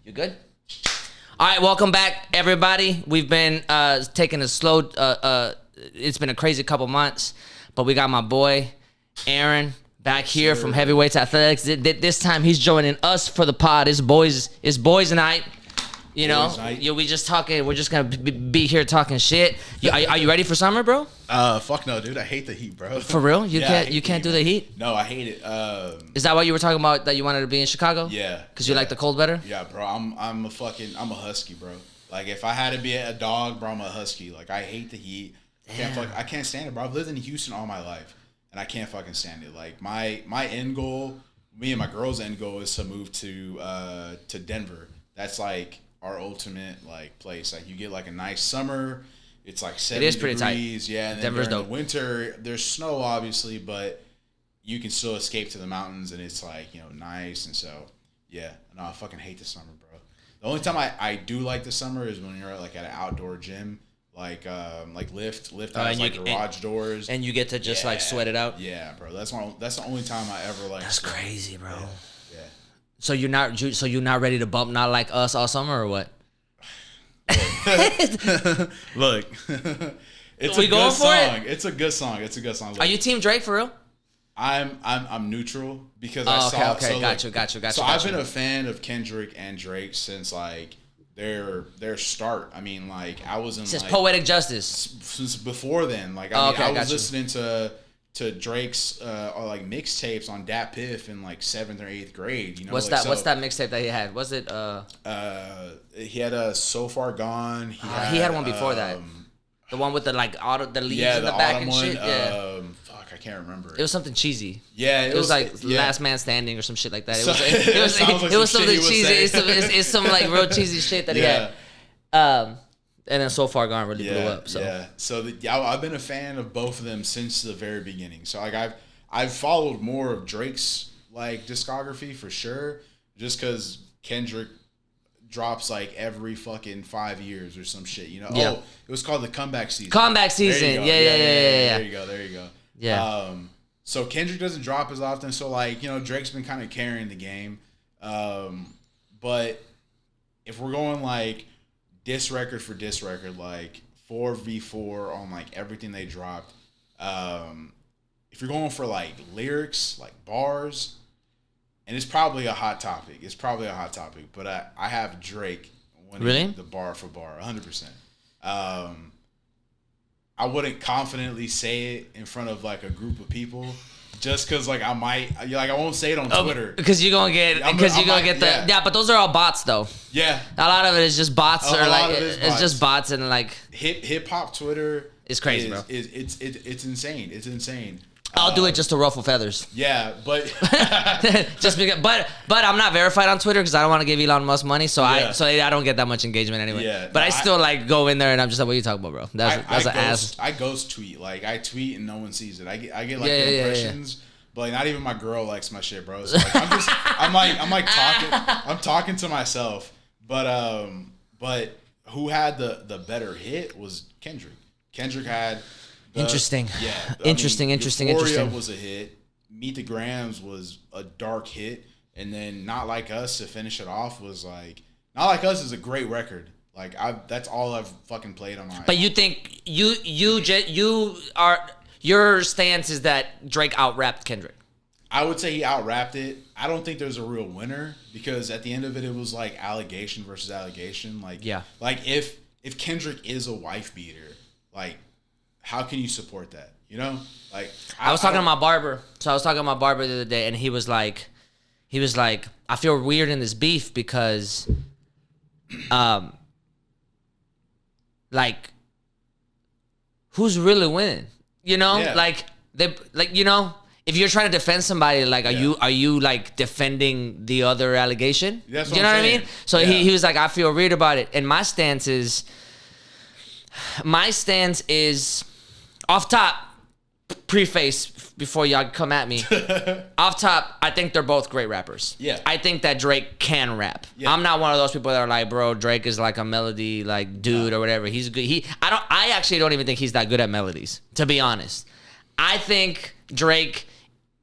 You good? All right, welcome back, everybody. We've been taking a slow. It's been a crazy couple months, but we got my boy Aaron back here from Heavyweights Athletics. This time he's joining us for the pod. It's boys night. You know, we just talking. We're just gonna be here talking shit. Are you ready for summer, bro? Fuck no, dude. I hate the heat, bro. For real? You can't do the heat? No, I hate it. Is that why you were talking about that you wanted to be in Chicago? Yeah. Because you like the cold better? Yeah, bro. I'm a husky, bro. Like if I had to be a dog, bro, I'm a husky. Like I hate the heat. I can't stand it, bro. I've lived in Houston all my life, and I can't fucking stand it. Like my end goal, me and my girl's end goal is to move to Denver. That's like our ultimate like place. Like you get like a nice summer. It's like 70 degrees. Tight. Yeah, and then Denver's during dope. the winter, there's snow obviously, but you can still escape to the mountains, and it's like nice. And so yeah, no, I fucking hate the summer, bro. The only time I do like the summer is when you're like at an outdoor gym, like lift has like garage doors, and you get to just like sweat it out. Yeah, bro. That's the only time I ever like. That's crazy, bro. Yeah. So you're not ready to bump Not Like Us all summer or what? Look, it's a good song. It's a good song. Look, are you Team Drake for real? I'm neutral because Okay. Got you. So I've been a fan of Kendrick and Drake since like their start. I mean, like I was in since Poetic Justice. Since before then. Like I was listening to Drake's like mixtapes on Dat Piff in like 7th or 8th grade. You know, what's that mixtape that he had? Was it he had a So Far Gone. He had one before that. The one with the like the leaves in the back and shit. Fuck, I can't remember. It was something cheesy. Yeah, it was like Last Man Standing or some shit like that. It was something cheesy. It's some like real cheesy shit that he had. And then So Far Gone really blew up. So I've been a fan of both of them since the very beginning. So like I've followed more of Drake's like discography for sure, just because Kendrick drops like every fucking 5 years or some shit. Yeah. Oh, it was called the Comeback Season. Comeback Season. Yeah. There you go. Yeah. So Kendrick doesn't drop as often. So like Drake's been kind of carrying the game. But if we're going like diss record for diss record, like 4v4 on like everything they dropped. If you're going for like lyrics, like bars, and it's probably a hot topic. But I have Drake winning the bar for bar, 100%. I wouldn't confidently say it in front of like a group of people. Just because, like, I won't say it on Twitter. Because you're going to get, but those are all bots, though. Yeah. A lot of it is just bots, it's just bots, and, like. Hip hop Twitter is crazy, bro. It's insane. It's insane. I'll do it just to ruffle feathers. Yeah, but. just because, but I'm not verified on Twitter because I don't want to give Elon Musk money, so I don't get that much engagement anyway. Yeah. But I still, like, go in there and I'm just like, what are you talking about, bro? That's an ass. I ghost tweet. Like, I tweet and no one sees it. I get like, impressions. Yeah. But like, not even my girl likes my shit, bro. So like, I'm talking to myself. But who had the better hit was Kendrick. Kendrick had interesting. Yeah. Interesting. Euphoria was a hit. Meet the Grams was a dark hit, and then Not Like Us to finish it off was like Not Like Us is a great record. Like that's all I've fucking played on my. But you think your stance is that Drake out-rapped Kendrick? I would say he out-rapped it. I don't think there's a real winner because at the end of it, it was like allegation versus allegation. Like, like if Kendrick is a wife beater, like, how can you support that? Like I was talking to my barber. So I was talking to my barber the other day, and he was like, I feel weird in this beef because, like, who's really winning? Like if you're trying to defend somebody, like, are you like defending the other allegation? That's what I mean? So he was like, I feel weird about it, and my stance is off top. Preface before y'all come at me. Off top, I think they're both great rappers. Yeah. I think that Drake can rap. Yeah. I'm not one of those people that are like, bro, Drake is like a melody like dude or whatever. He's good. I actually don't even think he's that good at melodies, to be honest. I think Drake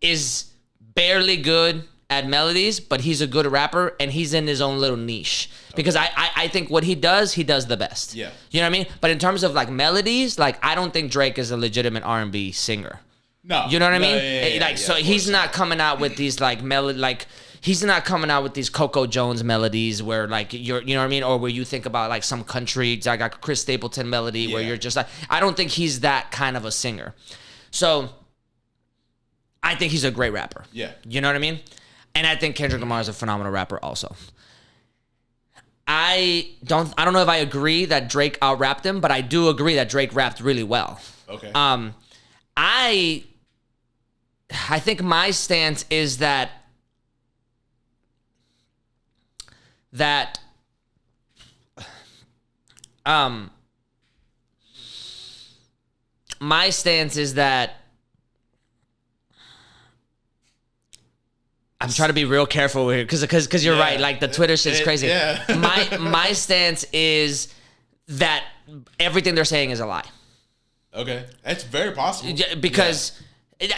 is barely good at melodies, but he's a good rapper, and he's in his own little niche. Because I think what he does the best. Yeah. You know what I mean? But in terms of like melodies, like I don't think Drake is a legitimate R&B singer. No. You know what I mean? Yeah, so he's not coming out with these like he's not coming out with these Coco Jones melodies where like you know what I mean, or where you think about like some country like a Chris Stapleton melody where you're just like, I don't think he's that kind of a singer. So I think he's a great rapper. Yeah. You know what I mean? And I think Kendrick Lamar is a phenomenal rapper also. I don't know if I agree that Drake out-rapped him, but I do agree that Drake rapped really well. Okay. I think my stance is that my stance is that I'm trying to be real careful here because you're right. Like the Twitter shit's crazy. Yeah. my stance is that everything they're saying is a lie. Okay, that's very possible. Because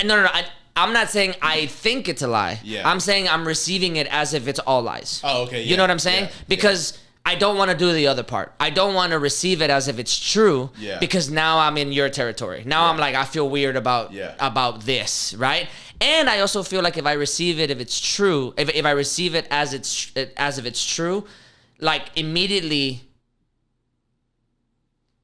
no. I'm not saying I think it's a lie. Yeah. I'm saying I'm receiving it as if it's all lies. Oh, okay. Yeah. You know what I'm saying? Yeah. Because I don't want to do the other part. I don't want to receive it as if it's true. Yeah. Because now I'm in your territory. Now I'm like, I feel weird about this, right? And I also feel like if I receive it, if it's true, if I receive it as if it's true, like immediately,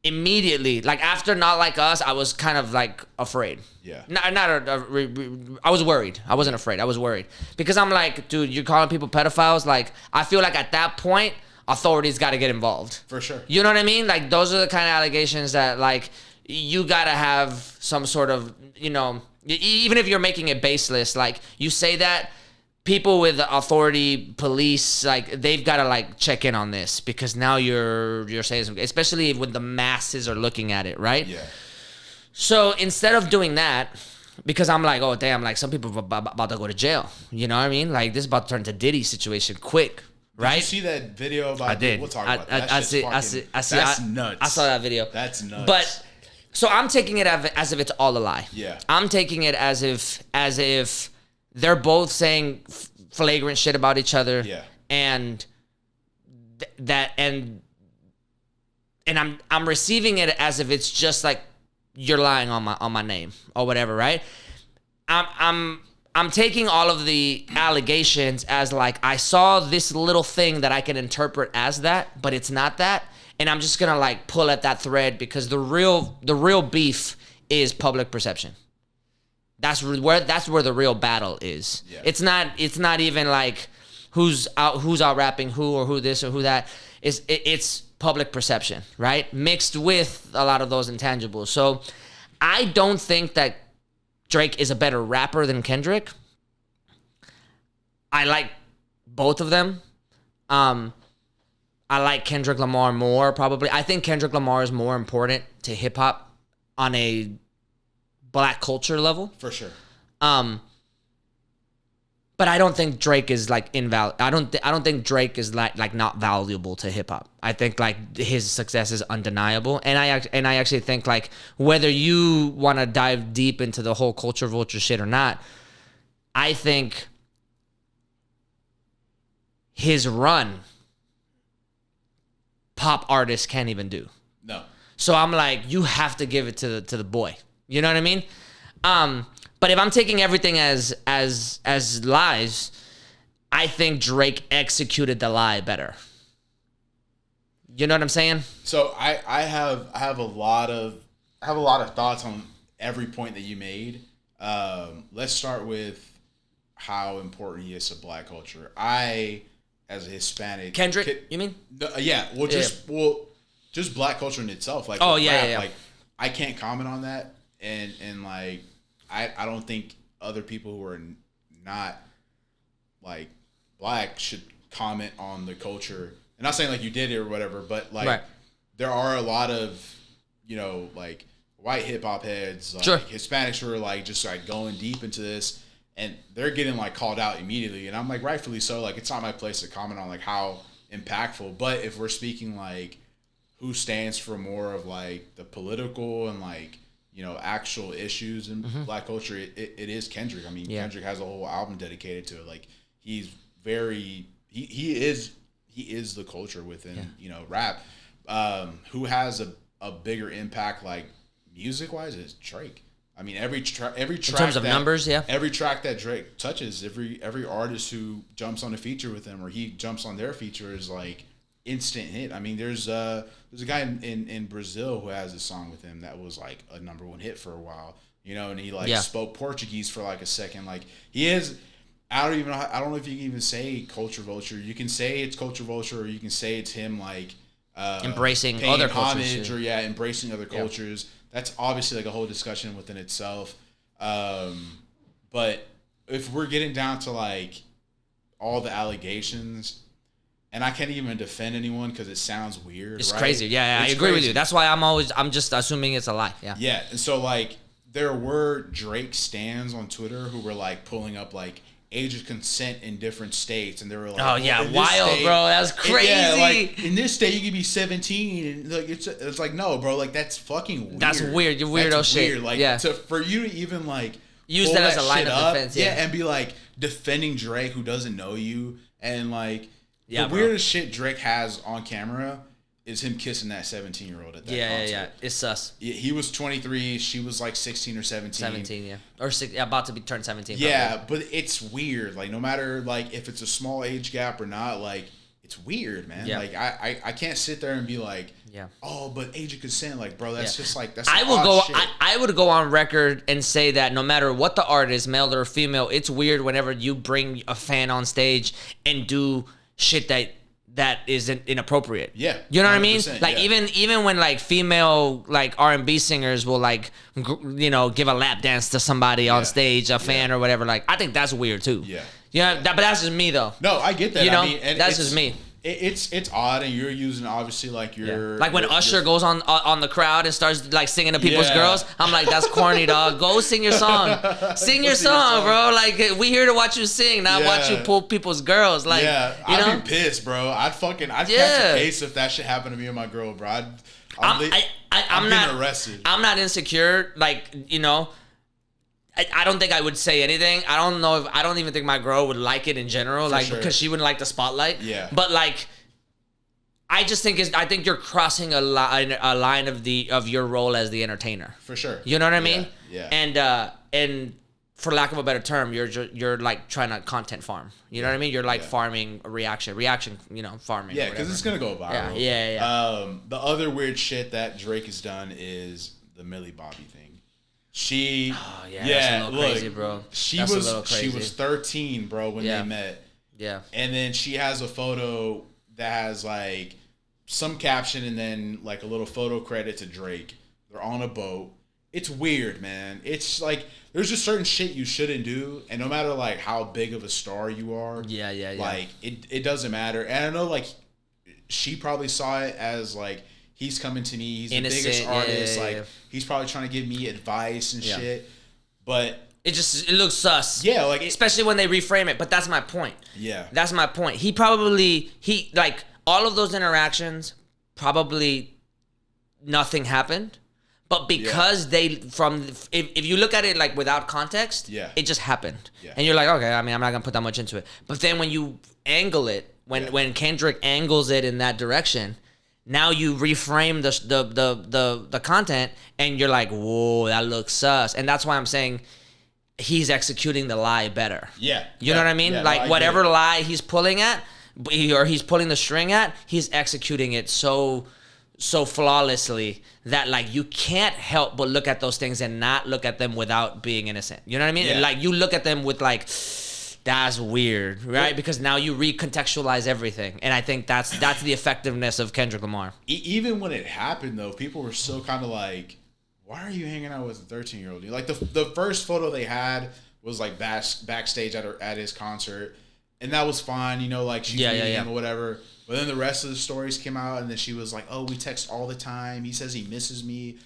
like after Not Like Us, I was kind of like afraid. Yeah. I was worried. I wasn't afraid. I was worried because I'm like, dude, you're calling people pedophiles. Like, I feel like at that point, authorities got to get involved. For sure. You know what I mean? Like, those are the kind of allegations that like you got to have some sort of, you know, even if you're making it baseless, like you say that, people with authority, police, like they've got to like check in on this because now you're saying something, especially when the masses are looking at it, right? Yeah. So instead of doing that, because I'm like, oh damn, like some people are about to go to jail. You know what I mean? Like this is about to turn to Diddy situation quick, right? Did you see that video about? I did. We'll talk about that. I see. That's nuts. I saw that video. That's nuts. But so I'm taking it as if it's all a lie. Yeah. I'm taking it as if they're both saying flagrant shit about each other. Yeah. And I'm receiving it as if it's just like you're lying on my name or whatever, right? I'm taking all of the allegations as like I saw this little thing that I can interpret as that, but it's not that, and I'm just gonna like pull at that thread because the real beef is public perception. That's where the real battle is. Yeah. It's not even like who's out rapping who or who this or who that. It's public perception, right? Mixed with a lot of those intangibles. So I don't think that Drake is a better rapper than Kendrick. I like both of them. I like Kendrick Lamar more probably. I think Kendrick Lamar is more important to hip hop on a Black culture level. For sure. But I don't think Drake is like invaluable. I don't think Drake is like not valuable to hip hop. I think like his success is undeniable, and I actually think like whether you want to dive deep into the whole culture vulture shit or not, I think his run pop artists can't even do. No. So I'm like, you have to give it to the boy. You know what I mean? But if I'm taking everything as lies, I think Drake executed the lie better. You know what I'm saying? So I have a lot of thoughts on every point that you made. Let's start with how important he is to Black culture. I, as a Hispanic, Kendrick, you mean? Yeah. Well, just Black culture in itself. Like, yeah. Like, I can't comment on that, and like, I don't think other people who are not like Black should comment on the culture. I'm not saying like you did it or whatever, but like there are a lot of, you know, like white hip hop heads, like Hispanics who are like just like going deep into this, and they're getting like called out immediately, and I'm like rightfully so. Like it's not my place to comment on like how impactful, but if we're speaking like who stands for more of like the political and like, you know, actual issues in Black culture, it is Kendrick. I mean, Kendrick has a whole album dedicated to it. Like he's very he is the culture within rap. Who has a bigger impact like music wise is Drake. I mean every track in terms of numbers, every track that Drake touches, every artist who jumps on a feature with him or he jumps on their feature is like instant hit. I mean, there's a guy in Brazil who has a song with him that was like a #1 hit for a while, and he like spoke Portuguese for like a second. Like he is, I don't know if you can even say culture vulture. You can say it's culture vulture, or you can say it's him like embracing other cultures, or embracing other cultures. That's obviously like a whole discussion within itself. But if we're getting down to like all the allegations. And I can't even defend anyone because it sounds weird. It's right? crazy. Yeah, I agree with you. That's why I'm just assuming it's a lie. Yeah. Yeah. And so like there were Drake stans on Twitter who were like pulling up like age of consent in different states, and they were like, "Oh yeah, wild, state, bro. That's crazy." Yeah, like in this state you could be 17, and like it's like no, bro. Like that's fucking weird. That's weird. You're weirdo shit. Weird. Like for you to even like use that as a line of defense. Yeah, and be like defending Drake who doesn't know you, and like. Yeah, the weirdest shit Drake has on camera is him kissing that 17-year-old at that concert. Yeah. It's sus. He was 23. She was like 16 or 17. 17, yeah. Or about to be turned 17. Yeah, probably. But it's weird. Like, no matter, like, if it's a small age gap or not, like, it's weird, man. Yeah. Like, I can't sit there and be like, oh, but age of consent, like, bro, that's just like, that's I would go on record and say that no matter what the art is, male or female, it's weird whenever you bring a fan on stage and do shit that is inappropriate. Yeah. You know what I mean? Like even when like female like R&B singers will like give a lap dance to somebody on stage, a fan or whatever, like I think that's weird too. Yeah. But that's just me though. No, I get that. I mean, that's just me. It's odd, and you're using obviously like your like when Usher goes on the crowd and starts like singing to people's girls. I'm like, that's corny, dog. Go sing your song, sing your song, bro. Like we here to watch you sing, not watch you pull people's girls. Like I'd be pissed, bro. I'd catch a case if that shit happened to me and my girl, bro. I'm not arrested. I'm not insecure, like I don't think I would say anything. I don't even think my girl would like it in general, because she wouldn't like the spotlight. Yeah. But like, I think you're crossing a line of your role as the entertainer. For sure. You know what I mean? Yeah. And for lack of a better term, you're like trying to content farm. You know what I mean? You're like farming a reaction, farming. Yeah, because it's gonna go viral. Yeah. The other weird shit that Drake has done is the Millie Bobby thing. That's a little crazy, bro. She was 13, bro, when they met. Yeah. And then she has a photo that has like some caption and then like a little photo credit to Drake. They're on a boat. It's weird, man. It's like there's just certain shit you shouldn't do, and no matter like how big of a star you are, like it doesn't matter. And I know like she probably saw it as like he's coming to me. He's innocent, the biggest artist. Like he's probably trying to give me advice and shit. But it looks sus. Yeah, like especially when they reframe it. But that's my point. Yeah, that's my point. He like all of those interactions. Probably nothing happened. But because if you look at it like without context, it just happened. Yeah. And you're like, okay, I mean, I'm not gonna put that much into it. But then when you angle it, when Kendrick angles it in that direction, now you reframe the content, and you're like, whoa, that looks sus. And that's why I'm saying he's executing the lie better. Yeah. You know what I mean? Yeah, like whatever lie he's pulling at, or he's pulling the string at, he's executing it so flawlessly that like you can't help but look at those things and not look at them without being innocent. You know what I mean? Yeah. Like you look at them with like, that's weird, right? Because now you recontextualize everything, and I think that's the effectiveness of Kendrick Lamar. Even when it happened, though, people were still kind of like, "Why are you hanging out with a 13-year-old?" Like the first photo they had was like backstage at his concert, and that was fine, like she's meeting him or whatever. But then the rest of the stories came out, and then she was like, "Oh, we text all the time. He says he misses me."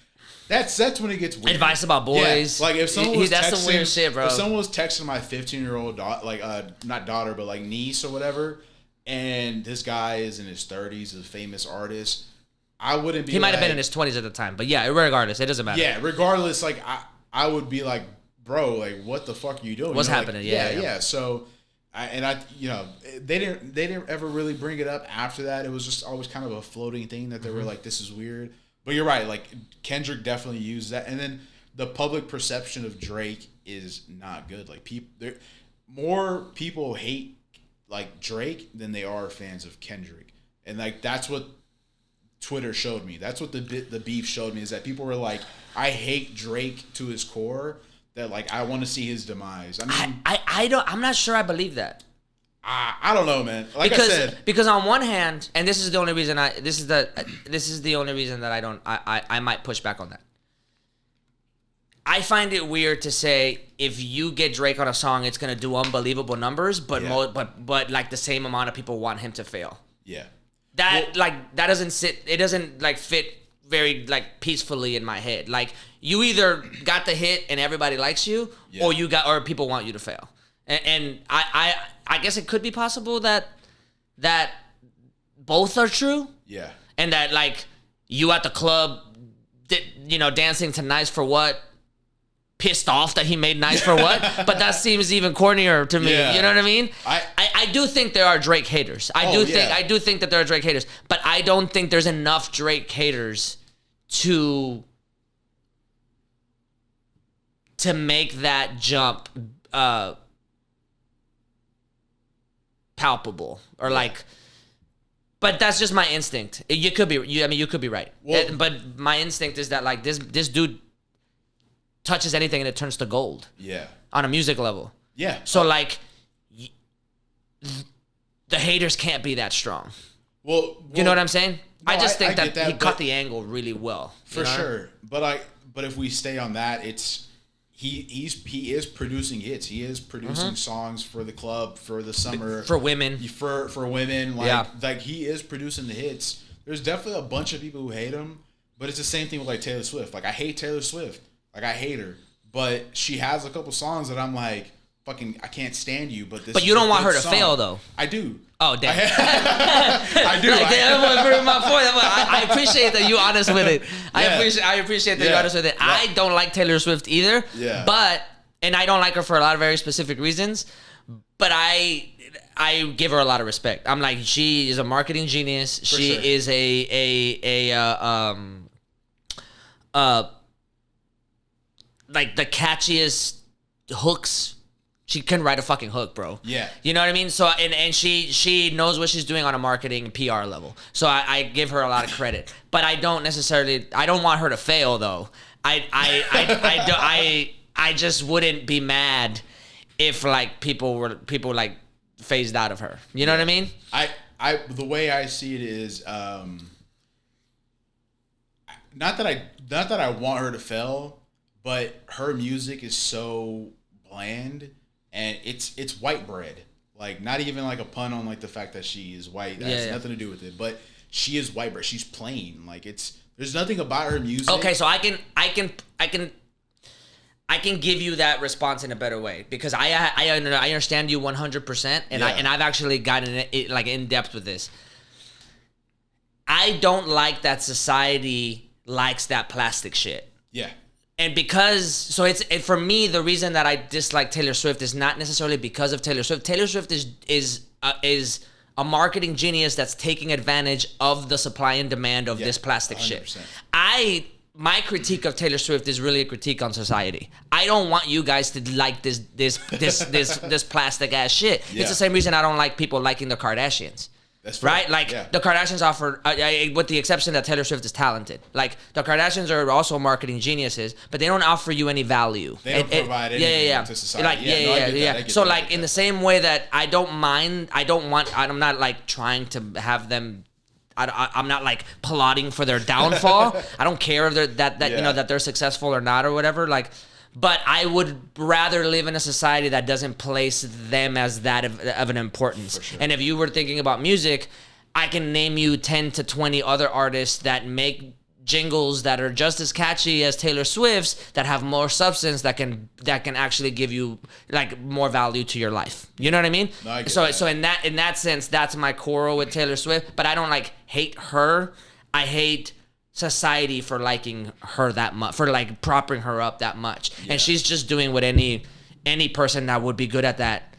That's when it gets weird. Advice about boys. Yeah. Like if someone was that's texting, some weird shit, bro. If someone was texting my 15-year-old not daughter, but like niece or whatever, and this guy is in his 30s, a famous artist, I wouldn't be. He might have been in his 20s at the time, but yeah, regardless, it doesn't matter. Yeah, regardless, like I would be like, bro, like what the fuck are you doing? What's happening? Yeah. So They didn't ever really bring it up after that. It was just always kind of a floating thing that they were like, this is weird. But you're right. Like Kendrick definitely used that, and then the public perception of Drake is not good. Like more people hate like Drake than they are fans of Kendrick, and like that's what Twitter showed me. That's what the beef showed me, is that people were like, I hate Drake to his core. That like I want to see his demise. I mean, I'm not sure I believe that. I don't know, man. Like I said, because on one hand, and this is the only reason this is the only reason that I might push back on that. I find it weird to say if you get Drake on a song, it's gonna do unbelievable numbers, but like the same amount of people want him to fail. Yeah. That doesn't fit very like peacefully in my head. Like you either got the hit and everybody likes you, or people want you to fail. And I guess it could be possible that both are true. Yeah. And that like you at the club, dancing to Nice for What, pissed off that he made Nice for What, but that seems even cornier to me. Yeah. You know what I mean? I do think there are Drake haters. I do think that there are Drake haters, but I don't think there's enough Drake haters to make that jump palpable or like. But that's just my instinct. You could be right. Well, but my instinct is that like this dude touches anything and it turns to gold. Yeah. On a music level. Yeah. So like, the haters can't be that strong. Well, you know what I'm saying? No, I just think that he cut the the angle really well. For sure. But if we stay on that, it's he is producing hits. He is producing songs for the club, for the summer, for women, for women. Like he is producing the hits. There's definitely a bunch of people who hate him, but it's the same thing with like Taylor Swift. Like I hate Taylor Swift. Like I hate her, but she has a couple songs that I'm like, fucking, I can't stand you. But you don't want her to fail though. I do. Oh damn! I do. Like, I appreciate that you honest with it. I appreciate that you're honest with it. Yeah. I don't like Taylor Swift either. Yeah. And I don't like her for a lot of very specific reasons. But I give her a lot of respect. I'm like, she is a marketing genius. She is like the catchiest hooks. She can write a fucking hook, bro. Yeah. You know what I mean? So and she knows what she's doing on a marketing PR level. So I give her a lot of credit. But I don't want her to fail though. I just wouldn't be mad if like people like phased out of her. You know what I mean? The way I see it is not that I want her to fail, but her music is so bland. And it's white bread. Like, not even like a pun on like the fact that she is white. That has nothing to do with it. But she is white bread. She's plain. Like, there's nothing about her music. Okay, so I can give you that response in a better way because I understand you 100%, and I've actually gotten like in depth with this. I don't like that society likes that plastic shit. Yeah. And for me, the reason that I dislike Taylor Swift is not necessarily because of Taylor Swift. Taylor Swift is a marketing genius that's taking advantage of the supply and demand of this plastic 100%. Shit. My critique of Taylor Swift is really a critique on society. I don't want you guys to like this plastic ass shit. Yeah. It's the same reason I don't like people liking the Kardashians. That's right. Like the Kardashians offer, with the exception that Taylor Swift is talented. Like the Kardashians are also marketing geniuses, but they don't offer you any value. They don't provide anything to society. Like, so like in the same way that I don't mind, I'm not like trying to have them. I'm not like plotting for their downfall. I don't care if that they're successful or not or whatever. Like. But I would rather live in a society that doesn't place them as that of an importance. Sure. And if you were thinking about music, I can name you 10 to 20 other artists that make jingles that are just as catchy as Taylor Swift's, that have more substance, that can actually give you like more value to your life. You know what I mean? No, I get so that. So in that sense, that's my quarrel with Taylor Swift. But I don't like hate her. I hate society for liking her that much, for like propping her up that much. And she's just doing what any person that would be good at that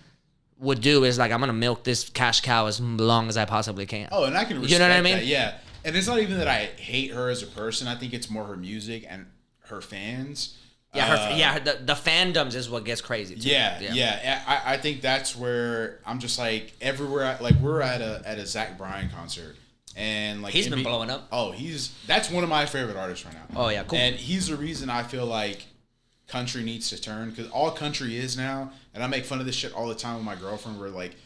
would do is like, I'm gonna milk this cash cow as long as I possibly can. Oh, and I can respect you know what I mean? that, yeah. And it's not even that I hate her as a person. I think it's more her music and her fans. Yeah, the fandoms is what gets crazy too. Yeah. I think that's where I'm just like everywhere. Like we're at a Zach Bryan concert, and like he's been blowing up. Oh, that's one of my favorite artists right now. Oh yeah, cool. And he's the reason I feel like country needs to turn, because all country is now, and I make fun of this shit all the time with my girlfriend. Where like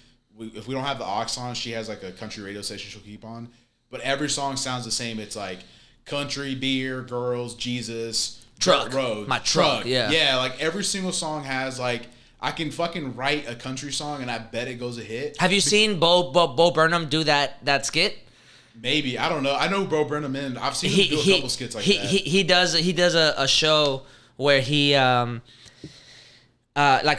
if we don't have the aux on, she has like a country radio station she'll keep on, but every song sounds the same. It's like country, beer, girls, Jesus. Truck. Road. My truck. Yeah. Yeah, like every single song has like, I can fucking write a country song and I bet it goes a hit. Have you seen Bo Burnham do that skit? Maybe. I don't know. I know Bo Burnham and I've seen him do a couple skits like that. He does a show where he like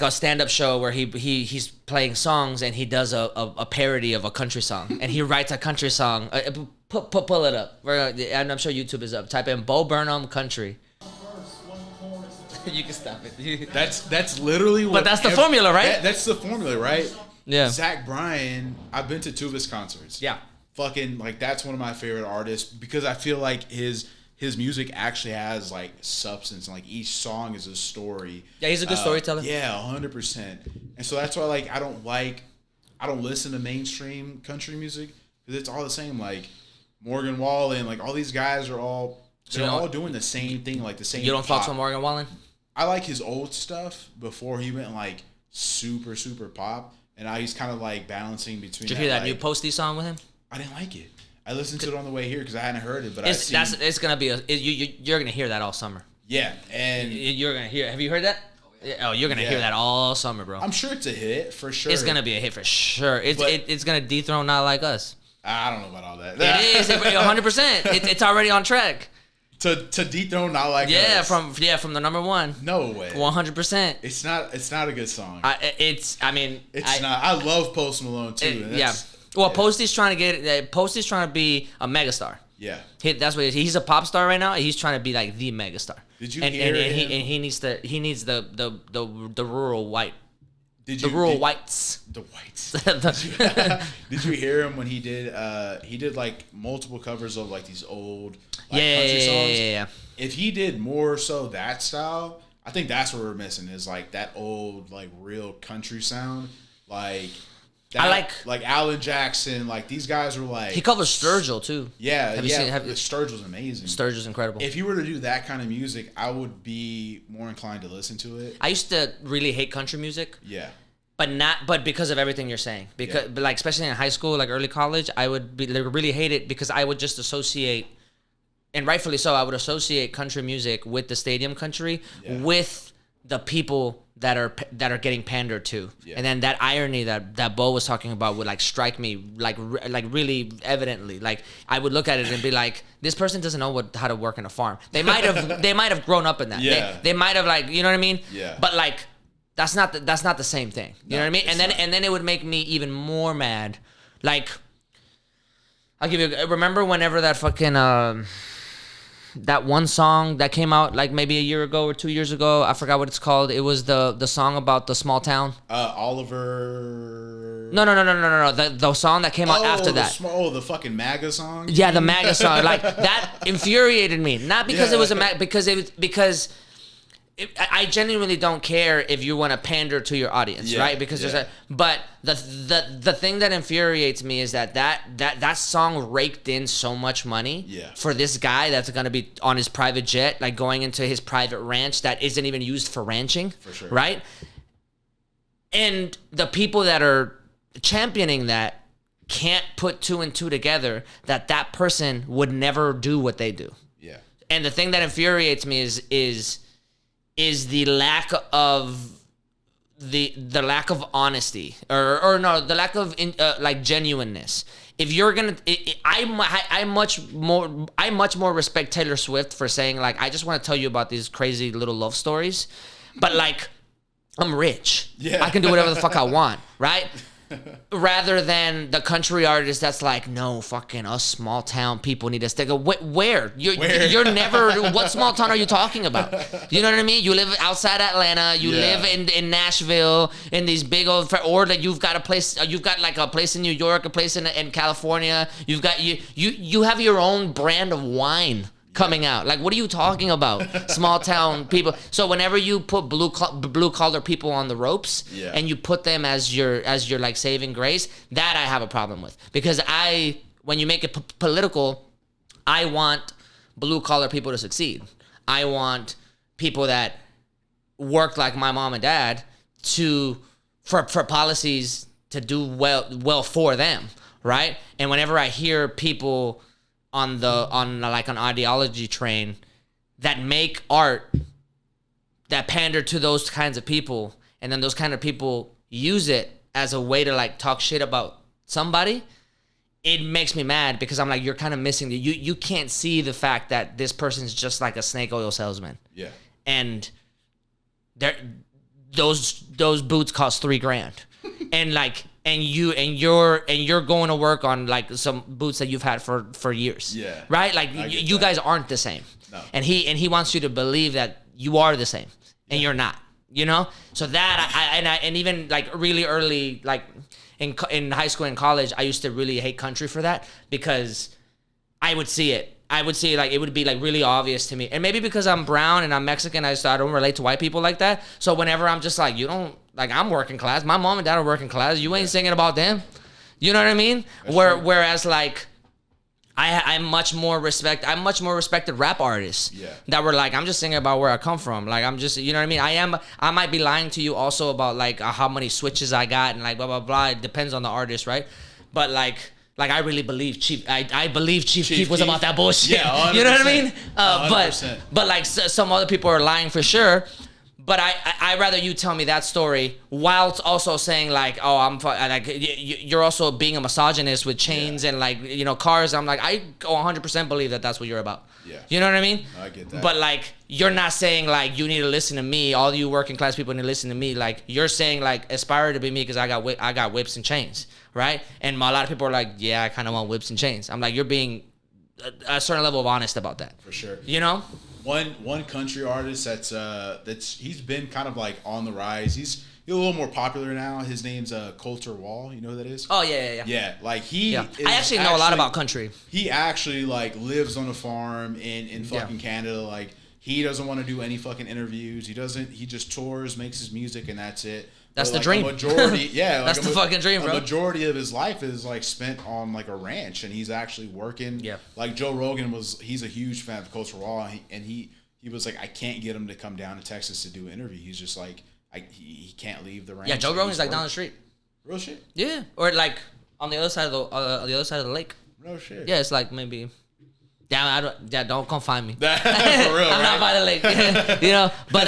a stand-up show where he's playing songs and he does a parody of a country song and he writes a country song. Pull it up. I'm sure YouTube is up. Type in Bo Burnham country. You can stop it. That's literally what. But that's the formula, right? That's the formula, right? Yeah. Zach Bryan, I've been to two of his concerts. Yeah. Fucking like that's one of my favorite artists because I feel like his music actually has like substance and like each song is a story. Yeah, he's a good storyteller. Yeah, 100%. And so that's why like I don't listen to mainstream country music because it's all the same. Like Morgan Wallen, like all these guys are all doing the same thing, like the same. You don't fuck with Morgan Wallen? I like his old stuff before he went like super pop, and now he's kind of like balancing between. Did you hear that new Posty song with him? I didn't like it. I listened to it on the way here because I hadn't heard it, but it's gonna be you're gonna hear that all summer. Yeah, and you're gonna hear. Have you heard that? Oh, you're gonna hear that all summer, bro. I'm sure it's a hit for sure. It's gonna be a hit for sure. It's gonna dethrone Not Like Us. I don't know about all that. It is 100%. It's already on track. To dethrone Not Like Us. from the number one. No way. 100%. It's not a good song. It's not. I love Post Malone too. Well, Posty's trying to be a megastar. Yeah. That's what he's a pop star right now. He's trying to be like the megastar. Did you hear him? He needs the rural white. Whites. The whites. Did you hear him when he did like multiple covers of like these old country songs? Yeah. If he did more so that style, I think that's what we're missing is like that old like real country sound. Like that, I like Alan Jackson, like these guys were like he covers Sturgill too. Yeah, Sturgill's amazing. Sturgill's incredible. If he were to do that kind of music, I would be more inclined to listen to it. I used to really hate country music. Yeah. But because of everything you're saying. But like especially in high school, like early college, I would really hate it because I would just associate, and rightfully so, I would associate country music with the stadium country, with the people that are getting pandered to. Yeah. And then that irony that Bo was talking about would like strike me like really evidently. Like I would look at it and be like, this person doesn't know how to work in a farm. They might have grown up in that. Yeah. They might have like, you know what I mean? Yeah. But like that's not the same thing. You know what I mean? And then it would make me even more mad. Like I'll give you remember whenever that fucking that one song that came out like maybe a year ago or 2 years ago, I forgot what it's called. It was the song about the small town. Oliver. No. The song that came out after that. The fucking MAGA song. Yeah, the MAGA song. Like that infuriated me. Not because it was a MAGA, because I genuinely don't care if you want to pander to your audience, right? Because but the thing that infuriates me is that song raked in so much money for this guy that's gonna be on his private jet, like going into his private ranch that isn't even used for ranching, for sure, right? And the people that are championing that can't put two and two together that person would never do what they do. Yeah. And the thing that infuriates me is the lack of the lack of honesty or no, the lack of like genuineness. If you're gonna, I much more respect Taylor Swift for saying like, I just want to tell you about these crazy little love stories, but like I'm rich. Yeah. I can do whatever the fuck I want, right? rather than the country artist that's like, no, fucking us small town people need to stick. Where? You're never. What small town are you talking about? You know what I mean? You live outside Atlanta. You live in Nashville, in these big old, or that you've got a place. You've got like a place in New York, a place in California. You've got you have your own brand of wine coming out. Like, what are you talking about? Small town people. So whenever you put blue collar people on the ropes and you put them as your like saving grace, that I have a problem with, because when you make it political, I want blue collar people to succeed. I want people that work like my mom and dad for policies to do well for them, right? And whenever I hear people on an ideology train that make art that pander to those kinds of people, and then those kind of people use it as a way to like talk shit about somebody, it makes me mad, because I'm like, you're kind of missing you can't see the fact that this person's just like a snake oil salesman. Yeah. And those boots cost $3,000. And like, and you're going to work on like some boots that you've had for years. Yeah. Right? Like you guys aren't the same. No. And he wants you to believe that you are the same, and you're not, you know? So that and even like really early, like in high school and college, I used to really hate country for that, because I would see it. Like, it would be like really obvious to me. And maybe because I'm brown and I'm Mexican, I don't relate to white people like that. So whenever I'm just like, you don't, like, I'm working class. My mom and dad are working class. You ain't singing about them. You know what I mean? Whereas like, I'm much more respected rap artists that were like, I'm just singing about where I come from. Like, I'm just, you know what I mean? I might be lying to you also about like how many switches I got and like blah, blah, blah. It depends on the artist, right? But like I really believe Chief. I believe Chief Keef was about that bullshit. Yeah, 100%. You know what I mean? But like some other people are lying for sure. But I rather you tell me that story while also saying like, oh, you're also being a misogynist with chains and like, you know, cars. I'm like, I 100% believe that that's what you're about. Yeah. You know what I mean? No, I get that. But like, you're not saying like, you need to listen to me. All you working class people need to listen to me. Like, you're saying like, aspire to be me because I got whips and chains, right? And a lot of people are like, yeah, I kind of want whips and chains. I'm like, you're being a certain level of honest about that. For sure. You know? One country artist that's he's been kind of like on the rise. He's a little more popular now. His name's Coulter Wall. You know who that is? Oh yeah. Yeah, like he. Yeah. I actually know a lot about country. He actually like lives on a farm in fucking Canada. Like, he doesn't want to do any fucking interviews. He doesn't. He just tours, makes his music, and that's it. That's the dream. A majority, yeah. That's the fucking dream, bro. A majority of his life is like spent on like a ranch, and he's actually working. Yeah. Like Joe Rogan he's a huge fan of Coulter Wall, and he was like, I can't get him to come down to Texas to do an interview. He's just like, he can't leave the ranch. Yeah, Joe Rogan's like down the street. Real shit. Yeah, or like on the other side of the lake. No shit. Yeah, it's like maybe. Don't come find me. For real, I'm not by the lake. You know, but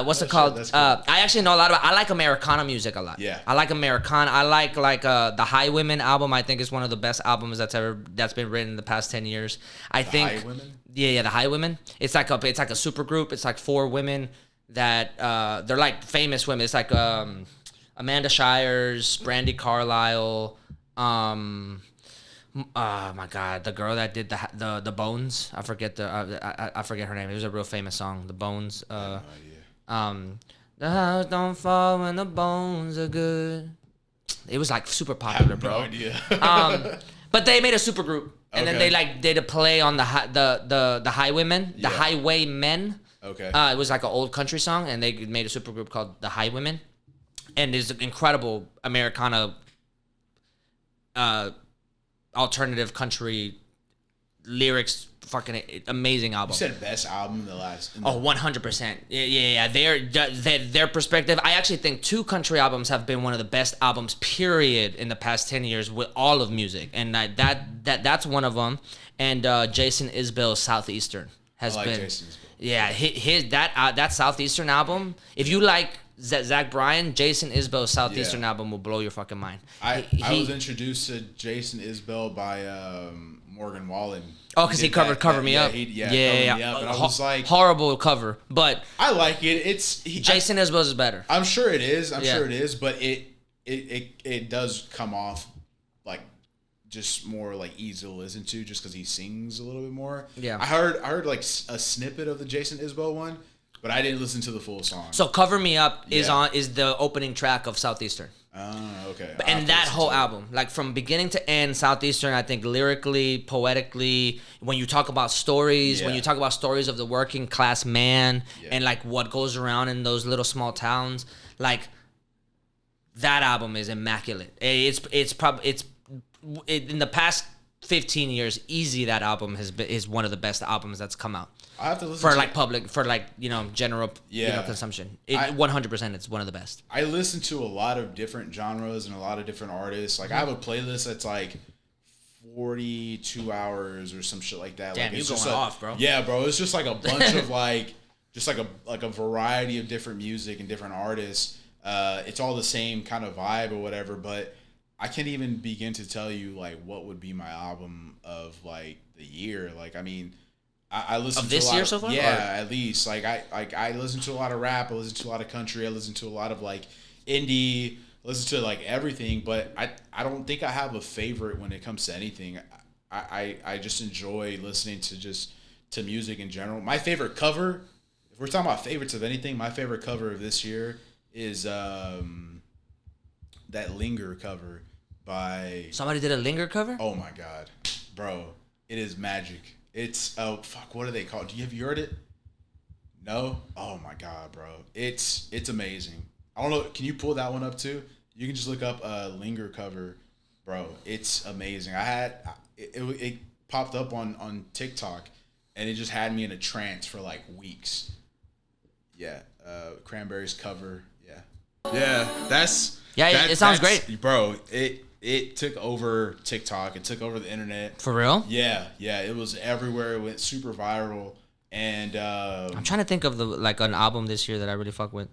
what's it called? Cool. I actually know a lot about. I like Americana music a lot. Yeah. I like Americana. I like The Highwomen album. I think is one of the best albums that's been written in the past 10 years. I think. Highwomen? Yeah, The Highwomen. It's like a super group. It's like 4 women that they're like famous women. It's like Amanda Shires, Brandi Carlile. Oh my God, the girl that did the Bones. I forget I forget her name. It was a real famous song. The Bones. The house don't fall when the bones are good. It was like super popular, bro. I have no idea. But they made a super group, and then they like did a play on the Highwomen, the Highwaymen. Okay. It was like an old country song, and they made a super group called the Highwomen, and it's incredible Americana, alternative country lyrics. Fucking amazing album. You said best album in the last. 100%. Yeah. Their perspective. I actually think 2 country albums have been one of the best albums, period, in the past 10 years with all of music, and that's one of them. And Jason Isbell's Southeastern has been. Jason Isbell. Yeah, his that Southeastern album. If you like Zach Bryan, Jason Isbell's Southeastern album will blow your fucking mind. I was introduced to Jason Isbell by Morgan Wallen. Oh, because he covered Cover Me Up. Yeah. And I was like, horrible cover, but I like it. Jason Isbell's is better. I'm sure it is. Sure it is, but it does come off like just more like easy to listen to just because he sings a little bit more. Yeah. I heard like a snippet of the Jason Isbell one, but I didn't listen to the full song. So Cover Me Up is Yeah. is the opening track of Southeastern. Okay. And that whole album, like from beginning to end, Southeastern, I think lyrically, poetically, when you talk about stories, when Yeah. you talk about stories of the working class man Yeah. and like what goes around in those little small towns, like that album is immaculate. It's probably in the past 15 years, easy that album is one of the best albums that's come out. I have to listen For to like public, for like, general, Yeah. consumption. 100%, it's one of the best. I listen to a lot of different genres and a lot of different artists. Like I have a playlist that's like 42 hours or some shit like that. Damn, like, you it's going just off, bro. Yeah, bro. It's just like a bunch of like a variety of different music and different artists. It's all the same kind of vibe or whatever, but I can't even begin to tell you like what would be my album of like the year. Like I mean, I listen Of to this a lot year of, so far? Yeah, Or- at least. I listen to a lot of rap. I listen to a lot of country. I listen to a lot of like indie. I listen to like everything. But I don't think I have a favorite when it comes to anything. I just enjoy listening to music in general. My favorite cover, if we're talking about favorites of anything, my favorite cover of this year is that Linger cover by. Somebody did a Linger cover? Oh my god, bro, it is magic. It's what are they called? Have you heard it? No? Oh my god, bro. It's amazing. I don't know. Can you pull that one up too? You can just look up Linger cover, bro. It's amazing. It popped up on TikTok and it just had me in a trance for like weeks. Yeah. Cranberries cover. Yeah. Yeah, It sounds great. Bro, it took over TikTok. It took over the internet. For real? Yeah, it was everywhere. It went super viral, and I'm trying to think of an album this year that I really fuck with.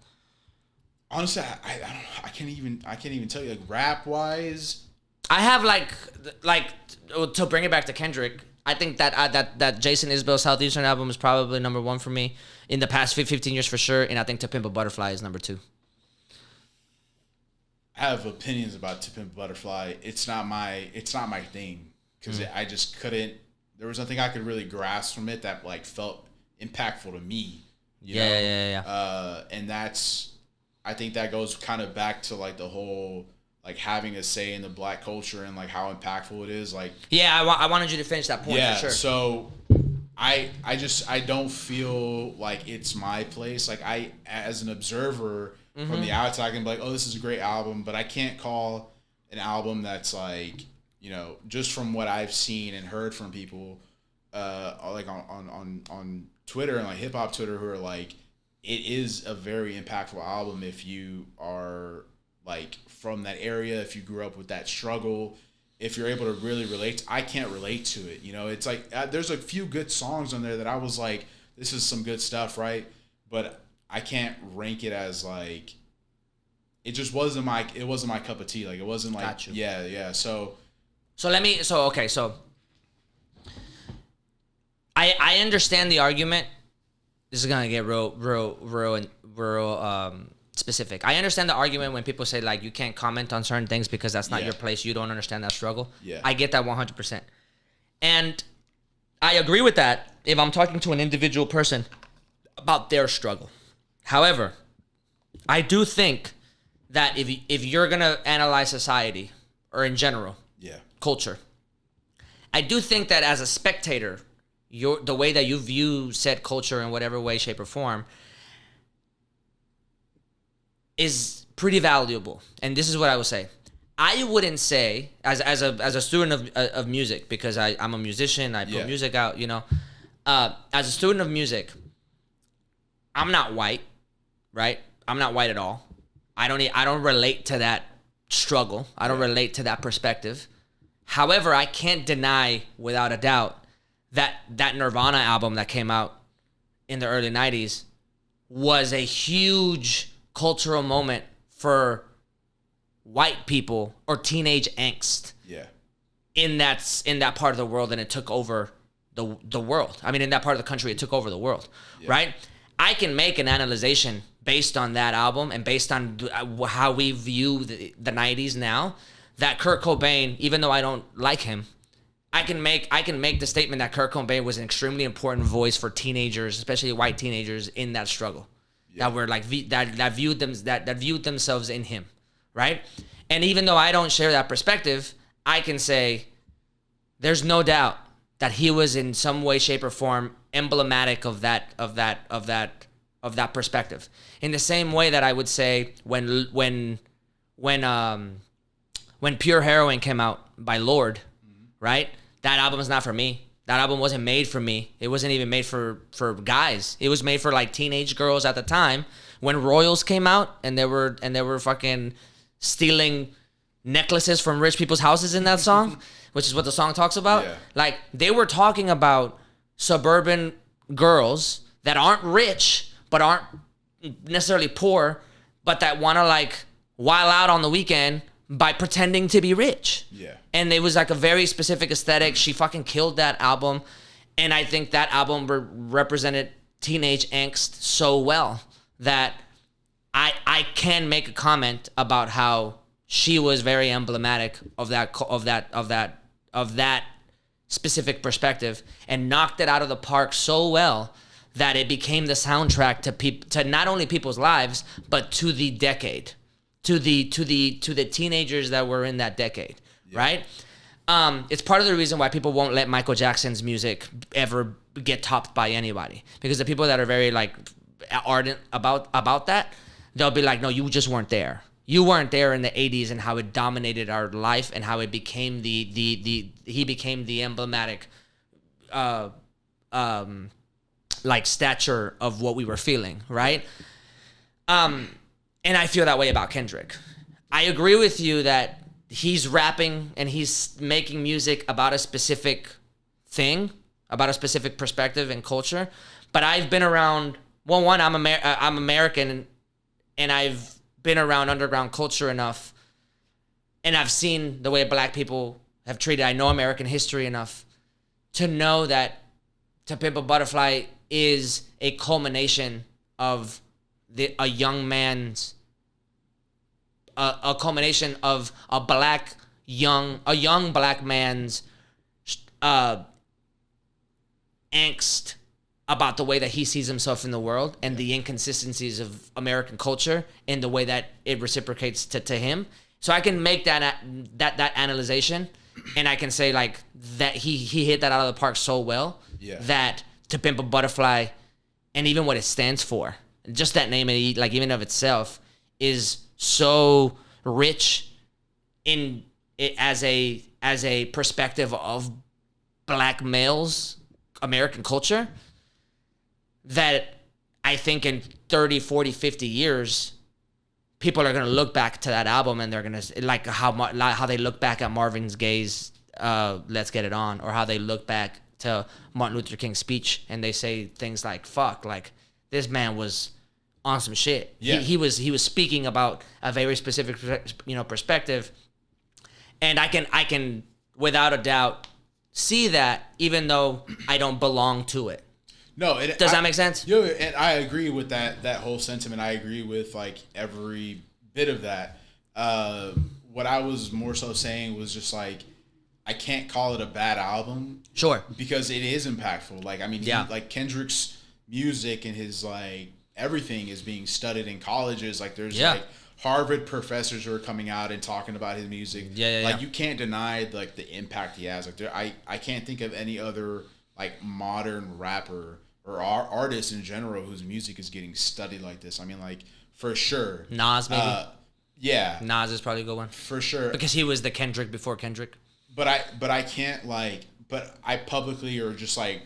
honestly, I can't even tell you like rap wise. I have like to bring it back to Kendrick. I think that Jason Isbell Southeastern album is probably number one for me in the past 15 years for sure, and I think To Pimp a Butterfly is number two. I have opinions about To Pimp a Butterfly. It's not my thing because I just couldn't. There was nothing I could really grasp from it that like felt impactful to me. You know? Yeah. And I think that goes kind of back to like the whole like having a say in the black culture and like how impactful it is. Like I wanted you to finish that point. yeah, For sure. so I don't feel like it's my place. Like I, as an observer from the outside, I can be like, oh, this is a great album, but I can't call an album that's like, just from what I've seen and heard from people, like on Twitter and like hip hop Twitter, who are like, it is a very impactful album if you are like from that area, if you grew up with that struggle, if you're able to really relate. I can't relate to it. It's like there's a few good songs on there that I was like, this is some good stuff, right? But I can't rank it as like, it just wasn't my cup of tea. Like it wasn't like, Got you. Yeah. So I understand the argument. This is gonna get real specific. I understand the argument when people say like you can't comment on certain things because that's not Yeah. your place. You don't understand that struggle. Yeah. I get that 100%, and I agree with that if I'm talking to an individual person about their struggle. However, I do think that if you're gonna analyze society or in general yeah, culture, I do think that as a spectator, the way that you view said culture in whatever way, shape, or form is pretty valuable. And this is what I would say. I wouldn't say as a student of music, because I'm a musician, I put Yeah. music out, as a student of music, I'm not white, right? I'm not white at all. I don't relate to that struggle. I don't relate to that perspective. However, I can't deny without a doubt that Nirvana album that came out in the early 90s was a huge cultural moment for white people or teenage angst yeah, in that part of the world, and it took over the world. I mean, in that part of the country, it took over the world, right? I can make an analyzation based on that album and based on how we view the 90s now, that Kurt Cobain, even though I don't like him, I can make the statement that Kurt Cobain was an extremely important voice for teenagers, especially white teenagers, in that struggle. That were like that viewed themselves in him, right? And even though I don't share that perspective, I can say there's no doubt that he was in some way, shape, or form emblematic of that perspective. In the same way that I would say when Pure Heroin came out by Lorde, right? That album is not for me. That album wasn't made for me. It wasn't even made for guys. It was made for like teenage girls at the time when Royals came out and they were fucking stealing necklaces from rich people's houses in that song, which is what the song talks about. Yeah. Like they were talking about suburban girls that aren't rich but aren't necessarily poor, but that want to like while out on the weekend by pretending to be rich. Yeah. And it was like a very specific aesthetic. She fucking killed that album. And I think that album represented teenage angst so well that I can make a comment about how she was very emblematic of that specific perspective and knocked it out of the park so well that it became the soundtrack to not only people's lives, but to the decade. To the teenagers that were in that decade, right? It's part of the reason why people won't let Michael Jackson's music ever get topped by anybody, because the people that are very like ardent about that, they'll be like, no, you just weren't there. You weren't there in the 80s and how it dominated our life and how it became he became the emblematic like stature of what we were feeling, right? And I feel that way about Kendrick. I agree with you that he's rapping and he's making music about a specific thing, about a specific perspective and culture. But I've been around, I'm American, and I've been around underground culture enough, and I've seen the way black people have treated. I know American history enough to know that To Pimp a Butterfly is a culmination of a young man's, a culmination of a young black man's angst about the way that he sees himself in the world and the inconsistencies of American culture and the way that it reciprocates to him. So I can make that analyzation, and I can say like that he hit that out of the park so well that To Pimp a Butterfly, and even what it stands for, just that name, like even of itself, is so rich in it as a perspective of black males, American culture, that I think in 30, 40, 50 years, people are going to look back to that album and they're going to, like how they look back at Marvin Gaye's Let's Get It On, or how they look back to Martin Luther King's speech and they say things like, fuck, like this man was on some shit. Yeah. He was speaking about a very specific, perspective. And I can without a doubt see that, even though I don't belong to it. No, does that make sense? Yeah, and I agree with that whole sentiment. I agree with like every bit of that. What I was more so saying was just like, I can't call it a bad album. Sure. Because it is impactful. Like, I mean, like Kendrick's music and his like everything is being studied in colleges. Like there's like Harvard professors who are coming out and talking about his music. Like you can't deny like the impact he has. Like I can't think of any other like modern rapper or artist in general whose music is getting studied like this. I mean, like for sure. Nas maybe. Yeah. Nas is probably a good one. For sure. Because he was the Kendrick before Kendrick. But I can't like, but I publicly or just like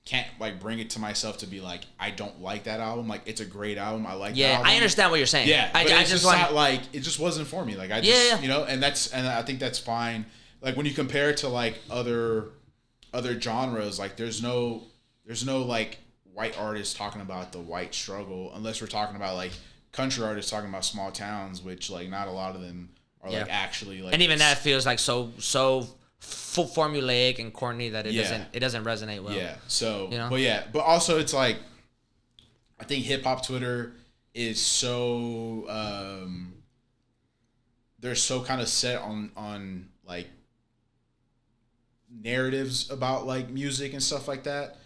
can't like bring it to myself to be like, I don't like that album. Like it's a great album. I like that album. I understand what you're saying. Yeah. But I just not like, it just wasn't for me. Like I just, and I think that's fine. Like when you compare it to like other genres, like there's no like white artists talking about the white struggle, unless we're talking about like country artists talking about small towns, which like not a lot of them are like actually like, and even that feels like so formulaic and corny that it doesn't resonate well. Yeah. So, but also it's like, I think hip hop Twitter is so they're so kind of set on like narratives about like music and stuff like that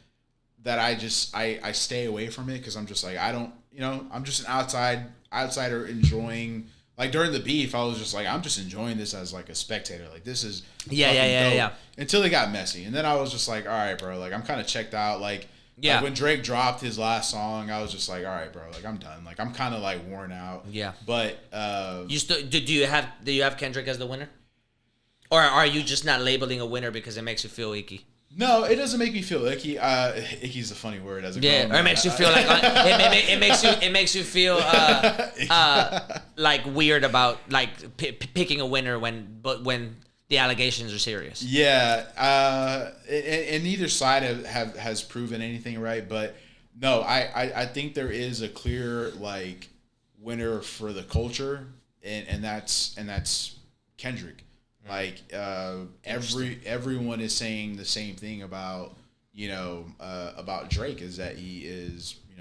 I stay away from it, because I'm just like, I don't, I'm just an outsider enjoying. Like during the beef, I was just like, I'm just enjoying this as like a spectator. Like this is yeah. Until it got messy, and then I was just like, all right, bro. Like I'm kind of checked out. Like when Drake dropped his last song, I was just like, all right, bro. Like I'm done. Like I'm kind of like worn out. Yeah. But you still do you have Kendrick as the winner, or are you just not labeling a winner because it makes you feel icky? No, it doesn't make me feel icky. Icky's a funny word as a grown man. Or it makes you feel like it makes you feel like weird about like picking a winner when the allegations are serious. Yeah, and neither side has proven anything right, but no, I think there is a clear like winner for the culture, and that's Kendrick. Like everyone is saying the same thing about Drake, is that he is he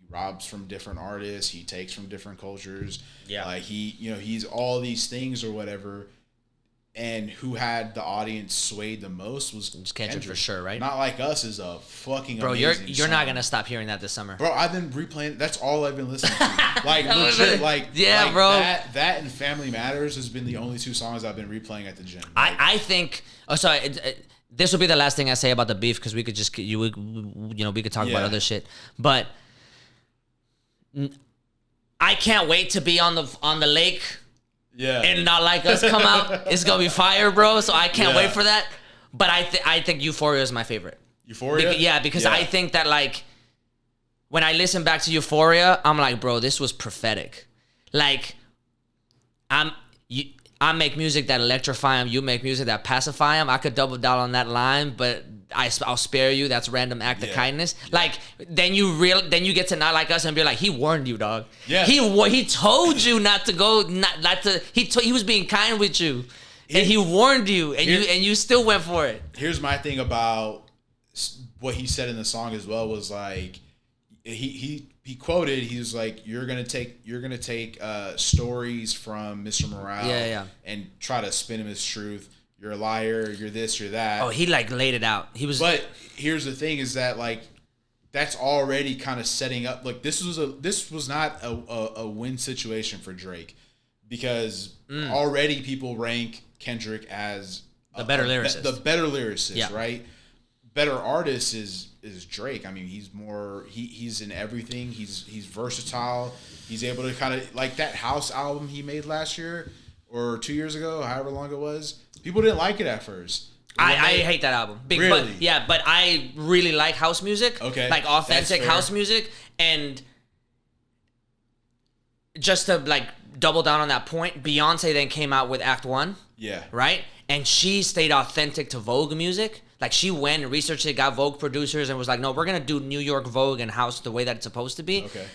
robs from different artists, he takes from different cultures, like he's all these things or whatever. And who had the audience swayed the most was Kendrick for sure, right? Not Like Us is a fucking bro. Amazing You're song. not gonna stop hearing that this summer, bro. I've been replaying. That's all I've been listening to. Like legit, bro. That and Family Matters has been the only two songs I've been replaying at the gym. I think. Oh, sorry. This will be the last thing I say about the beef, because we could just we could talk about other shit, but I can't wait to be on the lake. Yeah, and Not Like Us come out. It's gonna be fire, bro. So I can't wait for that. But I think Euphoria is my favorite. Euphoria? Because I think that like when I listen back to Euphoria, I'm like, bro, this was prophetic. Like I make music that electrify them. You make music that pacify them. I could double down on that line, but I'll spare you. That's random act of kindness. Yeah. Like then you get to Not Like Us and be like, he warned you, dog. Yeah. He told you not to go, not to. He was being kind with you, and he warned you, and you still went for it. Here's my thing about what he said in the song as well, was like he quoted, he was like, you're gonna take stories from Mr. Morale and try to spin him as truth. You're a liar, you're this, you're that. Oh, he like laid it out. But here's the thing, is that like that's already kind of setting up, like this was not a win situation for Drake, because already people rank Kendrick as the better lyricist, right? Better artist is Drake. I mean, he's in everything. He's versatile. He's able to kind of, like that House album he made last year or 2 years ago, however long it was. People didn't like it at first. I hate that album. Really? But I really like house music. Okay. Like authentic house music. And just to like double down on that point, Beyonce then came out with Act 1. Yeah. Right? And she stayed authentic to Vogue music. Like she went and researched it, got Vogue producers, and was like, no, we're going to do New York Vogue and house the way that it's supposed to be. Okay.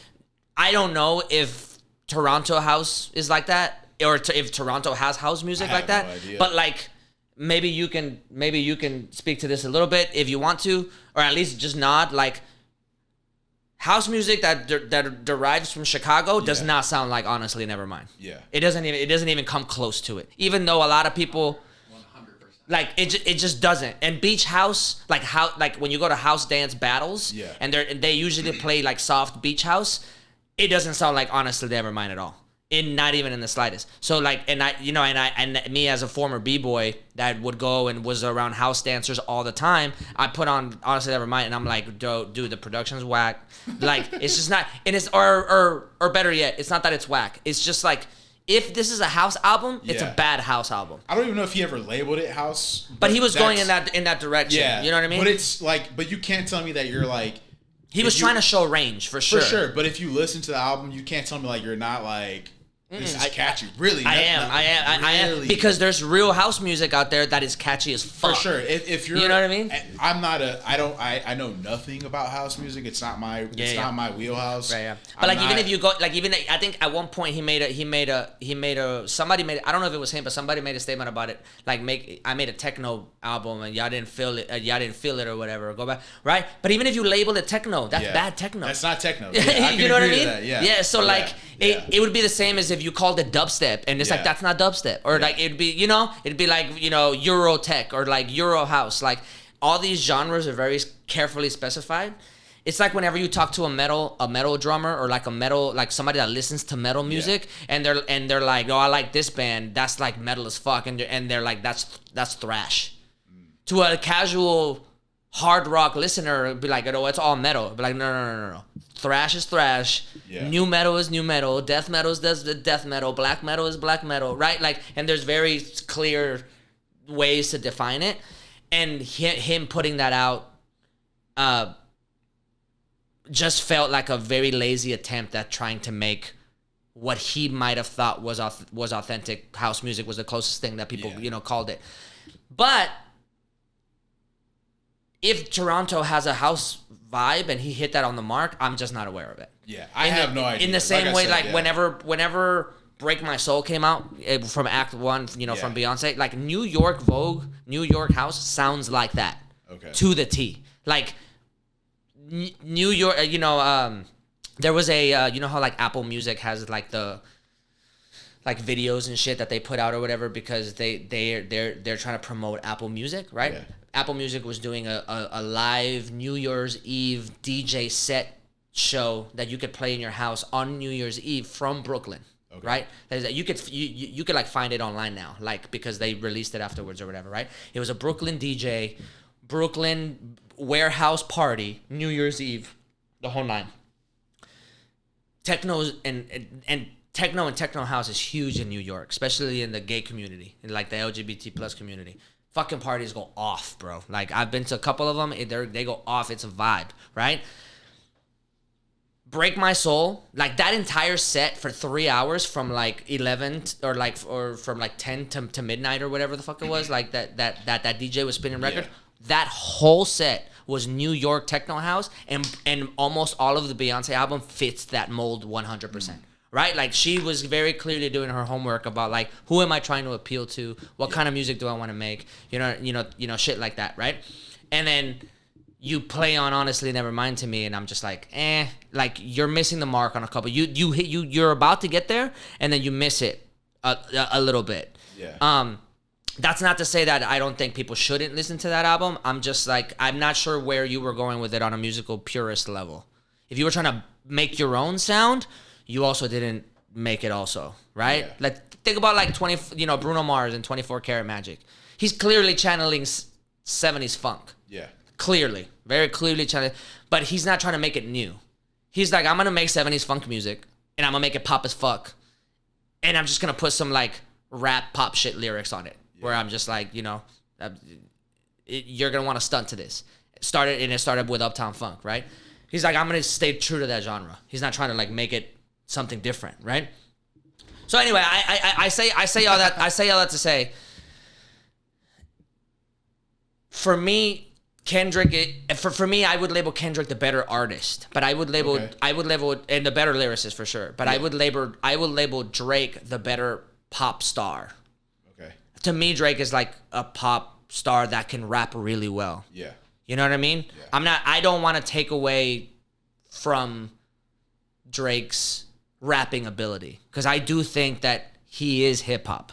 I don't know if Toronto house is like that, or if Toronto has house music like that. No idea. But like maybe you can speak to this a little bit if you want to, or at least just nod. Like house music that derives from Chicago does not sound like Honestly Nevermind. Yeah. It doesn't even come close to it. Even though a lot of people like it just doesn't. And beach house, like when you go to house dance battles, and they usually play like soft beach house, it doesn't sound like Honestly Nevermind at all. Not even in the slightest. So like, and me as a former b-boy that would go and was around house dancers all the time, I put on Honestly Nevermind, and I'm like, dude, the production's whack. Like it's just not, and it's or better yet, it's not that it's whack. It's just like, if this is a house album, it's a bad house album. I don't even know if he ever labeled it house. But he was going in that direction. Yeah. You know what I mean? But it's like, but you can't tell me that you're like, he was trying to show range for sure. For sure. But if you listen to the album, you can't tell me like you're not like, This is catchy. Really, I am because there's real house music out there that is catchy as fuck. For sure. If you're, you know what I mean? I know nothing about house music. It's not my not my wheelhouse. Right, yeah. But even if you go I think at one point somebody made I don't know if it was him, but somebody made a statement about it. Like I made a techno album and y'all didn't feel it or whatever. Go back, right? But even if you label it techno, that's bad techno. That's not techno. Yeah, you know what I mean? Yeah. So it would be the same as if you called it dubstep, and it's like that's not dubstep, or like it'd be like Euro tech or like Euro house. Like all these genres are very carefully specified. It's like whenever you talk to a metal drummer or like somebody that listens to metal music, and they're like, oh, I like this band, that's like metal as fuck, and they're like that's thrash. To a casual hard rock listener, it'd be like, oh, it's all metal. It'd be like, no. Thrash is thrash. Yeah. New metal is new metal. Death metal is death metal. Black metal is black metal, right? Like, and there's very clear ways to define it. And him putting that out, just felt like a very lazy attempt at trying to make what he might have thought was authentic house music was the closest thing that people called it. But if Toronto has a house vibe and he hit that on the mark, I'm just not aware of it. Yeah, I have no idea. In the same way, whenever Break My Soul came out from Act 1, from Beyonce, like New York Vogue, New York house sounds like that. Okay. To the T. Like New York, there was a how like Apple Music has like the like videos and shit that they put out or whatever because they're trying to promote Apple Music, right? Yeah. Apple Music was doing a live New Year's Eve DJ set show that you could play in your house on New Year's Eve from Brooklyn, right? You could like find it online now, like because they released it afterwards or whatever, right? It was a Brooklyn DJ, Brooklyn warehouse party, New Year's Eve, the whole nine. Techno and techno house is huge in New York, especially in the gay community, in like the LGBT plus community. Fucking parties go off, bro. Like I've been to a couple of them. They go off. It's a vibe, right? Break My Soul, like that entire set for 3 hours from like 11 or from like 10 to midnight or whatever the fuck it was. Like that DJ was spinning record. Yeah. That whole set was New York techno house, and almost all of the Beyonce album fits that mold 100%. Right? Like she was very clearly doing her homework about like who am I trying to appeal to? What kind of music do I want to make? Shit like that, right? And then you play on Honestly Nevermind to me and I'm just like, like you're missing the mark on a couple. You're about to get there and then you miss it a little bit. Yeah. That's not to say that I don't think people shouldn't listen to that album. I'm just like, I'm not sure where you were going with it on a musical purist level. If you were trying to make your own sound, you also didn't make it also, right? Yeah. Like think about like Bruno Mars and 24 Karat Magic. He's clearly channeling 70s funk. Yeah. Clearly. Very clearly channeling. But he's not trying to make it new. He's like, I'm going to make 70s funk music and I'm going to make it pop as fuck. And I'm just going to put some like rap pop shit lyrics on it. Yeah. Where I'm just like, you're going to want to stunt to this. It started with Uptown Funk, right? He's like, I'm going to stay true to that genre. He's not trying to like make it something different, right? So anyway, I say all that to say, for me, Kendrick, for me, I would label Kendrick the better artist, but I would label and the better lyricist for sure. But yeah. I would label Drake the better pop star. Okay. To me, Drake is like a pop star that can rap really well. Yeah. You know what I mean? Yeah. I don't want to take away from Drake's rapping ability because I do think that he is hip hop.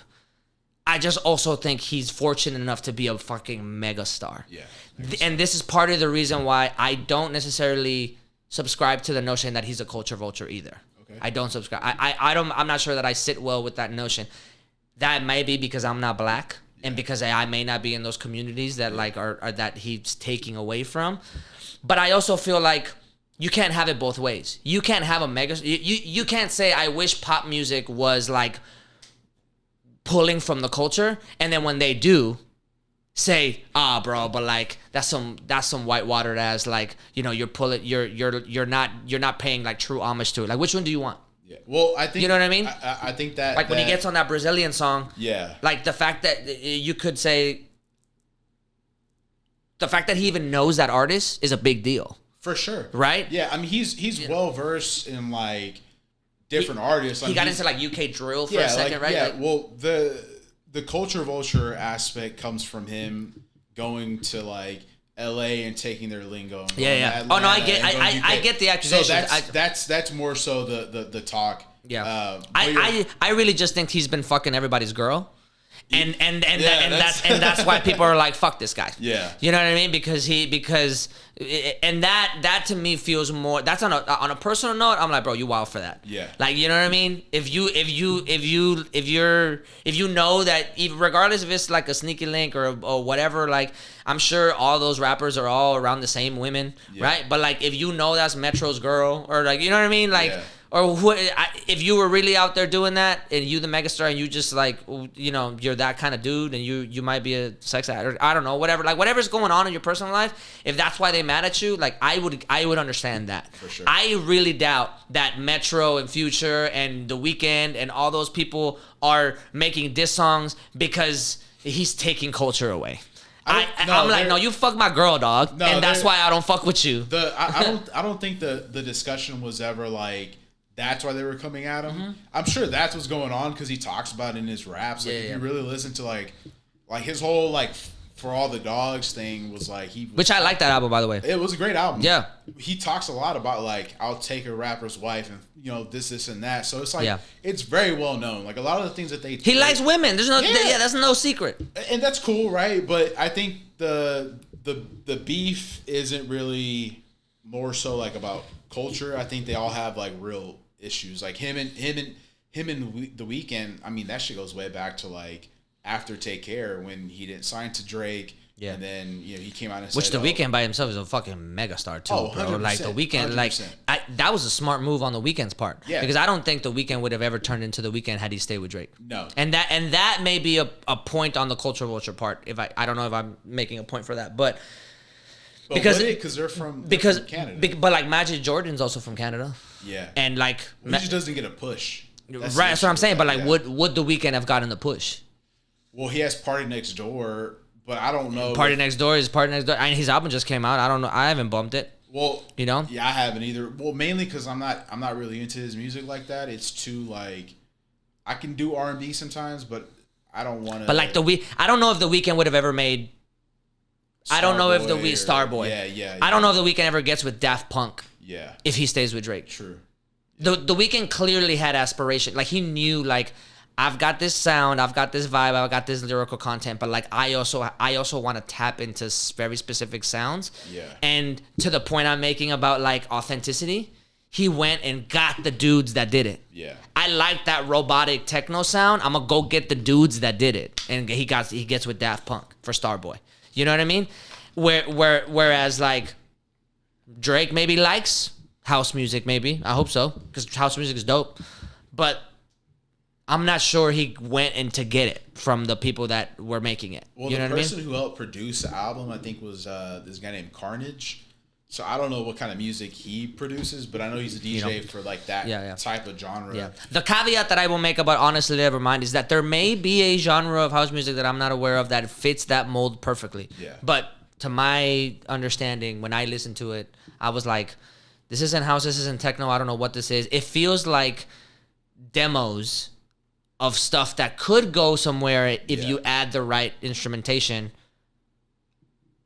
I just also think he's fortunate enough to be a fucking mega star. Yeah. And this is part of the reason why I don't necessarily subscribe to the notion that he's a culture vulture either. Okay. I don't subscribe. I'm not sure that I sit well with that notion. That may be because I'm not black and because I may not be in those communities that like are that he's taking away from. But I also feel like you can't have it both ways. You can't have a mega. You can't say I wish pop music was like pulling from the culture, and then when they do, say bro, but like that's some whitewatered ass like you're not paying like true homage to it. Like which one do you want? Yeah. Well, I think you know what I mean. I think that like when he gets on that Brazilian song. Yeah. Like the fact that you could say. The fact that he even knows that artist is a big deal. For sure. Right? Yeah. I mean, he's well versed in like different artists. He got into like UK drill for a second, right? Yeah. Like, well, the culture vulture aspect comes from him going to like LA and taking their lingo. And Oh no, I get the accusations. So that's more so the talk. Yeah. I really just think he's been fucking everybody's girl. And that's why people are like, fuck this guy. Yeah. You know what I mean? Because that to me feels more. That's on a personal note. I'm like, bro, you wild for that. Yeah. Like, you know what I mean? If you know that, regardless if it's like a sneaky link or whatever, like I'm sure all those rappers are all around the same women, right? But like if you know that's Metro's girl or like, you know what I mean? Like. Yeah. Or if you were really out there doing that, and you the megastar, and you just like, you know, you're that kind of dude, and you might be a sex addict, I don't know, whatever, like whatever's going on in your personal life, if that's why they mad at you, like I would understand that. For sure. I really doubt that Metro and Future and The Weeknd and all those people are making diss songs because he's taking culture away. I'm like, no, you fuck my girl, dog, and that's why I don't fuck with you. I don't think the discussion was ever like. That's why they were coming at him. Mm-hmm. I'm sure that's what's going on because he talks about it in his raps. Like if you really listen to like his whole like For All the Dogs thing was like which I like that album, by the way. It was a great album. Yeah, he talks a lot about like I'll take a rapper's wife and you know this and that. So it's like it's very well known. Like a lot of the things that he likes women. There's no that's no secret. And that's cool, right? But I think the beef isn't really more so like about culture. I think they all have like real issues, like him and The Weeknd. I mean, that shit goes way back to like after Take Care when he didn't sign to Drake. Yeah. And then you know he came out and which said, The Weeknd by himself is a fucking megastar too, bro. Like The Weeknd, 100%. like that was a smart move on The Weeknd's part. Yeah. Because I don't think The Weeknd would have ever turned into The Weeknd had he stayed with Drake. No. And that may be a point on the culture vulture part. If I don't know if I'm making a point for that, but because they're from Canada. But like Magic Jordan's also from Canada. Yeah. And like he just doesn't get a push. That's what I'm saying. But like would The Weeknd have gotten the push? Well, he has Party Next Door, but I don't know. Party Next Door. And his album just came out. I don't know. I haven't bumped it. Well, you know? Yeah, I haven't either. Well, mainly because I'm not really into his music like that. It's too like I can do R&B sometimes, but I don't want to. But like I don't know if The Weeknd would have ever made. I don't know if Starboy. Yeah. I don't know if The Weeknd ever gets with Daft Punk. Yeah. If he stays with Drake. True. The Weeknd clearly had aspiration. Like he knew like I've got this sound, I've got this vibe, I've got this lyrical content, but like I also want to tap into very specific sounds. Yeah. And to the point I'm making about like authenticity, he went and got the dudes that did it. Yeah. I like that robotic techno sound. I'm gonna go get the dudes that did it. And he gets with Daft Punk for Starboy. You know what I mean? Whereas like Drake maybe likes house music, maybe. I hope so, because house music is dope. But I'm not sure he went in to get it from the people that were making it. Well, you know the what I mean? person who helped produce the album, I think, was this guy named Carnage. So I don't know what kind of music he produces, but I know he's a DJ for like that type of genre. Yeah. The caveat that I will make about Honestly Never Mind is that there may be a genre of house music that I'm not aware of that fits that mold perfectly. Yeah. But to my understanding, when I listened to it, I was like, this isn't house, this isn't techno, I don't know what this is. It feels like demos of stuff that could go somewhere if you add the right instrumentation,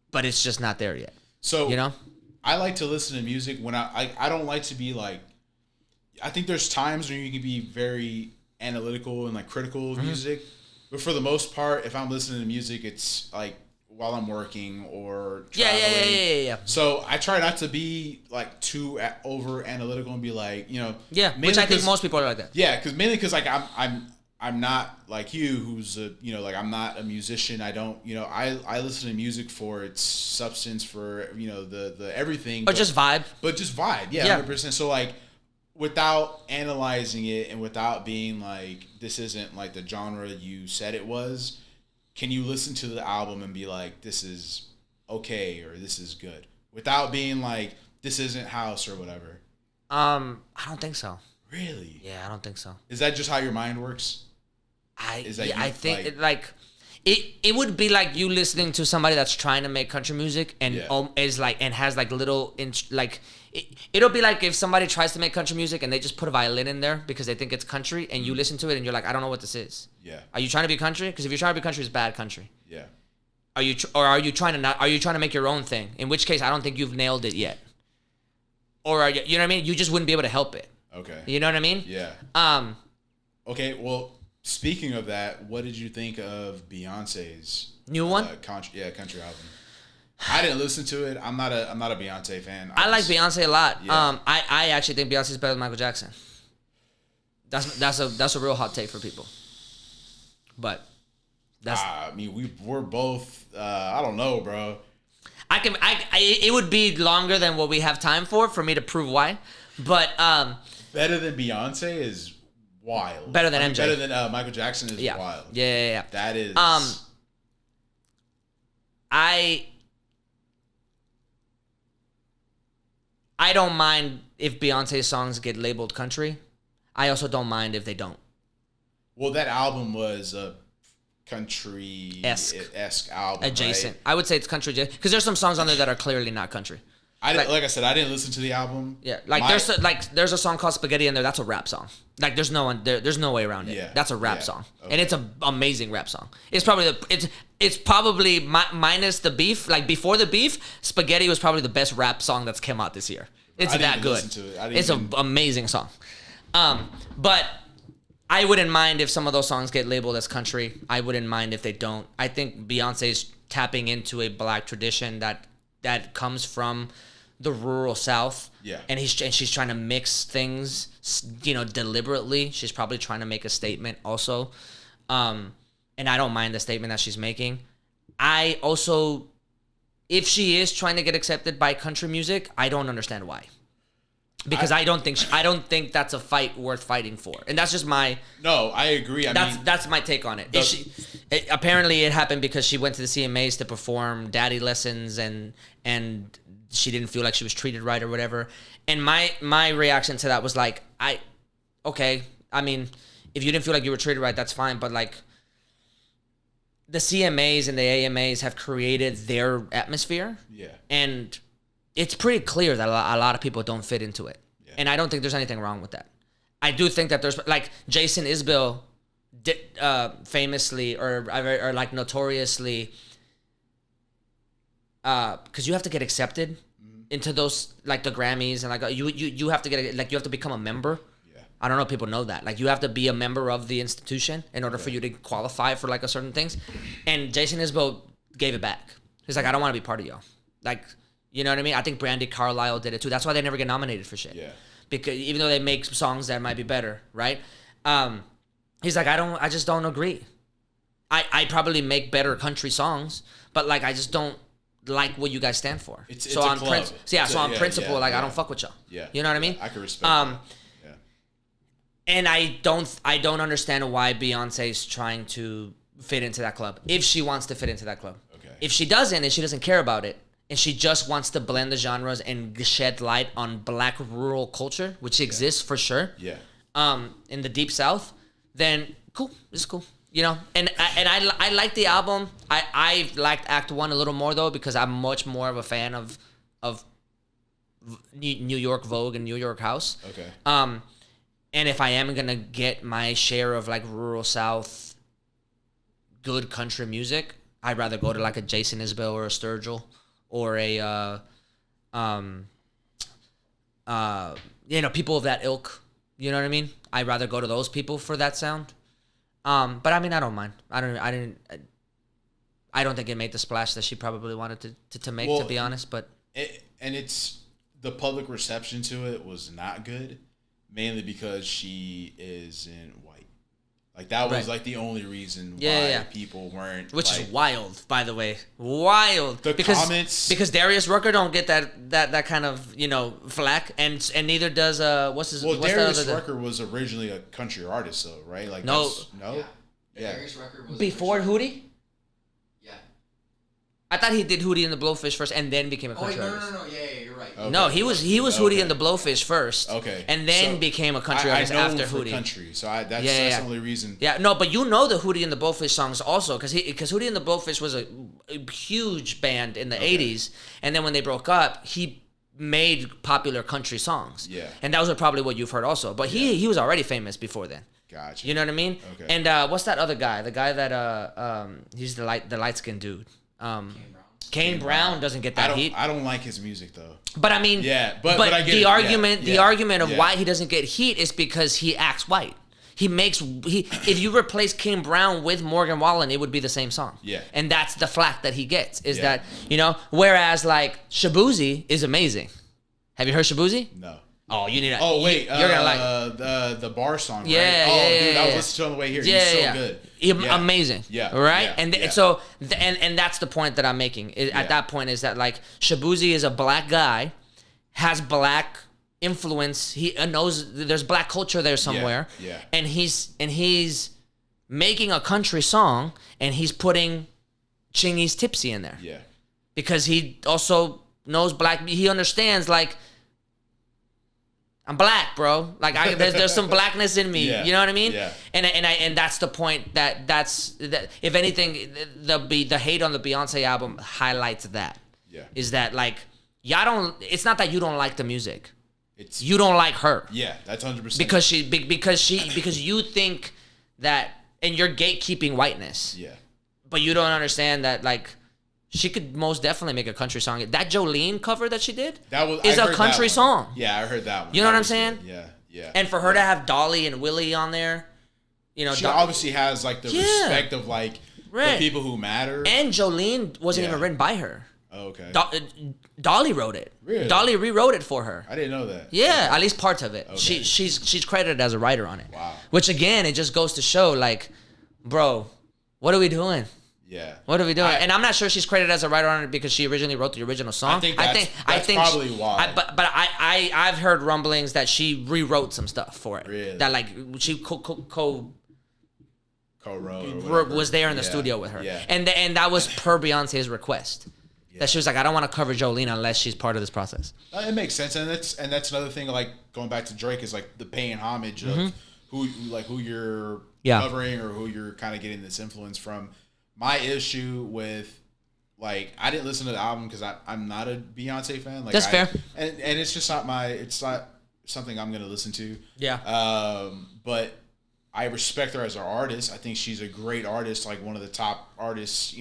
but it's just not there yet. So, you know? I like to listen to music when I don't like to be like, I think there's times when you can be very analytical and like critical of music, but for the most part, if I'm listening to music, it's like while I'm working or traveling. Yeah. So I try not to be like too over analytical and be like, you know, which I think most people are like that. Yeah, because like I'm not like you, who's like I'm not a musician. I don't, I listen to music for its substance, for the everything, but just vibe. But just vibe, yeah, 100%. So like, without analyzing it and without being like, this isn't like the genre you said it was. Can you listen to the album and be like, this is okay or this is good, without being like, this isn't house or whatever? I don't think so. Really? Yeah, I don't think so. Is that just how your mind works? I think it would be like you listening to somebody that's trying to make country music and is like and has like little it'll be like if somebody tries to make country music and they just put a violin in there because they think it's country and you listen to it and you're like, I don't know what this is. Yeah. Are you trying to be country? Because if you're trying to be country, it's bad country. Yeah. Are you trying to make your own thing? In which case, I don't think you've nailed it yet. Or are you know what I mean? You just wouldn't be able to help it. Okay. You know what I mean? Yeah. Okay. Well, speaking of that, what did you think of Beyonce's new one? Country album. I didn't listen to it. I'm not a Beyonce fan. I like Beyonce a lot. Yeah. I actually think Beyonce's better than Michael Jackson. That's a real hot take for people. But that's. I mean, we're both. I don't know, bro. It would be longer than what we have time for me to prove why. But better than Beyonce is wild. Better than MJ. Better than Michael Jackson is wild. Yeah. That is. I don't mind if Beyonce's songs get labeled country. I also don't mind if they don't. Well, that album was a country-esque album, adjacent. Right? I would say it's country adjacent because there's some songs on there that are clearly not country. Like I said, I didn't listen to the album. Yeah, there's a song called Spaghetti in there. That's a rap song. Like there's no way around it. Yeah, that's a rap song, okay. and it's an amazing rap song. It's probably minus the beef. Like before the beef, Spaghetti was probably the best rap song that's come out this year. It's that good. It's an amazing song. But I wouldn't mind if some of those songs get labeled as country. I wouldn't mind if they don't. I think Beyonce's tapping into a black tradition that comes from the rural South. Yeah. And she's trying to mix things, deliberately. She's probably trying to make a statement also. And I don't mind the statement that she's making. I also, if she is trying to get accepted by country music, I don't understand why. Because I don't think that's a fight worth fighting for, and that's just my. No, I agree. That's my take on it. Apparently it happened because she went to the CMAs to perform daddy lessons, and she didn't feel like she was treated right or whatever. And my reaction to that was like, okay. I mean, if you didn't feel like you were treated right, that's fine. But like, the CMAs and the AMAs have created their atmosphere. Yeah. And it's pretty clear that a lot of people don't fit into it. Yeah. And I don't think there's anything wrong with that. I do think that there's, like, Jason Isbell famously or like notoriously, because you have to get accepted into those, like the Grammys, and like you have to you have to become a member. Yeah. I don't know if people know that. Like, you have to be a member of the institution in order for you to qualify for like a certain things. And Jason Isbell gave it back. He's like, I don't want to be part of y'all. Like, you know what I mean? I think Brandy Carlisle did it too. That's why they never get nominated for shit. Yeah. Because even though they make songs that might be better, right? He's like, I just don't agree. I probably make better country songs, but like, I just don't like what you guys stand for. It's on principle, I don't fuck with y'all. Yeah. You know what I mean? I can respect that. Yeah. And I don't understand why Beyonce's trying to fit into that club. If she wants to fit into that club. Okay. If she doesn't and she doesn't care about it, and she just wants to blend the genres and shed light on black rural culture, which exists for sure. Yeah. In the Deep South, then cool. It's cool. You know, and I like the album. I liked Act 1 a little more though, because I'm much more of a fan of New York Vogue and New York House. Okay. And if I am gonna get my share of like rural South good country music, I'd rather go to like a Jason Isbell or a Sturgill or a people of that ilk. You know what I mean? I'd rather go to those people for that sound. But I mean, I don't mind. I don't think it made the splash that she probably wanted to make, to be honest. But it's the public reception to it was not good, mainly because she isn't white. Like, that was like the only reason why people weren't. Which is wild, by the way. Wild. Comments, because Darius Rucker don't get that kind of flack, and neither does what's Darius Rucker was originally a country artist, though, right? Like, no. Yeah. Darius Rucker was before Hootie. Yeah. I thought he did Hootie and the Blowfish first and then became a country artist. No. Yeah, you're right. Okay. No, he was Hootie and the Blowfish first. Okay. And then became a country artist I know after him for Hootie. country, so that's the only reason. Yeah, no, but you know the Hootie and the Blowfish songs also because Hootie and the Blowfish was a huge band in the 80s, and then when they broke up, he made popular country songs. Yeah. And that was probably what you've heard also. But he was already famous before then. Gotcha. You know what I mean? Okay. And what's that other guy? The guy that he's the light skinned dude. Kane Brown doesn't get that heat. I don't like his music though. But I mean, but I get the it. argument, Yeah. the argument of why he doesn't get heat is because he acts white. If you replace Kane Brown with Morgan Wallen, it would be the same song. Yeah. And that's the flack that he gets is that, whereas like Shabuzi is amazing. Have you heard Shabuzi? No. Oh, you need to. Oh wait, you're gonna like the bar song. Right? Yeah, oh, yeah, dude, yeah, I was listening to it on the way here. Yeah, He's so yeah. good. Amazing. Yeah. Right. Yeah, And yeah. so and that's the point that I'm making. At that point is that like Shabuzi is a black guy, has black influence. He knows there's black culture there somewhere. Yeah. And he's making a country song and he's putting Chingy's Tipsy in there. Yeah. Because he also knows black. He understands like. I'm black, bro. Like there's some blackness in me. Yeah. You know what I mean? Yeah. And that's the point that if anything, the hate on the Beyonce album highlights that. Yeah. Is that like y'all don't? It's not that you don't like the music. It's You don't like her. Yeah, that's 100%. Because you think that and you're gatekeeping whiteness. Yeah. But you don't understand that like. She could most definitely make a country song. That Jolene cover that she did is a country song. Yeah, I heard that one. You know what I'm saying? Yeah, yeah. And for her to have Dolly and Willie on there, she obviously has like the respect of like the people who matter. And Jolene wasn't even written by her. Oh, okay. Dolly wrote it. Really? Dolly rewrote it for her. I didn't know that. Yeah, at least parts of it. Okay. She's credited as a writer on it. Wow. Which again, it just goes to show like, bro, what are we doing? Yeah. What are we doing? And I'm not sure she's credited as a writer on it because she originally wrote the original song. I think that's probably why. But I've heard rumblings that she rewrote some stuff for it. Really? That like she co-wrote was there in the studio with her. Yeah. And that was per Beyonce's request. Yeah. That she was like, I don't want to cover Jolene unless she's part of this process. It makes sense, and that's another thing. Like going back to Drake is like the paying homage of who you're covering or who you're kind of getting this influence from. My issue with, like, I didn't listen to the album because I'm not a Beyonce fan. Like, that's fair. And it's just not it's not something I'm going to listen to. Yeah. But I respect her as an artist. I think she's a great artist, like one of the top artists,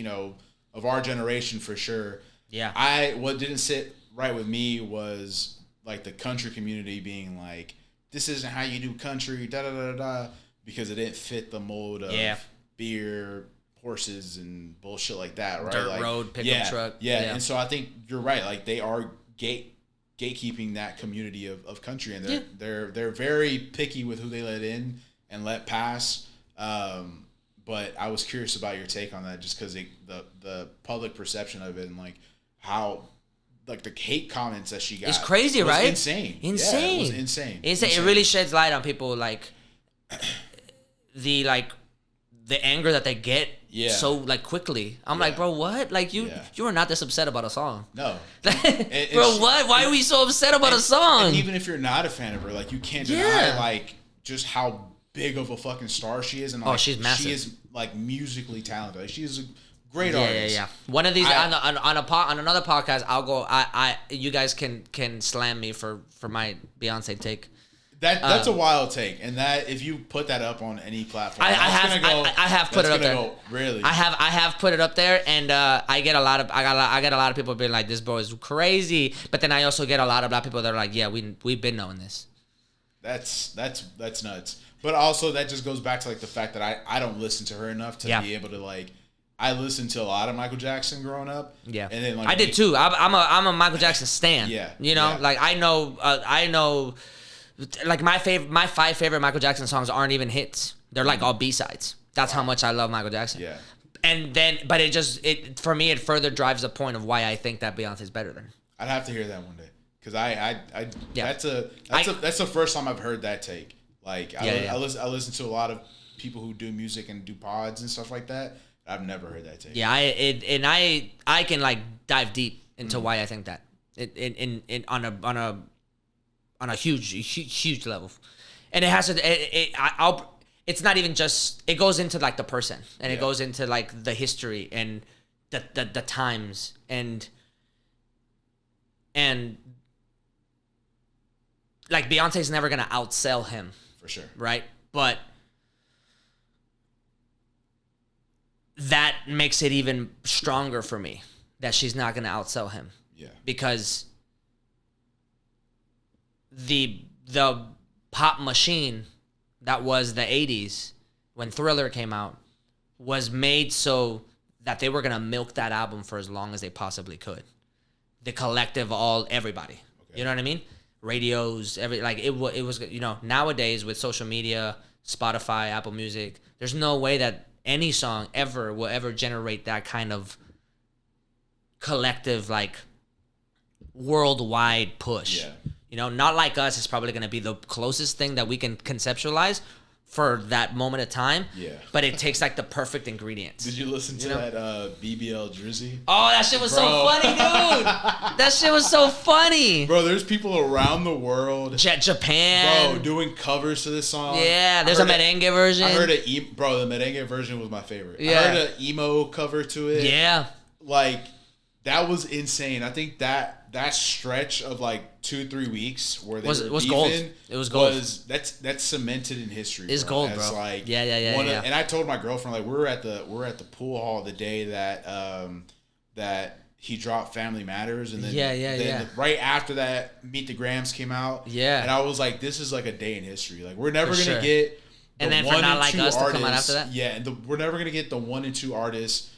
of our generation for sure. Yeah. What didn't sit right with me was, like, the country community being like, this isn't how you do country, da-da-da-da-da, because it didn't fit the mold of beer, horses and bullshit like that, right? Dirt road, pickup truck. Yeah, and so I think you're right. Like they are gatekeeping that community of country, and they're very picky with who they let in and let pass. But I was curious about your take on that, just because the public perception of it and like how like the hate comments that she got. It's crazy, was right? Insane. Yeah, it was insane. It really sheds light on people like the anger that they get so like quickly. I'm like, bro, what? Like you are not this upset about a song. No. Bro, what? Why are we so upset about a song? And even if you're not a fan of her, like you can't deny like just how big of a fucking star she is, and like, she's massive. She is like musically talented. Like, she is a great artist. Yeah. One of these on another podcast, I'll go. You guys can slam me for my Beyonce take. That's a wild take, and that if you put that up on any platform, I have put it up there. Really, I have put it up there, and I get a lot of people being like, "This bro is crazy," but then I also get a lot of black people that are like, "Yeah, we've been knowing this." That's nuts. But also that just goes back to like the fact that I don't listen to her enough to be able to like. I listened to a lot of Michael Jackson growing up. Yeah, and then like I did too. I'm a Michael Jackson stan. Yeah, like I know. Like my 5 favorite Michael Jackson songs aren't even hits. They're like all B-sides. That's how much I love Michael Jackson. Yeah. And then, but it for me, it further drives the point of why I think that Beyonce's better than her. I'd have to hear that one day because that's the first time I've heard that take. Like I listen to a lot of people who do music and do pods and stuff like that. I've never heard that take. Yeah, I can like dive deep into why I think that on a huge level, and it has to. It's not even just. It goes into like the person, and it goes into like the history and the times and like Beyonce's never gonna outsell him For sure. right? But that makes it even stronger for me that she's not going to outsell him. Yeah. Because the pop machine that was the 80s when Thriller came out was made so that they were going to milk that album for as long as they possibly could. The collective, everybody. Okay. You know what I mean? Radios, it was, you know, nowadays with social media, Spotify, Apple Music, there's no way that any song will ever generate that kind of collective, like, worldwide push. Yeah. You know, not like us, it's probably going to be the closest thing that we can conceptualize for that moment of time. Yeah. But it takes like the perfect ingredients. Did you listen to that BBL Drizzy? Oh, that shit was so funny, dude. That shit was so funny. Bro, there's people around the world. Japan. Bro, doing covers to this song. Yeah, there's a merengue version. I heard the merengue version was my favorite. Yeah. I heard an emo cover to it. Yeah. Like, that was insane. I think that stretch of like 2-3 weeks where they were was beefing, gold. It was gold. That's cemented in history. It's gold, bro. Like yeah. And I told my girlfriend, like, we were at the pool hall the day that that he dropped Family Matters, and then right after that, Meet the Grams came out. Yeah. And I was like, this is like a day in history. Like, we're never gonna get and then for Not Like Us to come out after that. Yeah, and we're never gonna get the 1 and 2 artists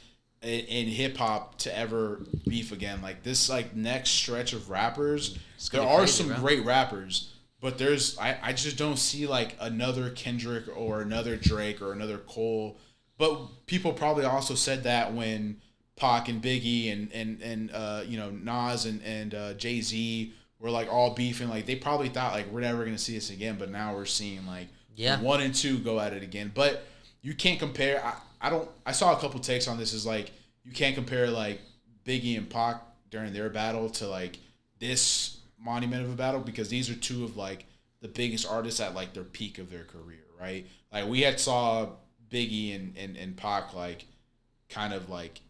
in hip hop to ever beef again. Like, this like next stretch of rappers, there are crazy, some great rappers, but there's I just don't see like another Kendrick or another Drake or another Cole. But people probably also said that when Pac and Biggie and you know, Nas and Jay-Z were like all beefing. Like, they probably thought like, we're never gonna see this again, but now we're seeing like 1 and 2 go at it again. But you can't compare. I saw a couple takes on this. Is like, you can't compare like Biggie and Pac during their battle to like this monument of a battle, because these are two of like the biggest artists at like their peak of their career, right? Like, we had saw Biggie and Pac like kind of like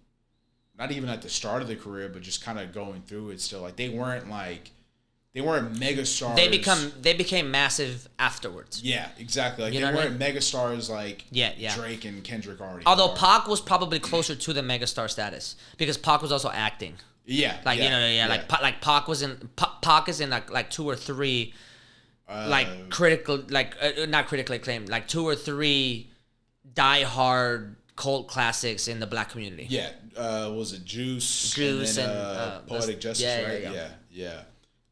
not even at the start of their career, but just kind of going through it still. Like, they weren't mega stars. They became massive afterwards. Yeah, exactly. Like, they weren't mega stars like Drake and Kendrick already. Although Pac was probably closer to the megastar status, because Pac was also acting. Yeah. Like, like Pac was Pac is in like 2 or 3 like critical, like not critically acclaimed, like 2 or 3 die-hard cult classics in the black community. Yeah. Was it Juice and Poetic Justice, right? Yeah.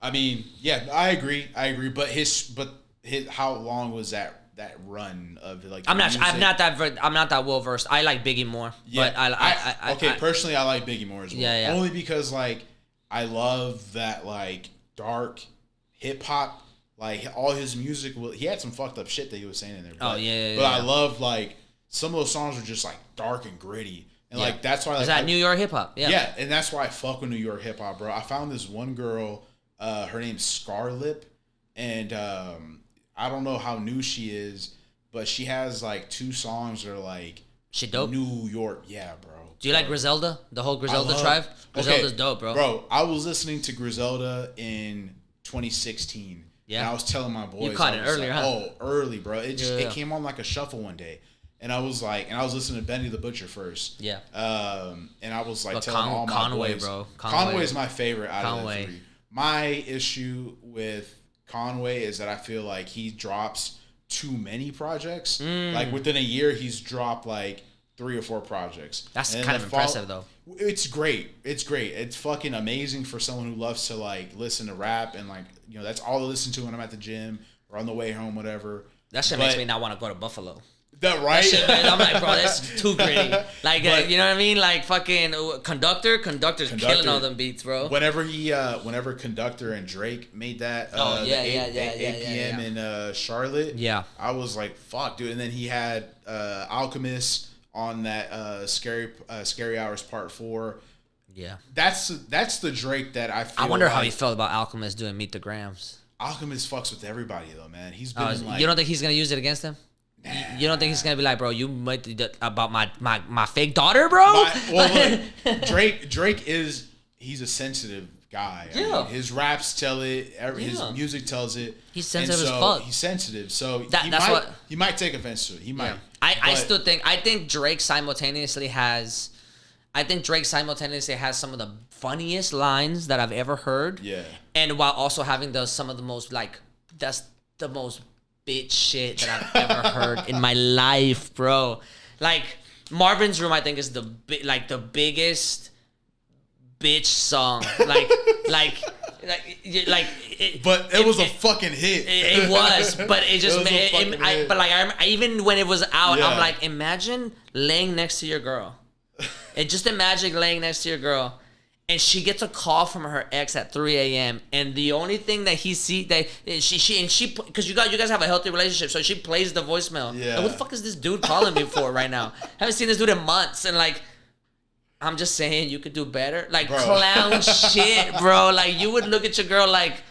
I mean, yeah, I agree. But how long was that run of like? I'm not that well versed. I like Biggie more. Yeah, but personally, I like Biggie more as well. Yeah. Only because like I love that like dark hip hop. Like, all his music, he had some fucked up shit that he was saying in there. But, But I love like some of those songs are just like dark and gritty. And like, that's why, like, is that New York hip hop? Yeah, and that's why I fuck with New York hip hop, bro. I found this one girl. Her name's Scarlip, and I don't know how new she is, but she has like 2 songs that are like she dope. New York, yeah, bro. Do you like Griselda? The whole Griselda tribe? Griselda's dope, bro. Bro, I was listening to Griselda in 2016. Yeah, and I was telling my boys. You caught it earlier, like, huh? Oh, early, bro. It came on like a shuffle one day. And I was like, I was listening to Benny the Butcher first. Yeah. And I was like telling all my boys. Bro. Conway is my favorite out of the 3. My issue with Conway is that I feel like he drops too many projects. Like, within a year, he's dropped like 3 or 4 projects. That's kind of impressive, though. It's great. It's fucking amazing for someone who loves to like listen to rap, and like, you know, that's all I listen to when I'm at the gym or on the way home, whatever. That shit makes me not want to go to Buffalo. That right? That shit, I'm like, bro, that's too gritty. Like, you know what I mean? Like, fucking Conductor's killing all them beats, bro. Whenever Conductor and Drake made that 8 p.m. in Charlotte, yeah, I was like, fuck, dude. And then he had Alchemist on that Scary Hours Part 4. Yeah. That's the Drake that I feel I wonder like how he felt about Alchemist doing Meet the Grams. Alchemist fucks with everybody though, man. He's been You don't think he's gonna use it against him? Nah. You don't think he's gonna be like, bro, you might about my fake daughter, bro? Look, Drake he's a sensitive guy. I mean, his raps tell it. His music tells it. He's sensitive as fuck. He's sensitive, so he might take offense to it. He might. Yeah. I think Drake simultaneously has some of the funniest lines that I've ever heard. Yeah. And while also having some of the most that's the most bitch shit that I've ever heard in my life, bro. Like Marvin's Room, I think is the biggest bitch song. But it was a fucking hit. It was, but it just even when it was out, I'm like, imagine laying next to your girl. And just imagine laying next to your girl, and she gets a call from her ex at 3 a.m. and the only thing that he sees she because you guys have a healthy relationship, so she plays the voicemail. Yeah. Like, what the fuck is this dude calling me for right now? Haven't seen this dude in months, and like, I'm just saying you could do better. Like, bro. Clown shit, bro. Like, you would look at your girl like,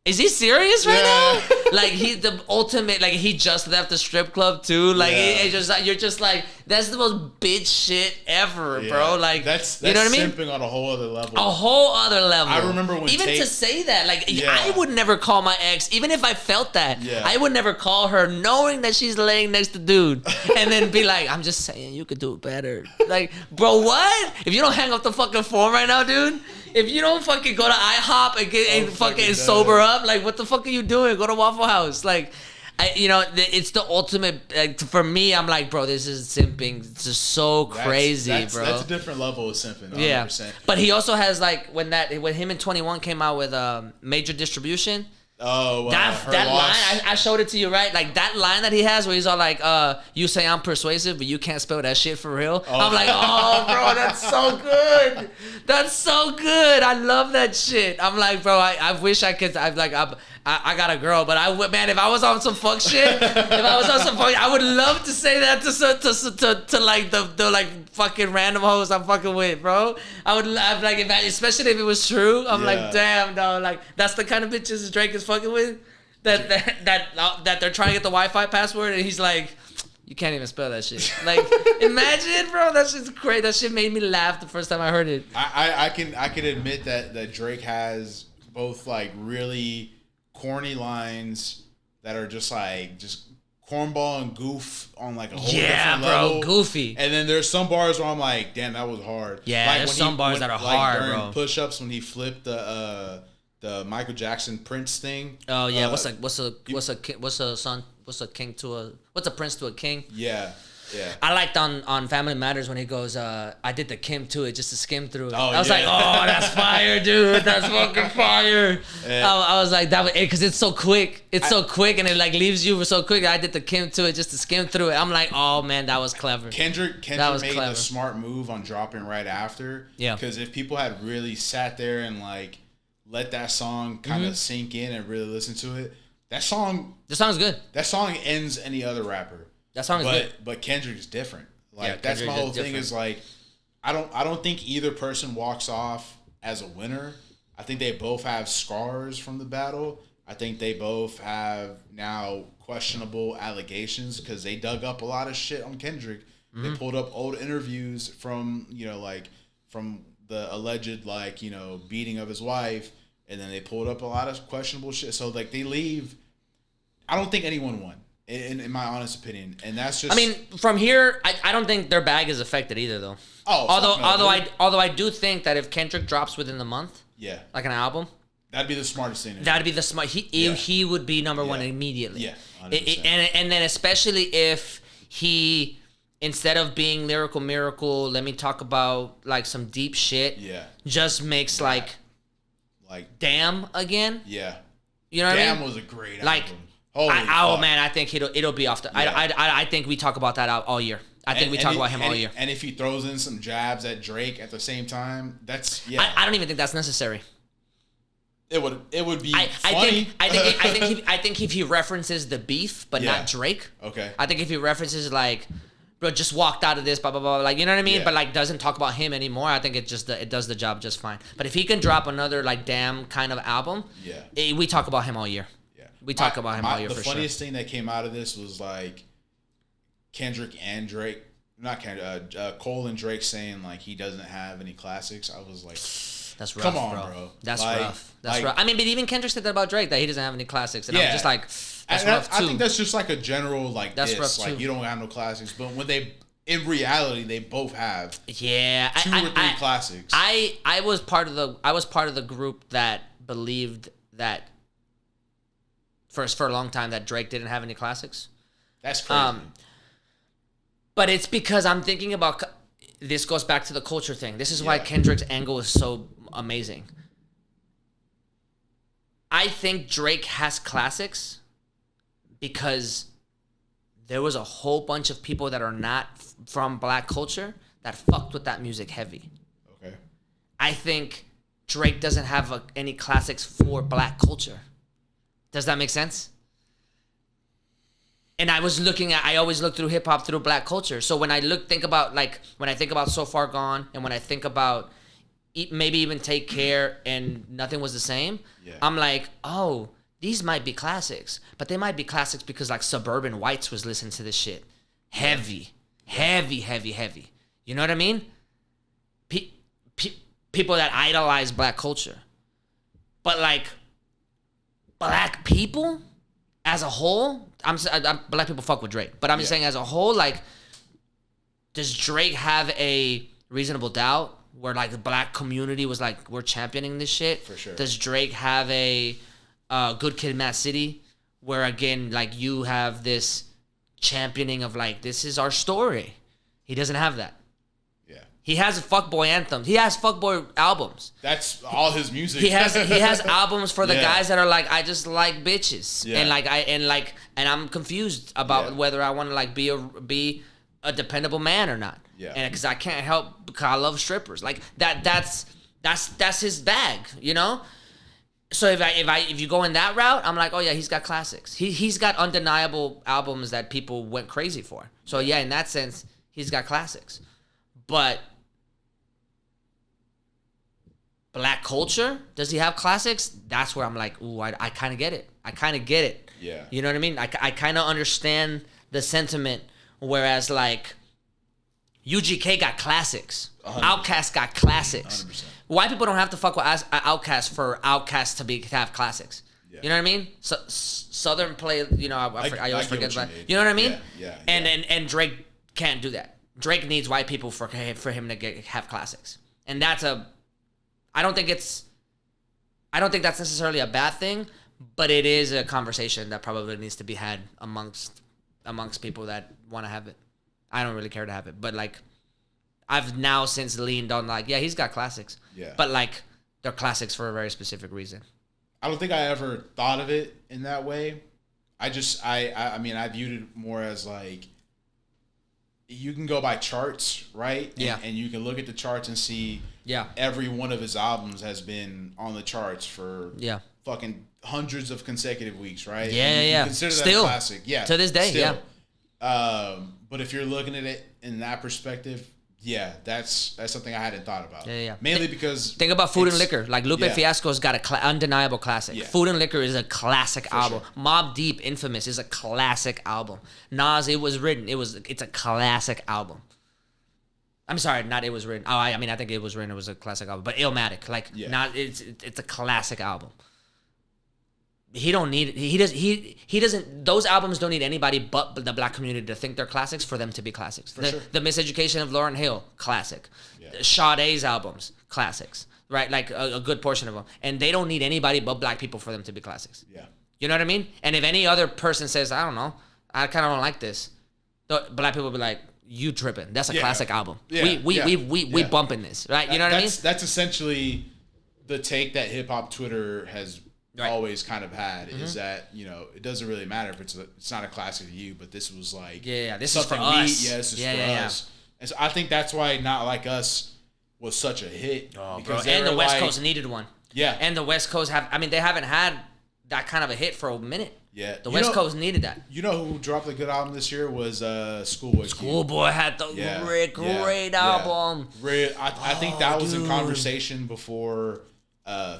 is he serious right now? Like, he's the ultimate, like, he just left the strip club too. Like, you're just like, that's the most bitch shit ever, bro. Like, that's you know what I mean? Simping on a whole other level. A whole other level. I remember when to say that, like, I would never call my ex, even if I felt that. Yeah. I would never call her knowing that she's laying next to dude, and then be like, I'm just saying you could do it better. Like, bro, what? If you don't hang up the fucking phone right now, dude. If you don't fucking go to IHOP and get fucking sober up, like, what the fuck are you doing? Go to Waffle House. Like, it's the ultimate. Like, for me, I'm like, bro, this is simping. It's just so crazy, bro. That's a different level of simping. 100%. Yeah, but he also has like when him and 21 came out with Major Distribution. Oh, that line, I showed it to you, right? Like, that line that he has where he's all like, you say I'm persuasive, but you can't spell that shit for real. Oh. I'm like, oh, bro, that's so good. That's so good. I love that shit. I'm like, bro, I wish I could. I got a girl, but if I was on some fuck shit, I would love to say that to like the like fucking random hoes I'm fucking with, bro. I'd like, especially if it was true. I'm like, damn, dog. Like, that's the kind of bitches Drake is fucking with. That they're trying to get the Wi-Fi password, and he's like, you can't even spell that shit. Like, imagine, bro. That shit's crazy. That shit made me laugh the first time I heard it. I can admit that Drake has both like really corny lines that are just cornball and goof on like a whole different level. Goofy. And then there's some bars where I'm like, damn, that was hard. Yeah, like there's some bars that are hard, during bro. Push-ups when he flipped the Michael Jackson Prince thing. Oh yeah, what's a prince to a king? Yeah. Yeah. I liked on Family Matters when he goes, I did the Kim to it just to skim through it. Oh, I was like, oh, that's fire, dude. That's fucking fire. Yeah. I was like, that was it, because it's so quick. It's so quick, and it like leaves you so quick. I did the Kim to it just to skim through it. I'm like, oh man, that was clever. Kendrick made the smart move on dropping right after. Yeah. Because if people had really sat there and like let that song kind of sink in and really listen to it, the song's good. That song ends any other rapper. That song is good. But Kendrick is different. Like, that's my whole thing is like, I don't think either person walks off as a winner. I think they both have scars from the battle. I think they both have now questionable allegations because they dug up a lot of shit on Kendrick. They pulled up old interviews from the alleged beating of his wife, and then they pulled up a lot of questionable shit. So like they leave. I don't think anyone won. In my honest opinion, and that's just. I mean, from here, I don't think their bag is affected either, though. Oh, although I do think that if Kendrick drops within the month, like an album, that'd be the smartest thing. That'd be the smart. He would be number one immediately. Yeah, and then especially if he, instead of being Lyrical Miracle, let me talk about like some deep shit. Yeah, just makes like Damn again. Yeah, you know what I mean? Damn was a great like. album. Man, I think it'll be off the. Yeah. I think we talk about that all year. I think we talk about him all year. And if he throws in some jabs at Drake at the same time, that's I don't even think that's necessary. It would be funny. I think if he references the beef, but not Drake. Okay. I think if he references like bro, just walked out of this, blah blah blah, like, you know what I mean? Yeah. But like doesn't talk about him anymore. I think it does the job just fine. But if he can drop another like damn kind of album, we talk about him all year. Yeah, we talk about him all year for sure. The funniest thing that came out of this was like Kendrick and Drake, not Kendrick, Cole and Drake saying like he doesn't have any classics. I was like, that's rough, come on, bro. That's like, rough. That's rough. I mean, but even Kendrick said that about Drake, that he doesn't have any classics, and I'm just like, that's rough too. I think that's just like a general like that's diss. rough like too. you don't have no classics, but when they in reality they both have 2 or 3 classics. I was part of the group that believed that for a long time that Drake didn't have any classics. That's crazy. But it's because I'm thinking about, this goes back to the culture thing. This is why Kendrick's angle is so amazing. I think Drake has classics because there was a whole bunch of people that are not from black culture that fucked with that music heavy. Okay. I think Drake doesn't have any classics for black culture. Does that make sense? And I always look through hip hop through black culture. So when I think about So Far Gone, and when I think about maybe even Take Care and Nothing Was the Same, I'm like, oh, these might be classics, but they might be classics because like suburban whites was listening to this shit. Heavy. You know what I mean? People that idolize black culture. But like black people as a whole, black people fuck with Drake, but I'm just saying as a whole, like, does Drake have a Reasonable Doubt where like the black community was like, we're championing this shit? For sure. Does Drake have a Good Kid, Mad City where again like you have this championing of like, this is our story? He doesn't have that. Yeah. He has a fuckboy anthem. He has fuckboy albums. That's all his music. He has albums for the guys that are like, I just like bitches. Yeah. And I'm confused about whether I want to like be a dependable man or not. Yeah. And because I can't help because I love strippers. Like that's his bag, you know? So if you go in that route, I'm like, oh yeah, he's got classics. He's got undeniable albums that people went crazy for. So yeah, in that sense, he's got classics. But black culture, does he have classics? That's where I'm like, ooh, I kind of get it. Yeah. You know what I mean? I kind of understand the sentiment, whereas like UGK got classics. 100%. Outkast got classics. 100%. White people don't have to fuck with Outkast for Outkast to have classics. Yeah. You know what I mean? So Southern play, you know, I always forget that. You know what I mean? Yeah. And Drake can't do that. Drake needs white people for him to have classics. And that's I don't think that's necessarily a bad thing, but it is a conversation that probably needs to be had amongst people that want to have it. I don't really care to have it, but like I've now since leaned on like, yeah, he's got classics. Yeah. But like they're classics for a very specific reason. I don't think I ever thought of it in that way. I mean, I viewed it more as like, you can go by charts, right? And you can look at the charts and see every one of his albums has been on the charts for fucking hundreds of consecutive weeks, right? Yeah. Consider still, that classic. Yeah. To this day, still. But if you're looking at it in that perspective, that's something I hadn't thought about. Yeah. Mainly because think about Food and Liquor. Like Lupe Fiasco's got a undeniable classic. Yeah. Food and Liquor is a classic album. Sure. Mobb Deep, Infamous is a classic album. Nas, It Was Written. It's a classic album. I'm sorry, not It Was Written. Oh, I mean, I think It Was Written. It was a classic album. But Illmatic, like, it's a classic album. He doesn't. Those albums don't need anybody but the black community to think they're classics for them to be classics. Sure. The Miseducation of Lauryn Hill, classic. Yeah. Sade's albums, classics. Right, like a good portion of them, and they don't need anybody but black people for them to be classics. Yeah, you know what I mean. And if any other person says, I don't know, I kind of don't like this, the black people will be like, you tripping? That's a classic album. Yeah. We bumping this, right? You know what I mean? That's essentially the take that hip hop Twitter has. Right. Always kind of had is that, you know, it doesn't really matter if it's not a classic to you, but this was like this is for us. This is for us. And so I think that's why Not Like Us was such a hit. Oh, bro. And the West Coast needed one. Yeah. And the West Coast they haven't had that kind of a hit for a minute. Yeah. The West Coast needed that. You know who dropped a good album this year was Schoolboy Q. Schoolboy had the great album. I think that was in conversation before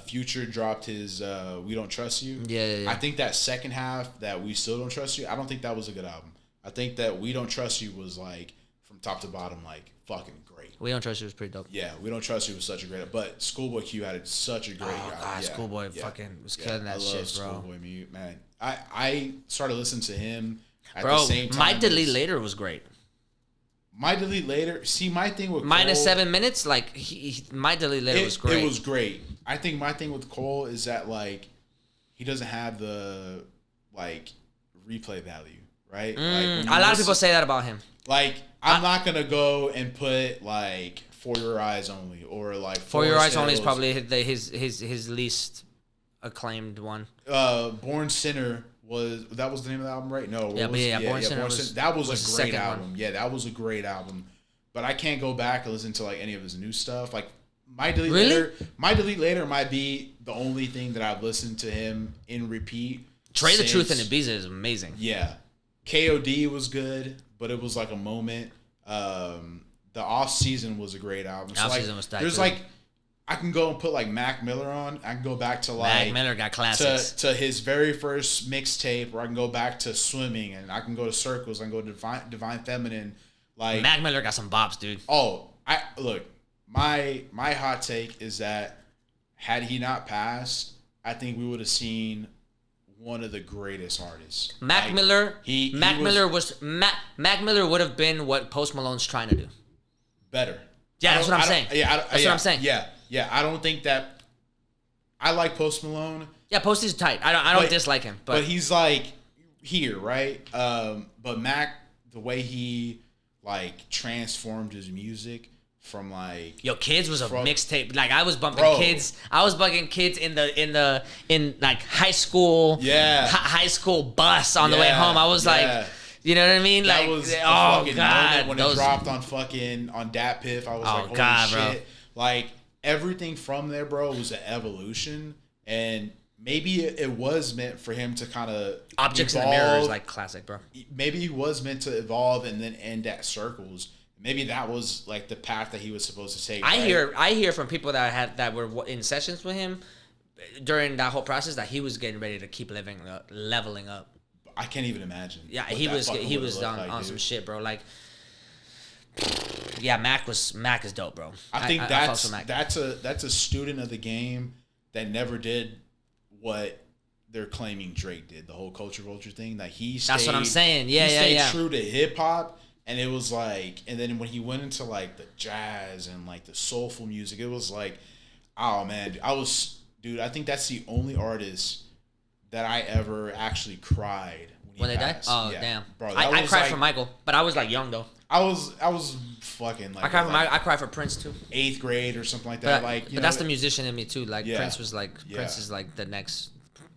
Future dropped his We Don't Trust You. Yeah. I think that second half, that We Still Don't Trust You, I don't think that was a good album. I think that We Don't Trust You was like from top to bottom like fucking great. We Don't Trust You was pretty dope. Yeah, We Don't Trust You was such a great, but Schoolboy Q had such a great album. God, Schoolboy fucking was killing that shit, bro. Schoolboy Mute, man. I started listening to him at bro, the same time. My Delete Later was great. My Delete Later. See, my thing with minus Cole, 7 minutes, like My Delete Later was great. It was great. I think my thing with Cole is that like he doesn't have the like replay value, right? Like, a lot of people say that about him. Like I'm not gonna go and put like For Your Eyes Only or like For Your Eyes Only is probably his least acclaimed one. Born Sinner was the name of the album, right? No, Born Sinner was, that was a great album. One. Yeah, that was a great album. But I can't go back and listen to like any of his new stuff. Like My Delete Later might be the only thing that I've listened to him in repeat. Trey the Truth and Ibiza is amazing. Yeah, KOD was good, but it was like a moment. The Off Season was a great album. So Off like, Season was tight. There's too. like I can go and put like Mac Miller on. I can go back to like Mac Miller got classics. To his very first mixtape, or I can go back to Swimming, and I can go to Circles. I can go to Divine Feminine. Like Mac Miller got some bops, dude. Oh, my hot take is that had he not passed, I think we would have seen one of the greatest artists. Mac Miller would have been what Post Malone's trying to do. Better. Yeah, that's what I'm saying. That's what I'm saying. Yeah. I don't think that. I like Post Malone. Yeah, Post is tight. I don't dislike him, but he's like here, right? But Mac, the way he like transformed his music from like Kids was a mixtape. Like I was bumping Kids. I was bugging Kids in like high school. Yeah. High school bus on the way home. I was like. You know what I mean? That like, was oh god, when it dropped on Dat Piff, I was like, holy shit! Bro. Like everything from there, bro, was an evolution, and maybe it was meant for him to kind of Objects in the Mirror is like classic, bro. Maybe he was meant to evolve and then end at Circles. Maybe that was like the path that he was supposed to take. I hear from people that were in sessions with him during that whole process that he was getting ready to keep leveling up. I can't even imagine. Yeah, he was on some shit, bro. Like, yeah, Mac is dope, bro. I think that's a student of the game that never did what they're claiming Drake did. The whole culture thing. That that's what I'm saying. Yeah, he stayed true to hip hop, and it was like, and then when he went into like the jazz and like the soulful music, it was like, oh man, I think that's the only artist that I ever actually cried when they died. Oh yeah. Damn, bro! I cried for Michael, but I was like young though. I was fucking like. I cried for Prince too. 8th grade or something like that. But that's the musician in me too. Like Prince was like Prince is like the next.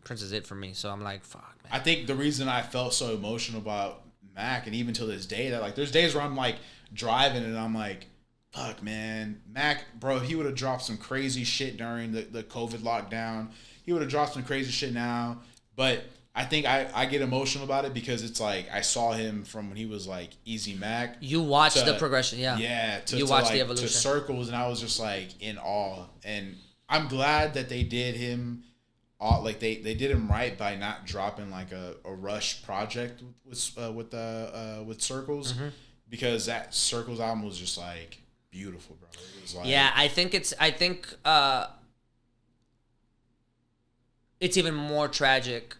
Prince is it for me. So I'm like, fuck, man. I think the reason I felt so emotional about Mac, and even till this day, that like there's days where I'm like driving and I'm like, fuck, man, Mac, bro, he would have dropped some crazy shit during the COVID lockdown. He would have dropped some crazy shit now. But I think I get emotional about it because it's like I saw him from when he was like Easy Mac. You watched the progression, yeah. Yeah. You watched the evolution. To Circles, and I was just like in awe. And I'm glad that they did him, like they did him right by not dropping like a rush project with Circles, because that Circles album was just like beautiful, bro. It was like, yeah, I think it's even more tragic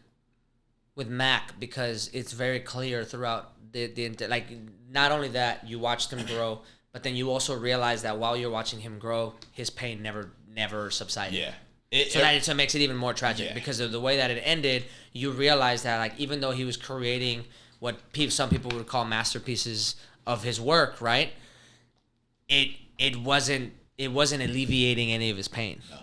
with Mac because it's very clear throughout the like, not only that you watched him grow, but then you also realize that while you're watching him grow, his pain never subsided. Yeah. So it makes it even more tragic because of the way that it ended. You realize that like even though he was creating what some people would call masterpieces of his work, right? It wasn't alleviating any of his pain. No.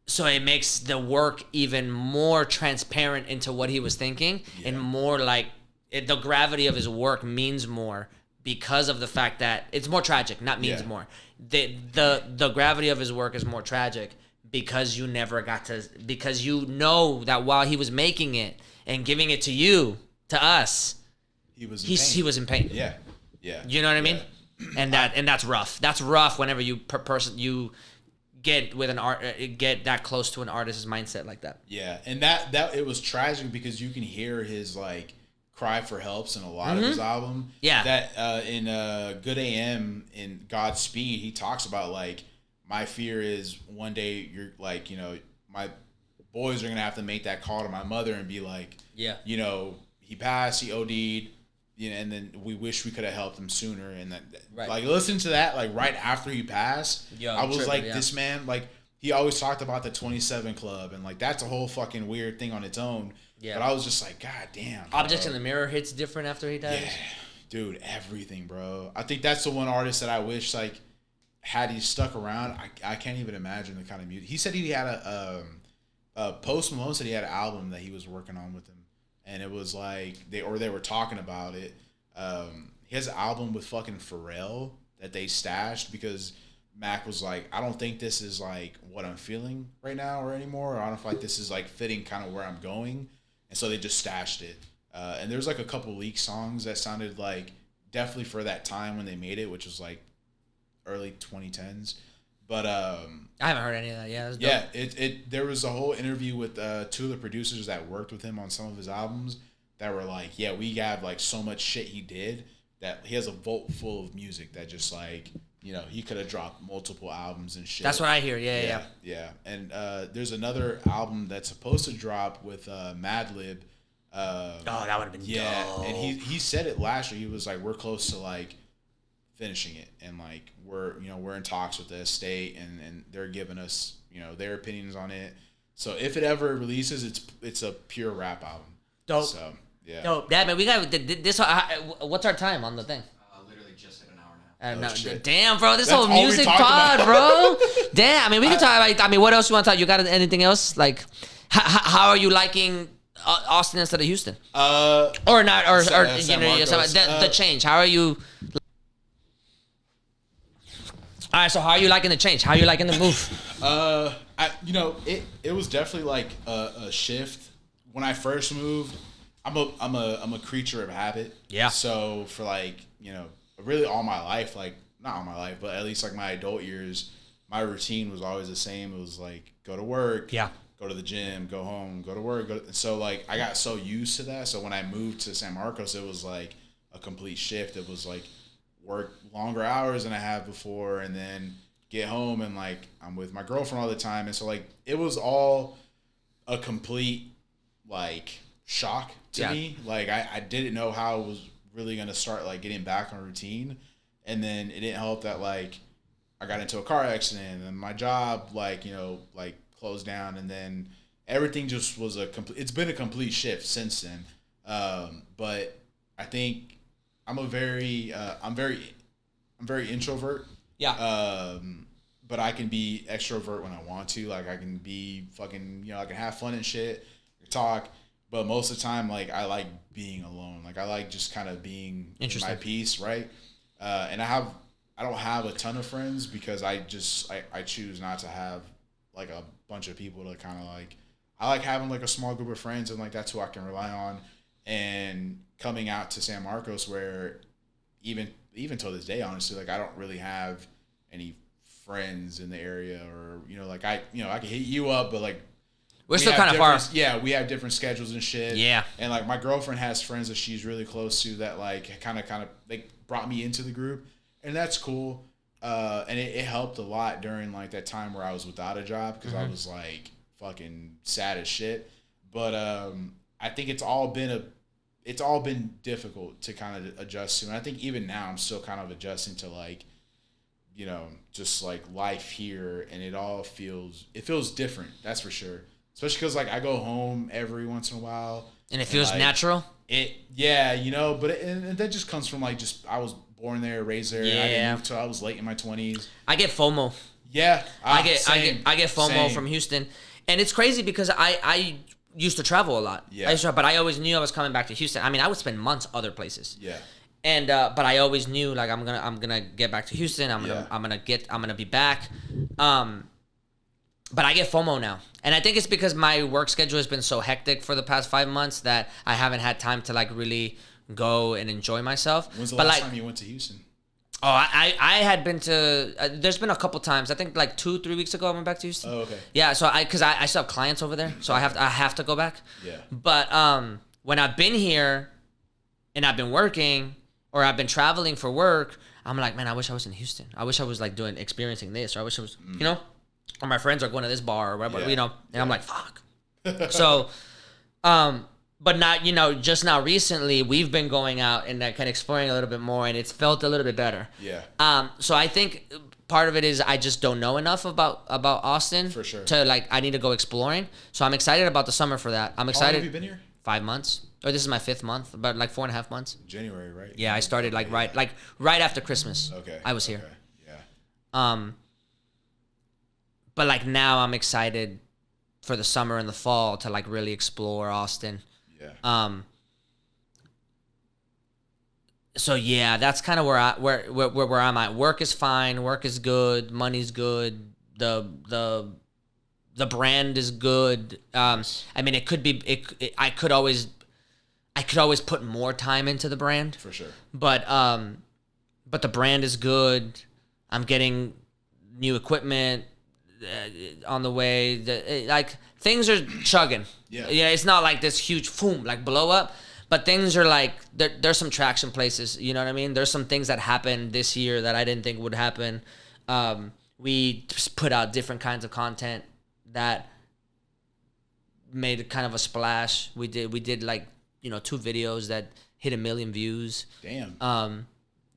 So it makes the work even more transparent into what he was thinking, and more like the gravity of his work means more because of the fact that it's more tragic, not means more. The gravity of his work is more tragic because you never got to, because you know that while he was making it and giving it to you, to us, he was in pain. Yeah. Yeah. You know what I mean? And that's rough. That's rough whenever you you get with an art, get that close to an artist's mindset like that. Yeah, and that it was tragic because you can hear his like cry for helps in a lot of his album. Yeah, that in Good AM in Godspeed, he talks about like, my fear is one day you're like, you know, my boys are gonna have to make that call to my mother and be like, yeah, you know, he passed, he OD'd. You know, and then we wish we could have helped him sooner. And that, like, listen to that, like, right after he passed. I was like, this man, like, he always talked about the 27 Club, and, like, that's a whole fucking weird thing on its own. Yeah. But I was just like, God damn. Objects in the Mirror hits different after he dies. Yeah. Dude, everything, bro. I think that's the one artist that I wish, like, had he stuck around, I can't even imagine the kind of music. He said he had Post Malone said he had an album that he was working on with him. And it was like they were talking about it. He has an album with fucking Pharrell that they stashed because Mac was like, I don't think this is like what I'm feeling right now or anymore. Or I don't feel like this is like fitting kind of where I'm going. And so they just stashed it. And there's like a couple leaked songs that sounded like definitely for that time when they made it, which was like early 2010s. But I haven't heard any of that. Yeah, there was a whole interview with two of the producers that worked with him on some of his albums that were like, yeah, we have like so much shit he did that he has a vault full of music that just like, you know, he could have dropped multiple albums and shit. That's what I hear. Yeah. And there's another album that's supposed to drop with Madlib. That would have been dope. And he said it last year. He was like, we're close to like finishing it, and like we're in talks with the estate, and they're giving us, you know, their opinions on it. So if it ever releases, it's a pure rap album. Dope. So yeah. Dope. Yeah, man, we got this. What's our time on the thing? Literally just hit an hour now. Damn, bro, this whole music pod, bro. Damn, I mean, we can talk about. I mean, what else you want to talk? You got anything else? Like, how are you liking Austin instead of Houston? Or not? Or you know, the change. How are you? All right, so how are you liking the change? How are you liking the move? It was definitely like a shift. When I first moved, I'm a creature of habit. Yeah. So for like, you know, really all my life, like not all my life, but at least like my adult years, my routine was always the same. It was like go to work, go to the gym, go home, go to work. So like I got so used to that. So when I moved to San Marcos, it was like a complete shift. It was like work longer hours than I have before, and then get home and like I'm with my girlfriend all the time, and so like it was all a complete like shock to me. Like I didn't know how I was really gonna start like getting back on routine, and then it didn't help that like I got into a car accident and my job like, you know, like closed down, and then everything just was it's been a complete shift since then. But I think I'm very introvert. Yeah. But I can be extrovert when I want to. Like I can be fucking, you know, I can have fun and shit, talk. But most of the time, like I like being alone. Like I like just kind of being in my peace, right? And I don't have a ton of friends because I choose not to have like a bunch of people to kind of like. I like having like a small group of friends, and like that's who I can rely on. And coming out to San Marcos, where even till this day, honestly, like I don't really have any friends in the area, or you know, like I can hit you up, but like we're still kind of far. Yeah, we have different schedules and shit. Yeah, and like my girlfriend has friends that she's really close to that like kind of like brought me into the group, and that's cool. And it helped a lot during like that time where I was without a job because I was like fucking sad as shit. But I think it's all been difficult to kind of adjust to. And I think even now I'm still kind of adjusting to like, you know, just like life here, and it feels different. That's for sure. Especially because like I go home every once in a while. And it feels like, natural? You know, but and that just comes from like I was born there, raised there. Yeah. I didn't move till I was late in my 20s. I get FOMO. Yeah. I get FOMO from Houston. And it's crazy because I used to travel a lot. Yeah. But I always knew I was coming back to Houston. I mean, I would spend months other places. Yeah. And but I always knew like I'm gonna get back to Houston. I'm gonna be back. but I get FOMO now. And I think it's because my work schedule has been so hectic for the past 5 months that I haven't had time to like really go and enjoy myself. When's the but last like, time you went to Houston? Oh, I had been to. There's been a couple times. I think like 2-3 weeks ago I went back to Houston. Oh, okay. Yeah, so because I still have clients over there, so I have to go back. Yeah. But when I've been here, and I've been working or I've been traveling for work, I'm like, man, I wish I was in Houston. I wish I was like experiencing this, or I wish I was, or my friends are going to this bar or whatever, And I'm like, fuck. So, but not, just now recently we've been going out and kind of exploring a little bit more, and it's felt a little bit better. Yeah. So I think part of it is I just don't know enough about Austin. For sure. To like, I need to go exploring. So I'm excited about the summer for that. I'm excited. How long have you been here? 5 months. Or this is my 5th month, about like 4.5 months. January, right? Yeah, I started right after Christmas. Okay. I was here. Okay. Yeah. But like now I'm excited for the summer and the fall to like really explore Austin. Yeah. So yeah, that's kind of where I'm at. Work is fine. Work is good. Money's good. The brand is good. I mean, it could be. I could always put more time into the brand. For sure. But the brand is good. I'm getting new equipment on the way. Like things are chugging. Yeah. Yeah. It's not like this huge boom, like blow up. But things are like there's some traction places. You know what I mean? There's some things that happened this year that I didn't think would happen. We just put out different kinds of content that made kind of a splash. We did like 2 videos that hit 1 million views. Damn.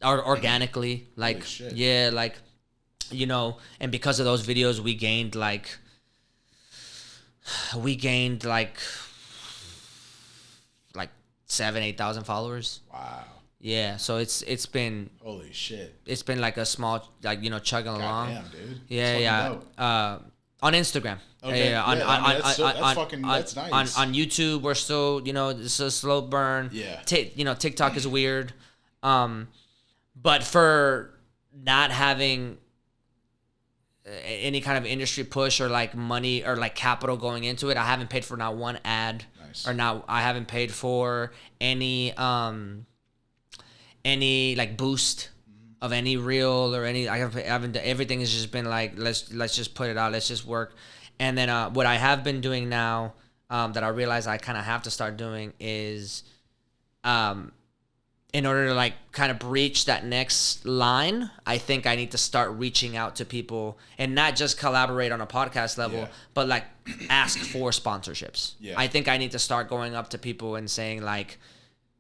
Or organically, like Holy shit. Yeah, like and because of those videos, we gained like 7,000-8,000 followers. Wow. Yeah, so it's been Holy shit. It's been like a small chugging along. Damn, dude. Yeah. On Instagram. Okay. Yeah, That's nice. On YouTube, we're still, it's a slow burn. Yeah. TikTok is weird. But for not having any kind of industry push or like money or like capital going into it, I haven't paid for not one ad. Nice. I haven't paid for any like boost of any reel or any. I haven't. Everything has just been like let's just put it out. Let's just work. And then what I have been doing now that I realize I kind of have to start doing is in order to like kind of breach that next line, I think I need to start reaching out to people and not just collaborate on a podcast level, but like ask for sponsorships. Yeah. I think I need to start going up to people and saying like,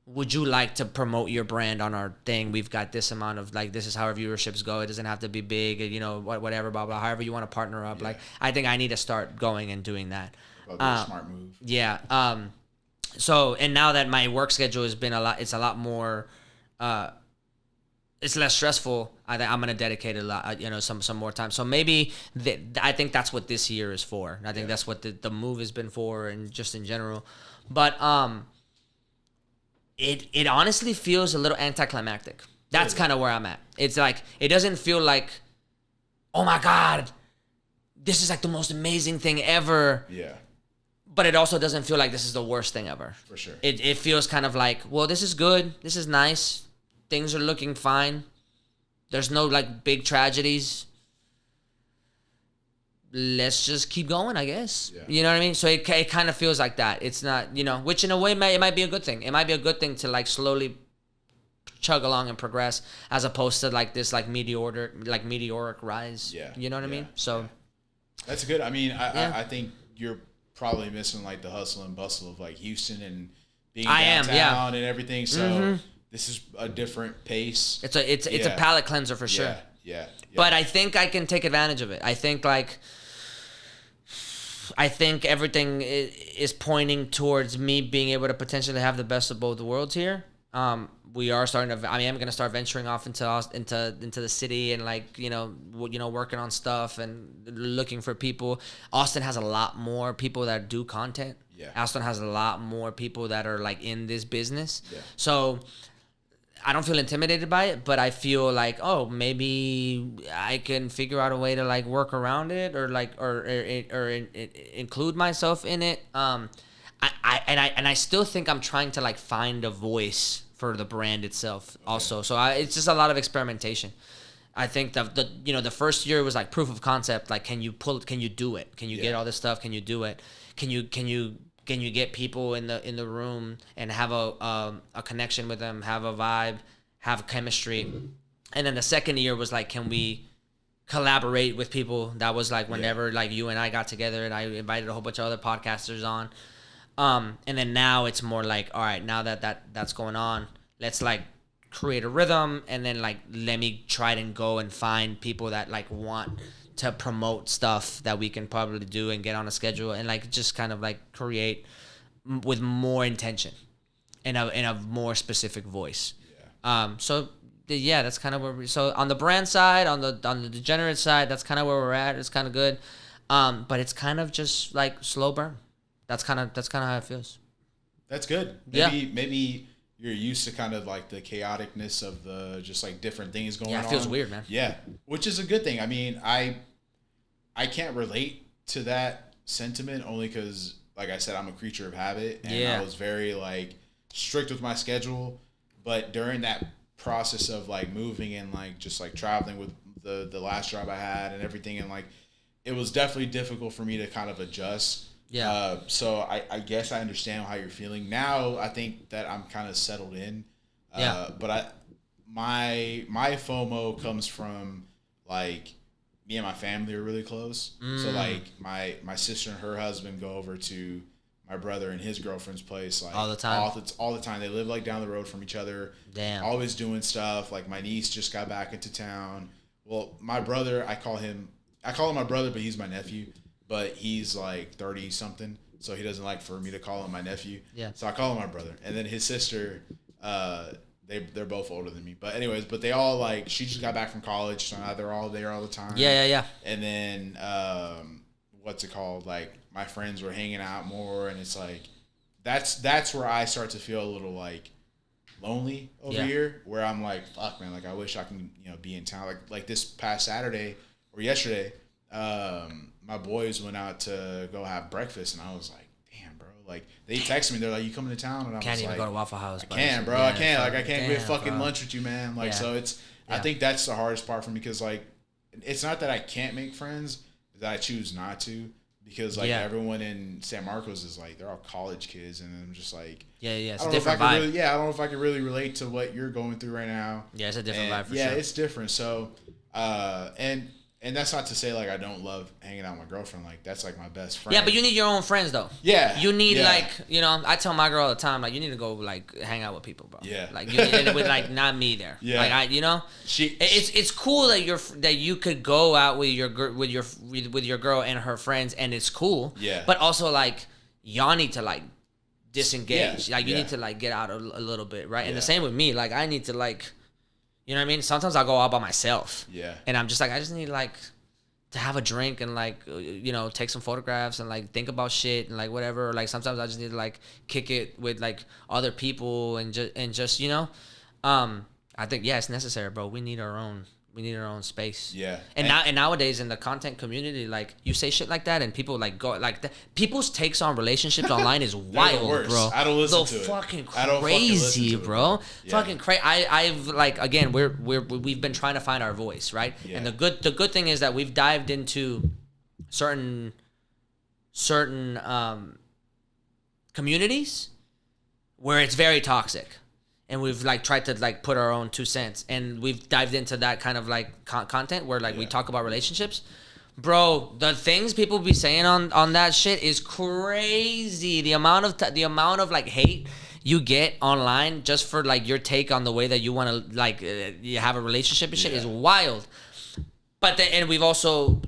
would you like to promote your brand on our thing? We've got this amount of like, this is how our viewerships go. It doesn't have to be big, whatever, blah, blah, however you want to partner up. Yeah. Like, I think I need to start going and doing that. That'd be a smart move. Yeah. So, and now that my work schedule has been it's a lot more, it's less stressful. I think I'm going to dedicate a lot, some more time. So maybe I think that's what this year is for. I think that's what the move has been for and just in general. But, it honestly feels a little anticlimactic. That's kind of where I'm at. It's like, it doesn't feel like, oh my God, this is like the most amazing thing ever. Yeah. But it also doesn't feel like this is the worst thing ever. For sure. It feels kind of like, well, this is good. This is nice. Things are looking fine. There's no like big tragedies. Let's just keep going, I guess. Yeah. You know what I mean? So it kind of feels like that. It's not, which in a way it might be a good thing. It might be a good thing to like slowly chug along and progress as opposed to like this like meteoric rise. Yeah. You know what I mean? So that's good. I mean, I think you're probably missing like the hustle and bustle of like Houston and being downtown and everything. So this is a different pace. It's a palate cleanser for sure. Yeah. But I think I can take advantage of it. I think everything is pointing towards me being able to potentially have the best of both worlds here. We are starting to. I am going to start venturing off into the city and like working on stuff and looking for people. Austin has a lot more people that do content. Yeah. Austin has a lot more people that are like in this business. Yeah. So I don't feel intimidated by it, but I feel like, oh, maybe I can figure out a way to like work around it, or like or include myself in it. I still think I'm trying to like find a voice for the brand itself also. So it's just a lot of experimentation. I think the first year was like proof of concept. Like, can you do it? Can you get all this stuff? Can you do it? Can you get people in the room and have a connection with them, have a vibe, have chemistry? And then the second year was like, can we collaborate with people? That was like whenever like you and I got together, and I invited a whole bunch of other podcasters on. And then now it's more like, all right, now that's going on, let's like create a rhythm, and then like let me try and go and find people that like want to promote stuff that we can probably do and get on a schedule, and like just kind of like create with more intention and a more specific voice. That's kind of where so on the brand side, on the Degenerate side, that's kind of where we're at. It's kind of good, but it's kind of just like slow burn. That's kind of how it feels. That's good. Maybe you're used to kind of like the chaoticness of the just like different things going on. Yeah, it feels weird, man. Yeah, which is a good thing. I mean, I can't relate to that sentiment only because, like I said, I'm a creature of habit, and I was very like strict with my schedule. But during that process of like moving and like just like traveling with the last job I had and everything, and like it was definitely difficult for me to kind of adjust. So I guess I understand how you're feeling now. I think that I'm kind of settled in. But my FOMO comes from like me and my family are really close. So like my sister and her husband go over to my brother and his girlfriend's place like all the time. All the time. They live like down the road from each other. Damn. Always doing stuff. Like my niece just got back into town. Well, my brother, I call him my brother, but he's my nephew. But he's like 30 something, so he doesn't like for me to call him my nephew. Yeah. So I call him my brother, and then his sister, they're both older than me. But anyways, they all like, she just got back from college, so now they're all there all the time. Yeah. And then what's it called? Like my friends were hanging out more, and it's like that's where I start to feel a little like lonely over here, where I'm like, fuck man, like I wish I can be in town. Like this past Saturday or yesterday. My boys went out to go have breakfast, and I was like, damn, bro. Like, they texted me. They're like, you coming to town? And I can't was even like, go to Waffle House. I can't, bro. I can't. Like, I can't get fucking lunch with you, man. Like, so it's, I think that's the hardest part for me, because, like, it's not that I can't make friends, it's that I choose not to, because, like, everyone in San Marcos is, like, they're all college kids, and I'm just like, it's a different vibe. I don't know if I can really relate to what you're going through right now. Yeah, it's a different vibe for sure. Yeah, it's different. So, and that's not to say like I don't love hanging out with my girlfriend. Like that's like my best friend. Yeah, but you need your own friends though. Yeah. You need like I tell my girl all the time like you need to go like hang out with people, bro. Yeah. Like you need it with like not me there. Yeah. Like it's cool that you could go out with your girl and her friends, and it's cool. Yeah. But also like y'all need to like disengage. Like you need to like get out a little bit, right? And the same with me. Like I need to like. You know what I mean? Sometimes I'll go out by myself. Yeah. And I'm just like, I just need like to have a drink and like, take some photographs and like think about shit and like whatever. Or, like sometimes I just need to like kick it with like other people and just I think it's necessary, bro. We need our own space. Yeah. And nowadays in the content community, like you say shit like that and people like go like that. People's takes on relationships online is wild, bro. I don't listen to it. Fucking crazy, bro. Yeah. Fucking crazy. I've like again we've been trying to find our voice, right? Yeah. And the good thing is that we've dived into certain communities where it's very toxic. And we've like tried to like put our own 2 cents, and we've dived into that kind of like content where like we talk about relationships, bro. The things people be saying on that shit is crazy. The amount of like hate you get online just for like your take on the way that you want to like you have a relationship and shit is wild. But and we've also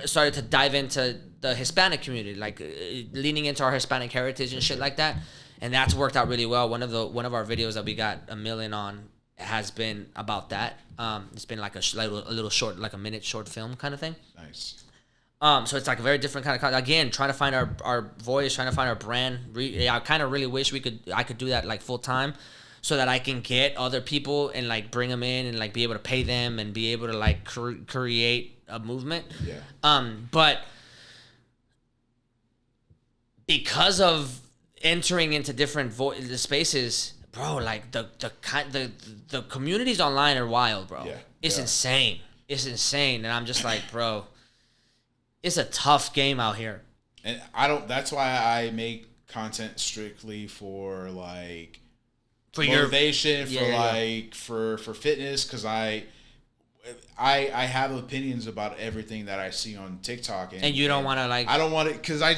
started to dive into the Hispanic community, like leaning into our Hispanic heritage and shit like that. And that's worked out really well. One of our videos that we got 1 million on has been about that. It's been like a little short, like a minute short film kind of thing. Nice. So it's like a very different kind of content. Again, trying to find our voice, trying to find our brand. I kind of really wish I could do that like full time. so that I can get other people and like bring them in and like be able to pay them and be able to like create a movement. Yeah. But because of entering into different spaces, bro, like the communities online are wild, bro. Yeah. It's insane. It's insane, and I'm just like, bro, it's a tough game out here. And that's why I make content strictly for like For motivation, your, for fitness, because I have opinions about everything that I see on TikTok, and you don't want to like. I don't want it because I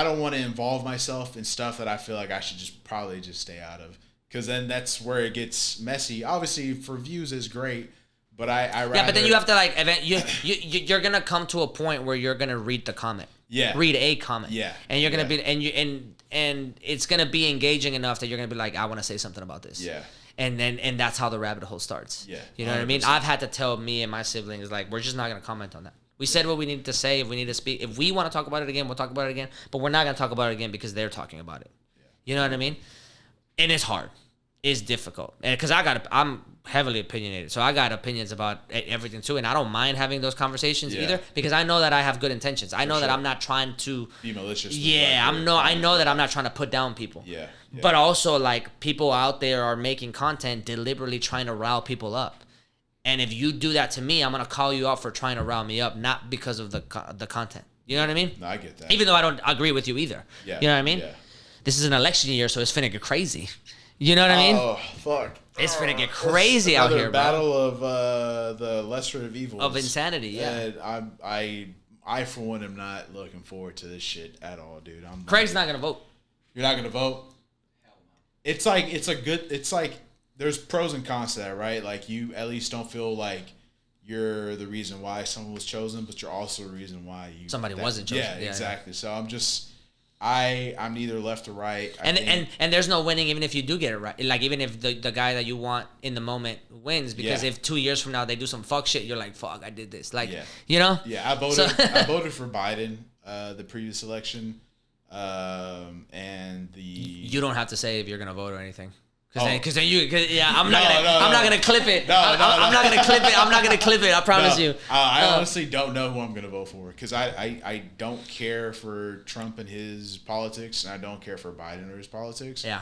don't want to involve myself in stuff that I feel like I should probably just stay out of, because then that's where it gets messy. Obviously, for views is great, but I rather, yeah, but then you have to like you're gonna come to a point where you're gonna read the comment. Yeah. Read a comment. Yeah. And you're gonna be and it's gonna be engaging enough that you're gonna be like, I want to say something about this. Yeah. And that's how the rabbit hole starts. Yeah. You know what I mean? I've had to tell me and my siblings, like, we're just not gonna comment on that. We said what we needed to say. If we need to speak, if we want to talk about it again, we'll talk about it again. But we're not gonna talk about it again because they're talking about it. Yeah. You know what I mean? And it's hard. It's difficult. And because I'm heavily opinionated, so I got opinions about everything too, and I don't mind having those conversations either, because I know that I have good intentions. I know that I'm not trying to be malicious. Yeah, I know that I'm not trying to put down people. Yeah. But also, like, people out there are making content deliberately trying to rile people up. And if you do that to me, I'm gonna call you out for trying to rile me up, not because of the content. You know what I mean? No, I get that. Even though I don't agree with you either. Yeah. You know what I mean? Yeah. This is an election year, so it's finna get crazy. You know what I mean? Oh, fuck. It's finna get crazy out here, bro. Battle of the lesser of evils. Of insanity, yeah. And I for one am not looking forward to this shit at all, dude. Craig's not gonna vote. You're not gonna vote? Hell no. It's like there's pros and cons to that, right? Like, you at least don't feel like you're the reason why someone was chosen, but you're also the reason why somebody wasn't chosen. Yeah, exactly. So I'm neither left or right. And there's no winning even if you do get it right. Like, even if the guy that you want in the moment wins, because if 2 years from now they do some fuck shit, you're like, fuck, I did this. Like, you know? Yeah, I voted for Biden the previous election, and You don't have to say if you're gonna vote or anything. I'm not gonna clip it. I'm not gonna clip it. I'm not gonna clip it. I promise you. I honestly don't know who I'm gonna vote for, because I don't care for Trump and his politics, and I don't care for Biden or his politics. Yeah.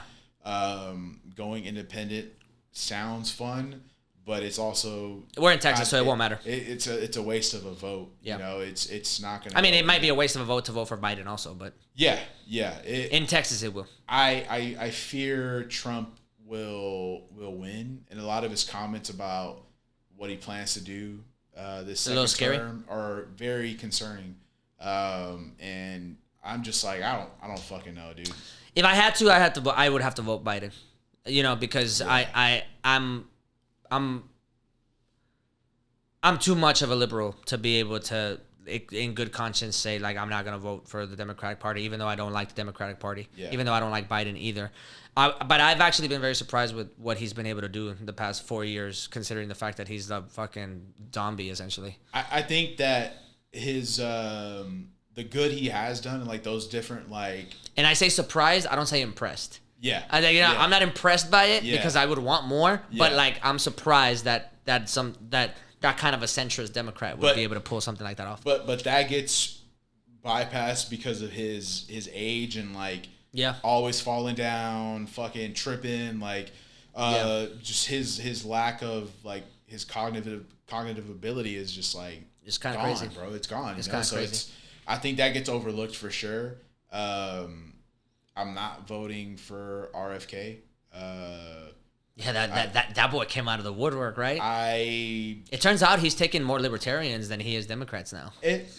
Going independent sounds fun, but it's also, we're in Texas, so it won't matter. It's a waste of a vote. Yeah. You know, it's not gonna. I mean, it might be a waste of a vote to vote for Biden also, but yeah. In Texas, it will. I fear Trump will win, and a lot of his comments about what he plans to do this second term are very concerning. And I'm just like, I don't fucking know, dude. If I had to, I would have to vote Biden. You know, because I'm too much of a liberal to be able to, in good conscience, say, like, I'm not going to vote for the Democratic Party, even though I don't like the Democratic Party, even though I don't like Biden either. But I've actually been very surprised with what he's been able to do in the past 4 years, considering the fact that he's the fucking zombie, essentially. I think that his the good he has done, and like those different, like... And I say surprised, I don't say impressed. Yeah. I'm not impressed by it because I would want more, but like, I'm surprised that kind of a centrist Democrat would be able to pull something like that off. But that gets bypassed because of his age and, like, always falling down, fucking tripping, like, just his lack of, like, his cognitive ability is just, like, it's kind of crazy, bro. It's gone. It's kind of crazy. I think that gets overlooked for sure. I'm not voting for RFK. That boy came out of the woodwork, right? It turns out he's taking more libertarians than he is Democrats now.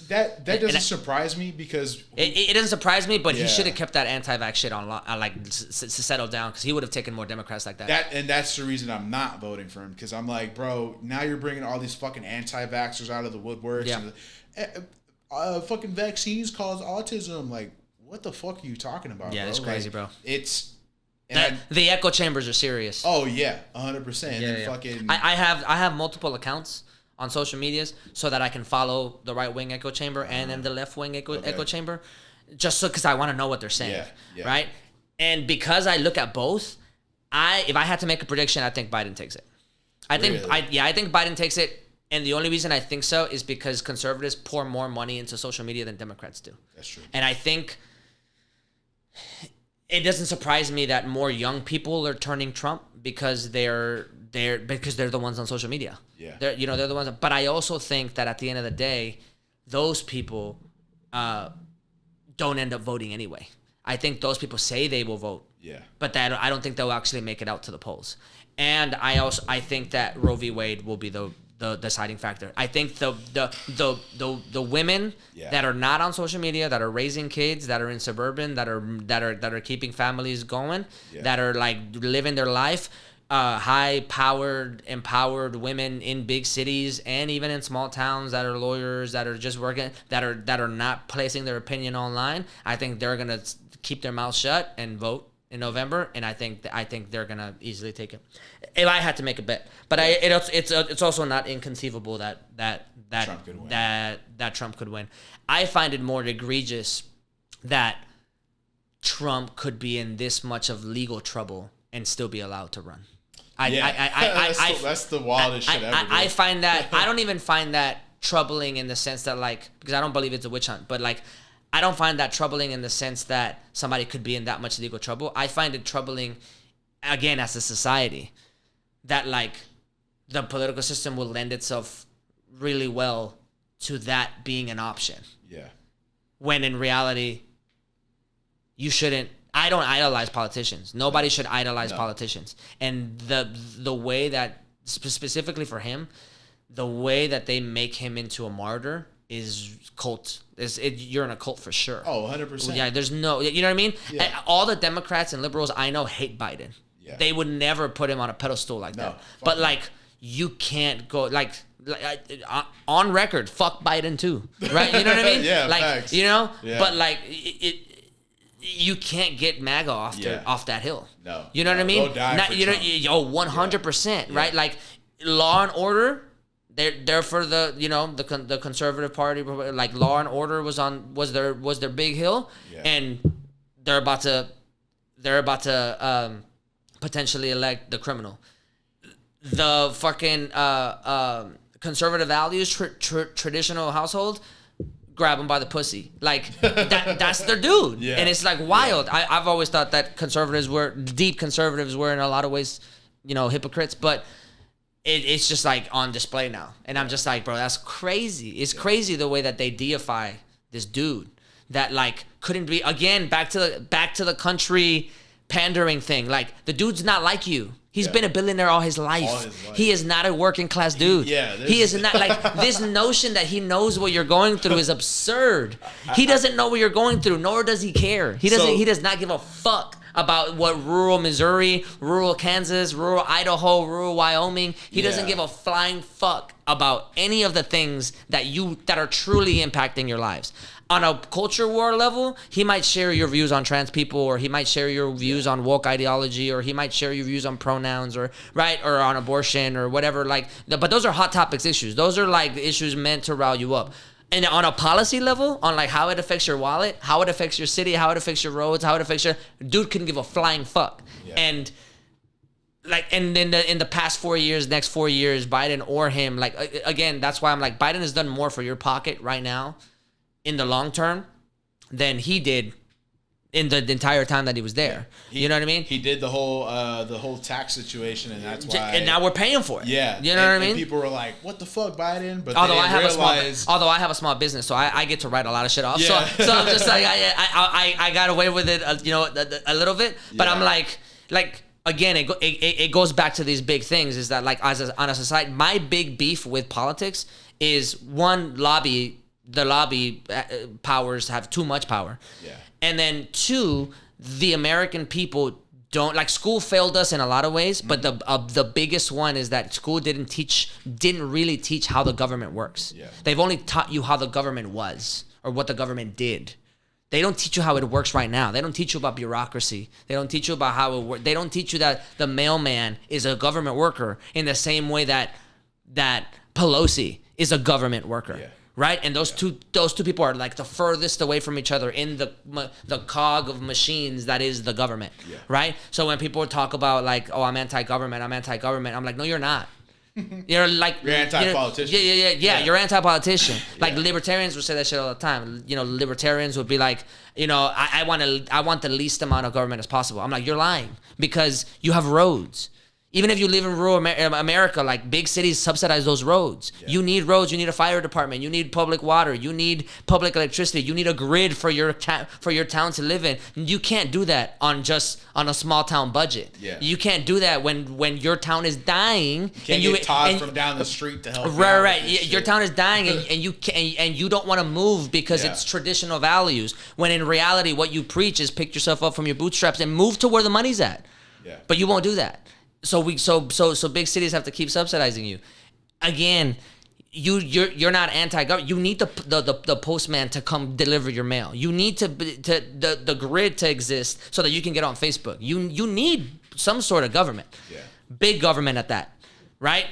That doesn't surprise me, because it doesn't surprise me, but he should have kept that anti-vax shit on, like, settle down, because he would have taken more Democrats like that. And that's the reason I'm not voting for him, because I'm like, bro, now you're bringing all these fucking anti-vaxxers out of the woodworks. Yeah. And, fucking vaccines cause autism. Like, what the fuck are you talking about? Yeah, bro? it's crazy, like, bro. The echo chambers are serious. Oh yeah, 100%. Fucking. I have multiple accounts on social medias so that I can follow the right wing echo chamber and then the left wing echo chamber, just so because I want to know what they're saying, right? And because I look at both, if I had to make a prediction, I think Biden takes it. I think Biden takes it. And the only reason I think so is because conservatives pour more money into social media than Democrats do. That's true. And I think it doesn't surprise me that more young people are turning Trump because they're the ones on social media. Yeah. They're the ones. But I also think that at the end of the day, those people don't end up voting anyway. I think those people say they will vote. Yeah. But I don't think they'll actually make it out to the polls. And I think that Roe v. Wade will be the deciding factor. I think the women that are not on social media, that are raising kids, that are in suburban, that are keeping families going, that are like living their life, high-powered, empowered women in big cities and even in small towns that are lawyers, that are just working, that are not placing their opinion online. I think they're gonna keep their mouths shut and vote in November, and I think they're gonna easily take it. If I had to make a bet, but it's also not inconceivable that Trump could win. that Trump could win. I find it more egregious that Trump could be in this much of legal trouble and still be allowed to run. That's the wildest shit ever. I find that I don't even find that troubling in the sense that because I don't believe it's a witch hunt, but I don't find that troubling in the sense that somebody could be in that much legal trouble. I find it troubling, again, as a society, that the political system will lend itself really well to that being an option. Yeah. When in reality, you shouldn't. I don't idolize politicians. Nobody should idolize politicians. And the way that, specifically for him, the way that they make him into a martyr is cult. You're in a cult for sure. Oh, 100%. Yeah, there's no, you know what I mean? Yeah. All the Democrats and liberals I know hate Biden. Yeah. They would never put him on a pedestal like that. But you can't go on record, fuck Biden too, right? You know what I mean? Yeah, facts. Yeah. But you can't get MAGA off that hill. No. You know what I mean? They'll die for Trump. 100%, right? Like Law and Order, they're for the conservative party. Like Law and Order was their big hill, and they're about to potentially elect the criminal. The fucking conservative values, traditional household, grab them by the pussy. That's their dude. Yeah. And it's wild. Yeah. I've always thought that deep conservatives were in a lot of ways, hypocrites, but it's just on display now. And I'm just bro, that's crazy. It's crazy the way that they deify this dude that couldn't be, again, back to the country pandering thing. The dude's not like you. He's been a billionaire all his life. He is not a working class dude. He is not this notion that he knows what you're going through is absurd. He doesn't know what you're going through, nor does he care. He does not give a fuck about what rural Missouri, rural Kansas, rural Idaho, rural Wyoming. He doesn't give a flying fuck about any of the things that are truly impacting your lives. On a culture war level, he might share your views on trans people, or he might share your views on woke ideology, or he might share your views on pronouns, or on abortion, or whatever. But those are hot topics issues. Those are issues meant to rile you up. And on a policy level, on how it affects your wallet, how it affects your city, how it affects your roads, how it affects dude couldn't give a flying fuck. Yeah. And in the past 4 years, next 4 years, Biden or him, again, that's why I'm Biden has done more for your pocket right now in the long term than he did in the entire time that he was there. You know what I mean? He did the whole tax situation, and that's why. And now we're paying for it. Yeah, you know what I mean? And people were like, "What the fuck, Biden?" But although I have a small business, so I get to write a lot of shit off. Yeah. So I'm just I got away with it, a little bit. But I'm again, it goes back to these big things. Is that on a society, my big beef with politics is one, the lobby powers have too much power. Yeah. And then two, the American people don't school failed us in a lot of ways, but the biggest one is that school didn't really teach how the government works. Yeah. They've only taught you how the government was or what the government did. They don't teach you how it works right now. They don't teach you about bureaucracy. They don't teach you about how it works. They don't teach you that the mailman is a government worker in the same way that Pelosi is a government worker. Yeah. right? And those two people are like the furthest away from each other in the cog of machines that is the government, right? So when people talk about like, oh, I'm anti-government, I'm like, no, you're not. You're like you're anti-politician. Yeah. You're anti-politician. Like libertarians would say that shit all the time. You know, libertarians would be like, you know, I want the least amount of government as possible. I'm like, you're lying because you have roads. Even if you live in rural America, like big cities subsidize those roads. Yeah. You need roads. You need a fire department. You need public water. You need public electricity. You need a grid for your town to live in. You can't do that on a small town budget. Yeah. You can't do that when your town is dying. You can't get Todd from down the street to help. Right. Your town is dying, and you don't want to move because it's traditional values. When in reality, what you preach is pick yourself up from your bootstraps and move to where the money's at. Yeah. But you won't do that. So big cities have to keep subsidizing you. Again, you're not anti-government. You need the postman to come deliver your mail. You need the grid to exist so that you can get on Facebook. You need some sort of government. Yeah. Big government at that, right?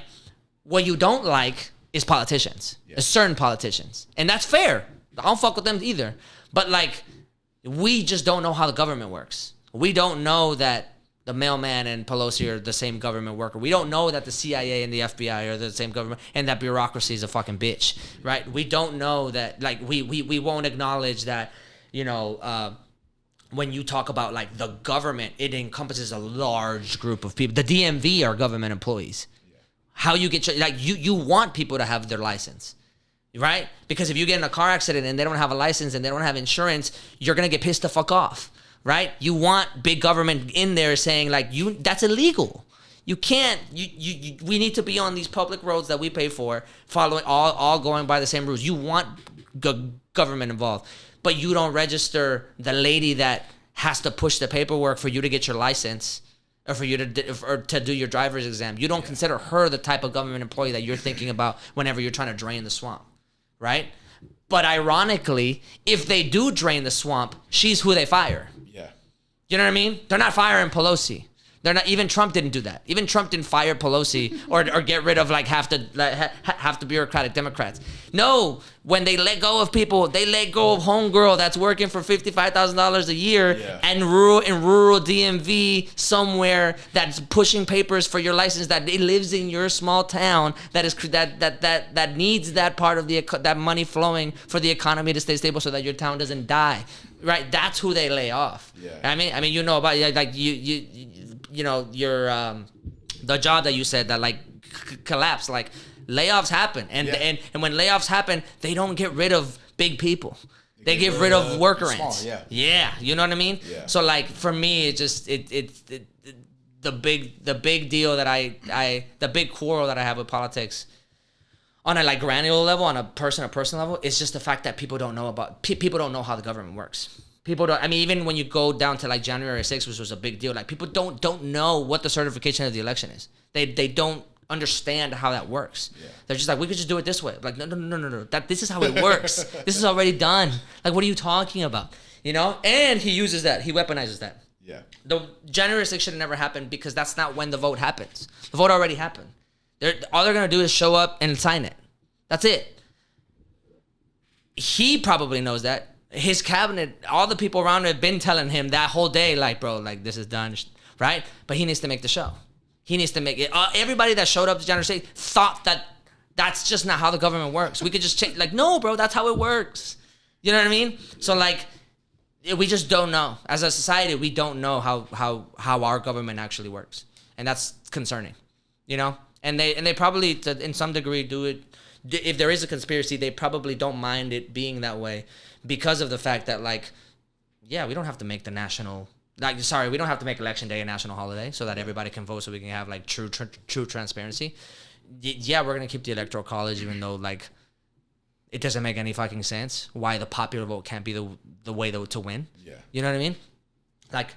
What you don't like is politicians. Yeah. Certain politicians. And that's fair. I don't fuck with them either. But like, we just don't know how the government works. We don't know that the mailman and Pelosi are the same government worker. We don't know that the CIA and the FBI are the same government and that bureaucracy is a fucking bitch, right? We don't know that, like, we won't acknowledge that, you know, when you talk about, like, the government, it encompasses a large group of people. The DMV are government employees. Yeah. How you get, like, you want people to have their license, right? Because if you get in a car accident and they don't have a license and they don't have insurance, you're going to get pissed the fuck off. Right? You want big government in there saying like that's illegal. You can't. We need to be on these public roads that we pay for, following all going by the same rules. You want government involved, but you don't register the lady that has to push the paperwork for you to get your license or for you to do your driver's exam. You don't consider her the type of government employee that you're thinking about whenever you're trying to drain the swamp, right? But ironically, if they do drain the swamp, she's who they fire. You know what I mean? They're not firing Pelosi. They're not. Even Trump didn't do that. Even Trump didn't fire Pelosi or get rid of like half the bureaucratic Democrats. No, when they let go of people, they let go of homegirl that's working for $55,000 a year and rural DMV somewhere that's pushing papers for your license that it lives in your small town that needs that part of that money flowing for the economy to stay stable so that your town doesn't die. Right, that's who they lay off. Yeah. I mean, you know about like you know your the job that you said that like collapsed. Like layoffs happen, and when layoffs happen, they don't get rid of big people. They get rid of worker ants. Yeah, you know what I mean. Yeah. So like for me, it just the big deal that the big quarrel that I have with politics. On a like granular level, on a person-to-person level, it's just the fact that people don't know how the government works. People don't. I mean, even when you go down to like January 6th, which was a big deal, like people don't know what the certification of the election is. They don't understand how that works. Yeah. They're just like, we could just do it this way. Like, no. This is how it works. This is already done. Like, what are you talking about? You know? And he uses that. He weaponizes that. Yeah. The January 6th should have never happened because that's not when the vote happens. The vote already happened. All they're going to do is show up and sign it. That's it. He probably knows that. His cabinet, all the people around him have been telling him that whole day, like, bro, like, this is done, right? But he needs to make the show. He needs to make it. Everybody that showed up to January 6th thought that that's just not how the government works. We could just change. Like, no, bro, that's how it works. You know what I mean? So, like, we just don't know. As a society, we don't know how our government actually works. And that's concerning, you know? And they probably, in some degree, do it. If there is a conspiracy, they probably don't mind it being that way because of the fact that, like, yeah, we don't have to make we don't have to make Election Day a national holiday so that everybody can vote so we can have, like, true transparency. Yeah, we're going to keep the Electoral College even though, like, it doesn't make any fucking sense why the popular vote can't be the way to win. Yeah. You know what I mean? Like,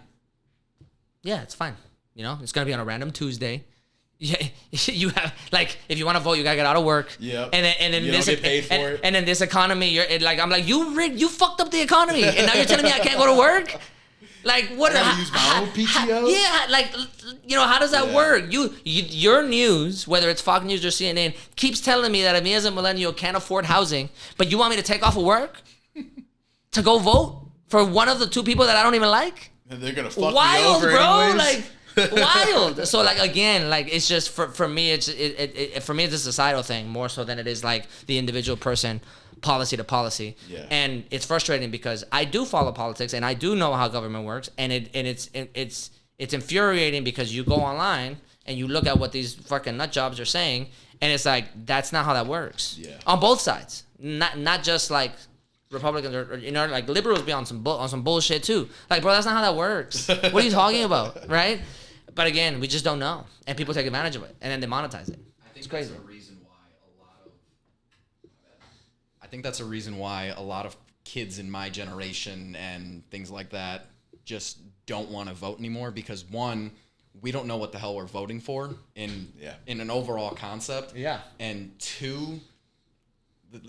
yeah, it's fine. You know, it's going to be on a random Tuesday. Yeah, you have, like, if you want to vote, you gotta get out of work. Yeah. And then you don't get paid for it. And then this economy, I'm like, you fucked up the economy, and now you're telling me I can't go to work. Like what? I gotta use my own PTO. Yeah, like how does that work? Your news, whether it's Fox News or CNN, keeps telling me that me as a millennial can't afford housing, but you want me to take off of work to go vote for one of the two people that I don't even like? And they're gonna fuck wild, me over bro. anyways. Like wild. So like again, like it's just for me, it's for me it's a societal thing more so than it is like the individual person. Policy to policy, and it's frustrating because I do follow politics and I do know how government works, and it's infuriating because you go online and you look at what these fucking nut jobs are saying, and it's like that's not how that works. Yeah. On both sides, not just like Republicans or like liberals be on some bullshit too. Like, bro, that's not how that works. What are you talking about, right? But again, we just don't know, and people take advantage of it, and then they monetize it. It's crazy. I think that's a reason why a lot of kids in my generation and things like that just don't want to vote anymore because one, we don't know what the hell we're voting for in an overall concept. Yeah. And two,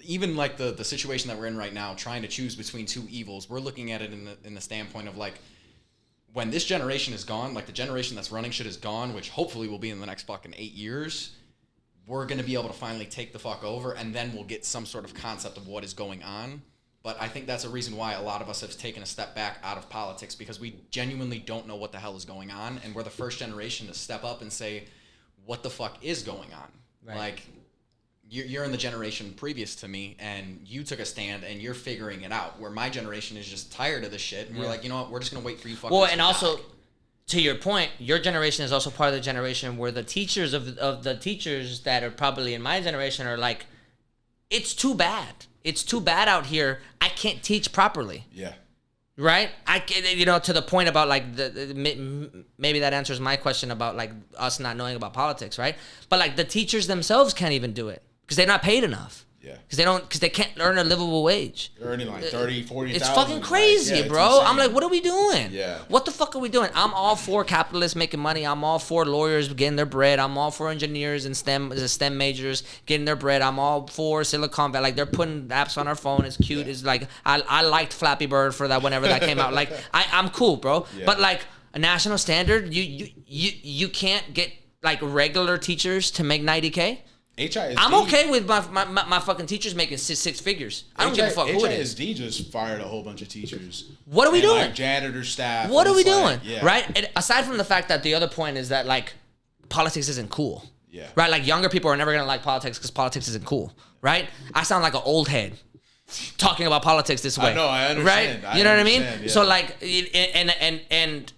even like the situation that we're in right now, trying to choose between two evils, we're looking at it in the standpoint of like when this generation is gone, like the generation that's running shit is gone, which hopefully will be in the next fucking 8 years. We're going to be able to finally take the fuck over, and then we'll get some sort of concept of what is going on. But I think that's a reason why a lot of us have taken a step back out of politics because we genuinely don't know what the hell is going on, and we're the first generation to step up and say, what the fuck is going on? Right. Like, you're in the generation previous to me, and you took a stand, and you're figuring it out, where my generation is just tired of this shit, and we're like, you know what, we're just going to wait for you fuckers to and also... die. To your point, your generation is also part of the generation where the teachers of the teachers that are probably in my generation are like, it's too bad. It's too bad out here. I can't teach properly. Yeah. Right? To the point about like maybe that answers my question about like us not knowing about politics, right? But like the teachers themselves can't even do it because they're not paid enough. Yeah. Because they can't earn a livable wage. They're earning like 30, 40,000. It's fucking crazy, bro. I'm like, what are we doing? Yeah. What the fuck are we doing? I'm all for capitalists making money. I'm all for lawyers getting their bread. I'm all for engineers and STEM majors getting their bread. I'm all for Silicon Valley. Like they're putting apps on our phone. It's cute. It's like I liked Flappy Bird for that whenever that came out. Like I'm cool, bro. Yeah. But like a national standard, you can't get like regular teachers to make $90K. HISD. I'm okay with my fucking teachers making six figures. I don't give a fuck who it is. HISD just fired a whole bunch of teachers. What are we doing? Like janitor staff. What are we doing? Yeah. Right? And aside from the fact that the other point is that like politics isn't cool. Yeah. Right? Like younger people are never gonna like politics because politics isn't cool. Right? I sound like an old head talking about politics this way. I know, I understand. Right? You know what I mean? Yeah. So like and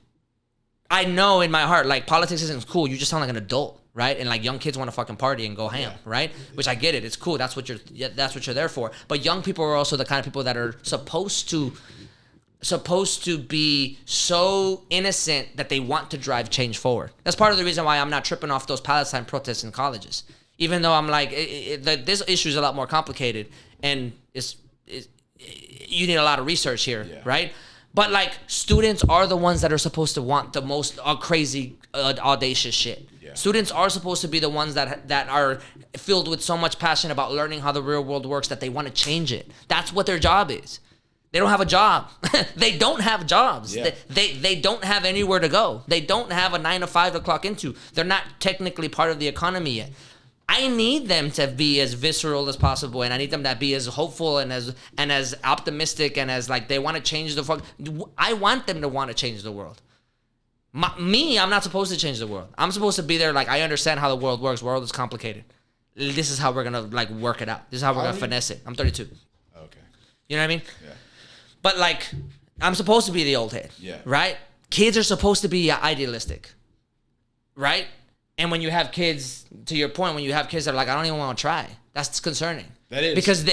I know in my heart like politics isn't cool. You just sound like an adult. Right? And like young kids want to fucking party and go ham, right? Which I get it. It's cool. That's what you're there for. But young people are also the kind of people that are supposed to be so innocent that they want to drive change forward. That's part of the reason why I'm not tripping off those Palestine protests in colleges. Even though I'm like, this issue is a lot more complicated and you need a lot of research here, right? But like students are the ones that are supposed to want the most crazy, audacious shit. Yeah. Students are supposed to be the ones that are filled with so much passion about learning how the real world works that they want to change it. That's what their job is. They don't have a job. They don't have jobs. Yeah. They don't have anywhere to go. They don't have a 9 to 5 to clock into. They're not technically part of the economy yet. I need them to be as visceral as possible, and I need them to be as hopeful and as optimistic and as like they want to change the fuck. I want them to want to change the world. I'm not supposed to change the world. I'm supposed to be there like I understand how the world works. The world is complicated. This is how we're gonna like work it out. This is how we're gonna finesse it. I'm 32. Okay. You know what I mean? Yeah. But like, I'm supposed to be the old head. Yeah. Right? Kids are supposed to be idealistic. Right? And when you have kids, to your point, when you have kids that are like, I don't even want to try. That's concerning. That is because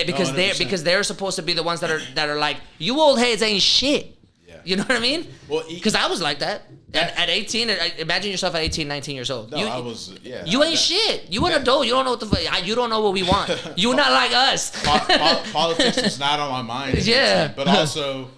they're supposed to be the ones that are like, you old heads ain't shit. Yeah. You know what I mean? Well, because I was like that. At 18, imagine yourself at 18, 19 years old. No, I was, yeah. You ain't shit. You an adult. You don't know what the fuck. You don't know what we want. You're not like us. Politics was not on my mind. Yeah. But also,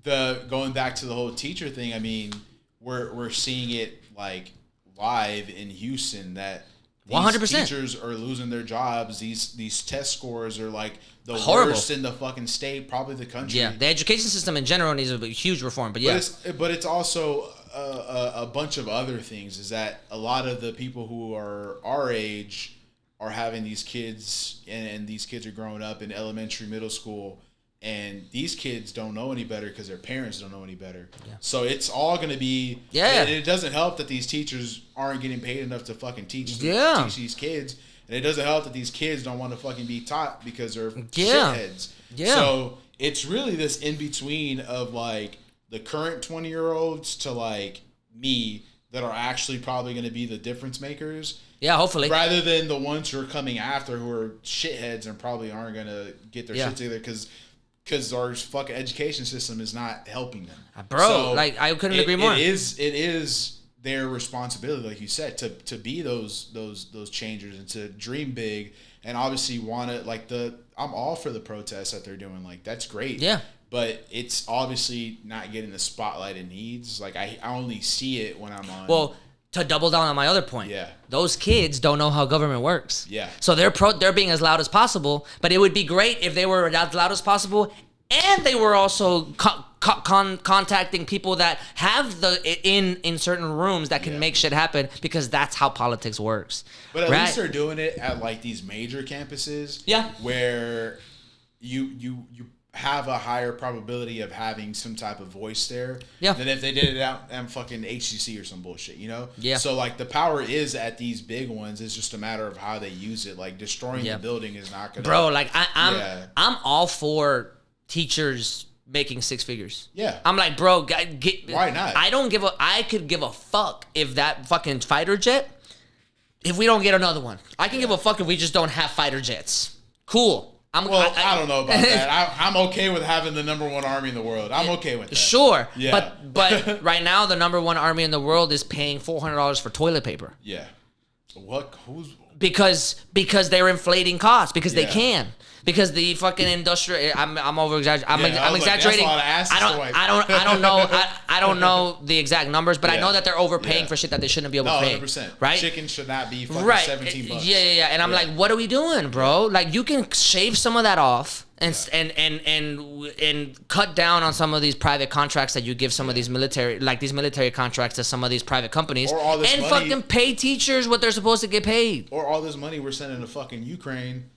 going back to the whole teacher thing, I mean, we're seeing it like live in Houston that these 100%. teachers are losing their jobs. These test scores are like the Horrible. worst in the fucking state, probably the country. Yeah, the education system in general needs a huge reform. But yeah, But it's also a bunch of other things. Is that a lot of the people who are our age are having these kids, and these kids are growing up in elementary, middle school, and these kids don't know any better because their parents don't know any better. Yeah. So it's all going to be... Yeah. And it doesn't help that these teachers aren't getting paid enough to fucking teach these kids. And it doesn't help that these kids don't want to fucking be taught because they're shitheads. Yeah. So it's really this in-between of, like, the current 20-year-olds to, like, me that are actually probably going to be the difference makers. Yeah, hopefully. Rather than the ones who are coming after who are shitheads and probably aren't going to get their shit together because our fucking education system is not helping them. Bro, so like, I couldn't agree more. It is their responsibility, like you said, to be those changers and to dream big and obviously want to, like, I'm all for the protests that they're doing. Like, that's great. Yeah. But it's obviously not getting the spotlight it needs. Like, I only see it when I'm on. Well, to double down on my other point, those kids don't know how government works. Yeah. So they're being as loud as possible, but it would be great if they were as loud as possible and they were also contacting people that have in certain rooms that can make shit happen, because that's how politics works. But at least they're doing it at, like, these major campuses. Yeah. Where you have a higher probability of having some type of voice there than if they did it out at fucking HCC or some bullshit, you know? Yeah. So, like, the power is at these big ones. It's just a matter of how they use it. Like, destroying the building is not gonna... Bro, like, I'm all for teachers making six figures. Yeah. I'm like, bro, why not? I could give a fuck if that fucking fighter jet, if we don't get another one. I can give a fuck if we just don't have fighter jets. Cool. I don't know about that. I'm okay with having the number one army in the world. I'm okay with that. Sure. Yeah. But right now, the number one army in the world is paying $400 for toilet paper. Yeah. What? Because they're inflating costs, because they can. Because the fucking industrial, I'm over exaggerating. I'm exaggerating. Like, I don't know the exact numbers, but I know that they're overpaying for shit that they shouldn't be overpaying. 100%. Right? Chicken should not be fucking $17. Yeah. And I'm like, what are we doing, bro? Like, you can shave some of that off and cut down on some of these private contracts that you give some of these military contracts to some of these private companies, and fucking pay teachers what they're supposed to get paid. Or all this money we're sending to fucking Ukraine